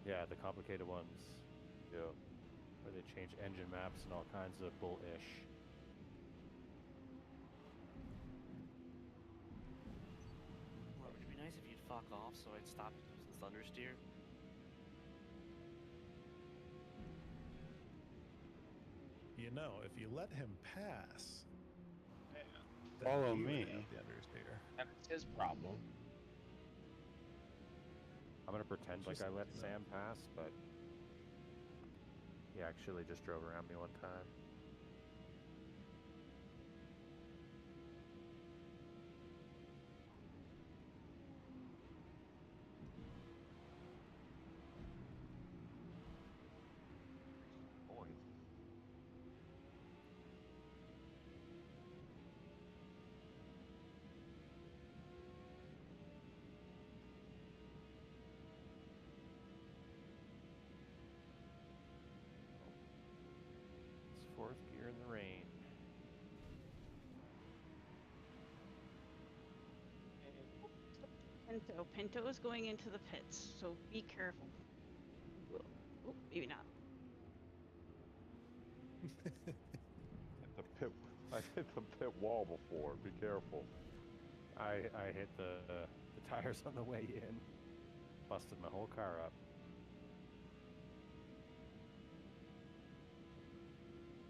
Yeah, the complicated ones Yeah. where they change engine maps and all kinds of bull-ish. Well, would it be nice if you'd fuck off so I'd stop using Thundersteer? You know, if you let him pass, then Follow he would me. have the understeer. That's his problem. I'm gonna pretend like Just, I let you know. Sam pass, but he actually just drove around me one time. Boy. It's fourth gear in the rain. Pinto is going into the pits, so be careful. Oh, maybe not. The pit. I hit the pit wall before. Be careful. I hit the tires on the way in. Busted my whole car up.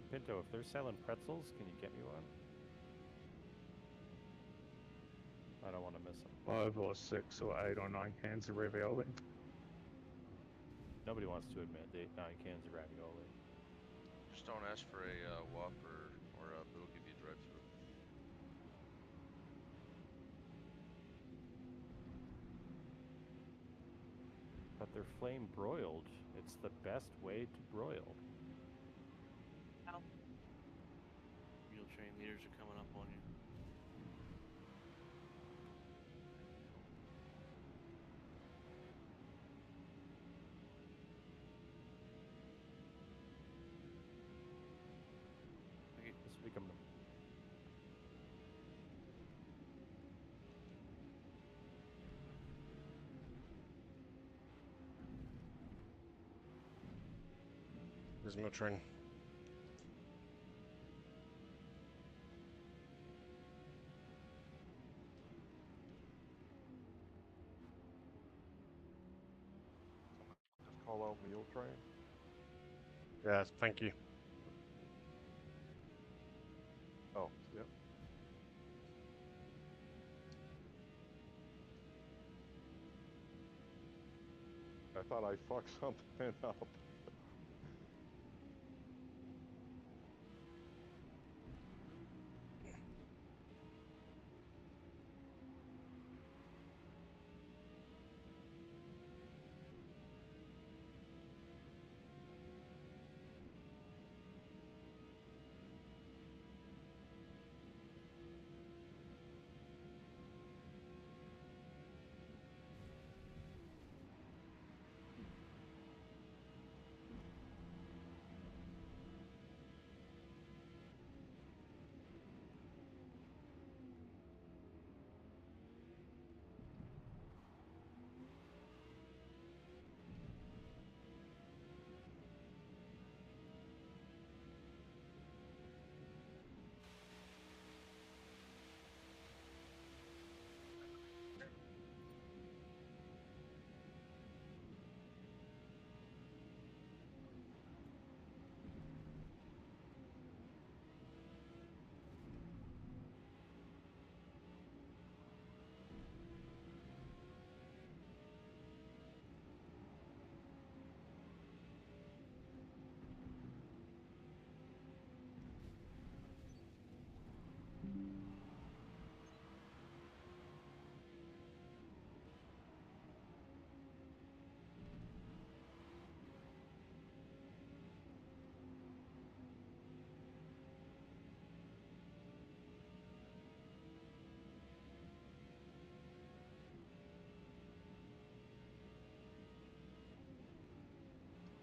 Pinto, if they're selling pretzels, can you get me one? I don't want to miss them. 5 or 6 or 8 or 9 cans of ravioli. Nobody wants to admit they ate 9 cans of ravioli. Just don't ask for a Whopper or they'll give you a drive-through. But they're flame broiled. It's the best way to broil. Ow. Wheel train leaders are coming up on you. Okay, this will become them. There's no train. Just call out Mule Train. Yes, thank you. Oh, yep. I thought I fucked something up.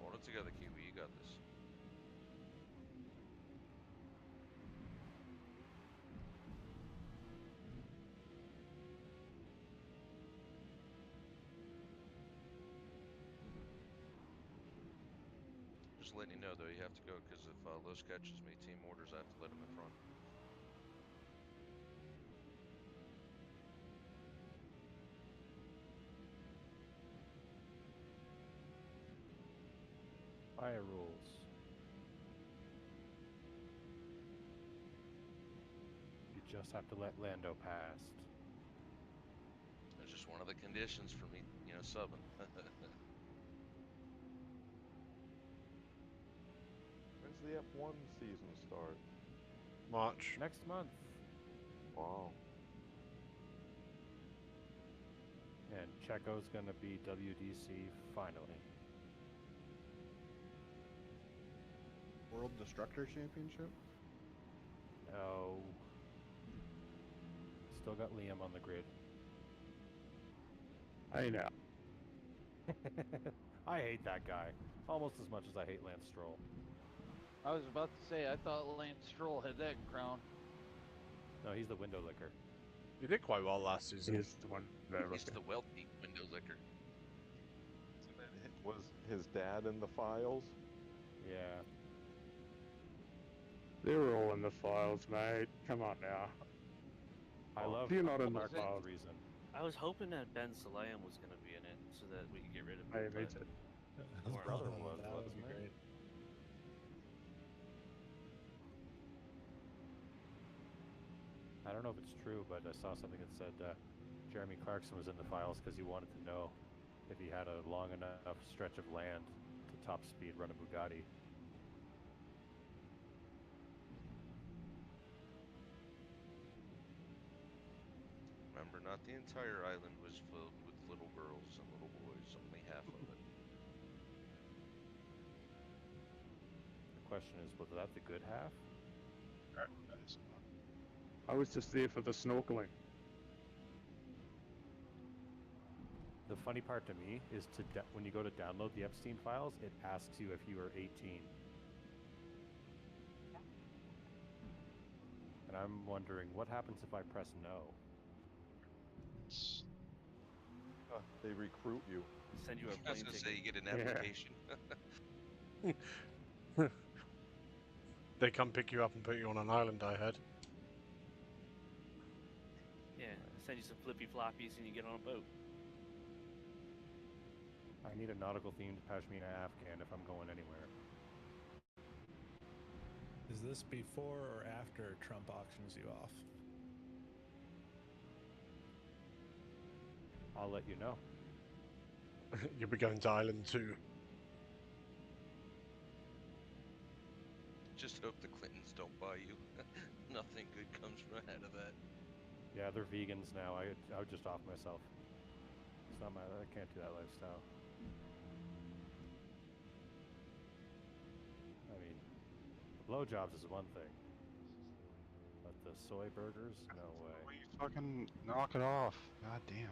Hold it together, Kiwi. You got this. Just letting you know, though, you have to go, because if Los catches me team orders, I have to let him in front. Fire rules. You just have to let Lando past. That's just one of the conditions for me, subbing. When's the F1 season start? March. Next month. Wow. And Checo's going to be WDC finally. World Destructor Championship? No. Still got Liam on the grid. Hey now. I hate that guy. Almost as much as I hate Lance Stroll. I was about to say, I thought Lance Stroll had that crown. No, he's the window licker. He did quite well last season. He's the one that He's the wealthy window licker. Was his dad in the files? Yeah. They're all in the files, mate. Come on now. I love If you're not in the Clarkson's files. reason. I was hoping that Ben Salayem was going to be in it so that we could get rid of him. Hey, me but too. His weren't. brother Oh, was, that would wasn't be it? great. I don't know if it's true, but I saw something that said Jeremy Clarkson was in the files because he wanted to know if he had a long enough stretch of land to top speed run a Bugatti. Remember, not the entire island was filled with little girls and little boys, only half of it. The question is, was that the good half? I was just there for the snorkeling. The funny part to me is when you go to download the Epstein files, it asks you if you are 18. And I'm wondering, what happens if I press no? They recruit you. Send you a I was plane going to ticket. say, you get an application. They come pick you up and put you on an island, I heard. Yeah, send you some flippy floppies and you get on a boat. I need a nautical themed Pashmina Afghan if I'm going anywhere. Is this before or after Trump auctions you off? I'll let you know. You'll be going to Island 2. Just hope the Clintons don't buy you. Nothing good comes from out of that. Yeah, they're vegans now. I would just off myself. It's not I can't do that lifestyle. I mean, the blowjobs is one thing, but the soy burgers, no way. Will you fucking knock it off? God damn.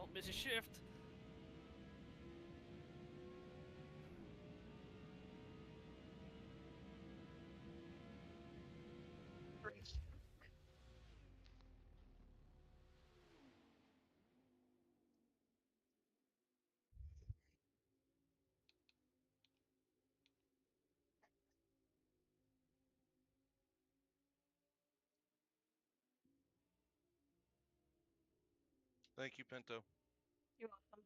Don't miss a shift. Thank you, Pinto. You're welcome.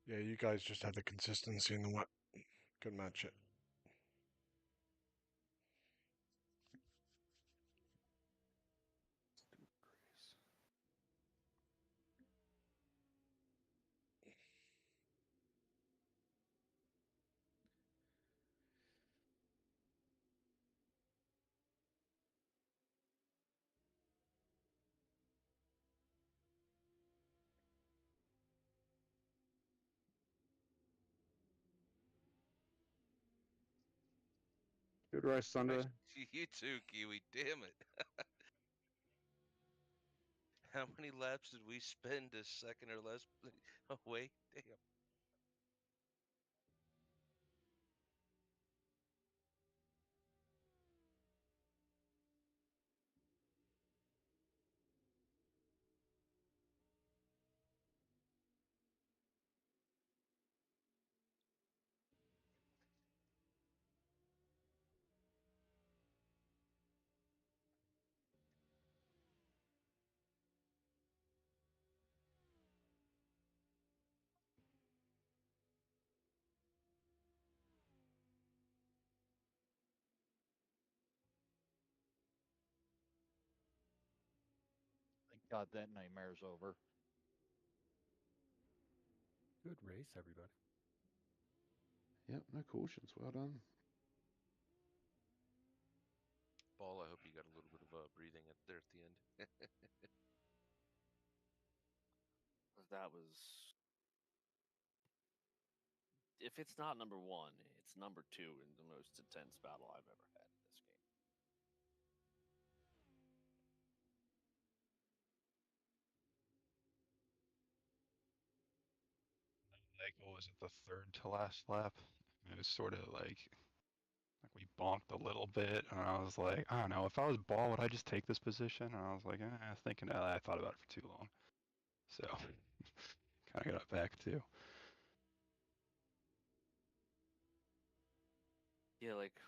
Yeah, you guys just have the consistency in the what could match it. Good race, Sunday. You too, Kiwi. Damn it. How many laps did we spend a second or less away? Damn. Thank God that nightmare's over. Good race, everybody. Yep, no cautions. Well done. Ball, I hope you got a little bit of breathing there at the end. That was. If it's not number one, it's number two in the most intense battle I've ever had in this game. Like, what was it, the third to last lap? It was sort of like we bonked a little bit, and I was like, I don't know, if I was ball, would I just take this position? And I was like, thinking, I thought about it for too long. So, kind of got it back too. Yeah, like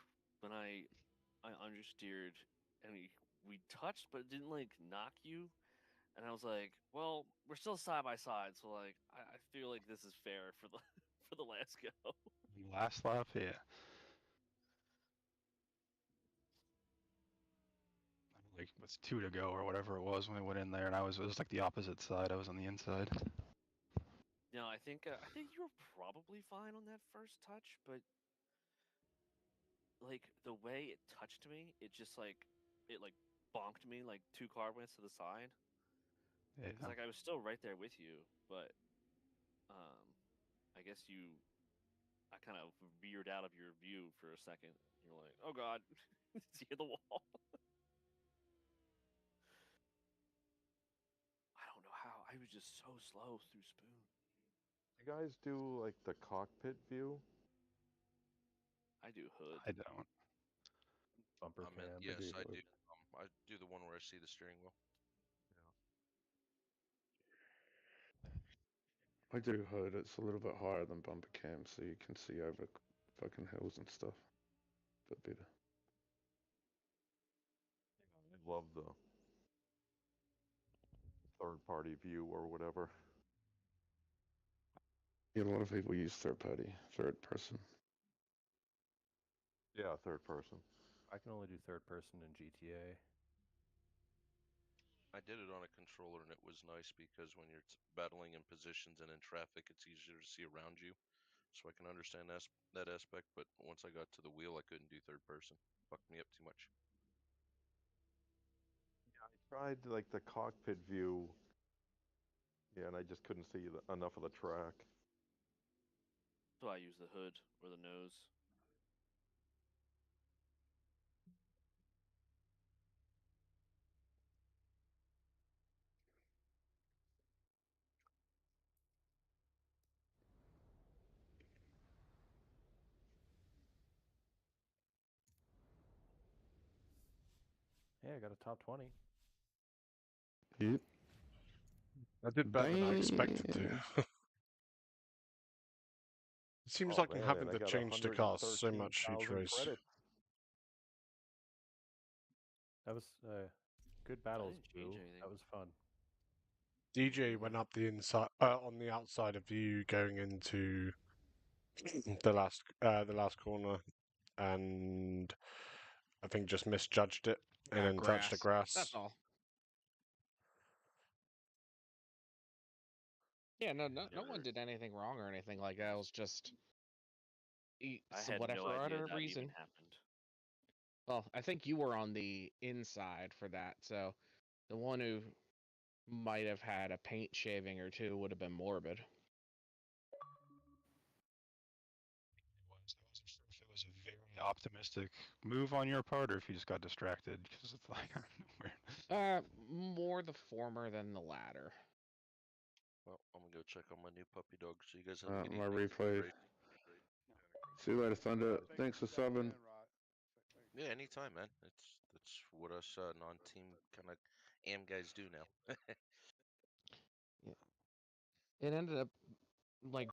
when I understeered and we touched, but it didn't like knock you. And I was like, well, we're still side by side, so like I feel like this is fair for the for the last go. Last lap, yeah. Like with 2 to go or whatever it was when we went in there, and it was like the opposite side. I was on the inside. No, I think you were probably fine on that first touch, but like the way it touched me, it like bonked me like 2 car lengths to the side. Yeah. Cause like I was still right there with you, but I guess I kind of veered out of your view for a second. You're like, oh god, see the wall. I don't know how. I was just so slow through Spoon. You guys do like the cockpit view? I do hood. I don't. Bumper cam. Yes, I hood. do. I do the one where I see the steering wheel. I do hood. It's a little bit higher than bumper cam, so you can see over fucking hills and stuff. But better. I love the third-party view or whatever. Yeah, a lot of people use third person. Yeah, third person. I can only do third person in GTA. I did it on a controller, and it was nice because when you're battling in positions and in traffic, it's easier to see around you. So I can understand that aspect, but once I got to the wheel, I couldn't do third person. Fucked me up too much. Yeah, I tried like the cockpit view Yeah, and I just couldn't see enough of the track. So I use the hood or the nose. Yeah, I got a top 20. Yep. I did better than I expected to. Damn. It seems Oh like I'm man, having and I to got change the cars so much each 113,000 race. credits. That was good I battles, didn't change Boo. anything. That was fun. DJ went up the inside, on the outside of you, going into the last corner, and I think just misjudged it and then touched the grass. That's all. Yeah, no one did anything wrong or anything like that. It was just I so had whatever no idea whatever that reason. even happened. Well, I think you were on the inside for that, so the one who might have had a paint shaving or two would have been Morbid. I wasn't sure if it was a very optimistic move on your part or if you just got distracted because it's like weird. More the former than the latter. Well, I'm gonna go check on my new puppy dog. So you guys have a good My evening. replay. See you later, Thunder. Thanks for subbing. Yeah, anytime, man. That's what us non-team kind of am guys do now. Yeah. It ended up like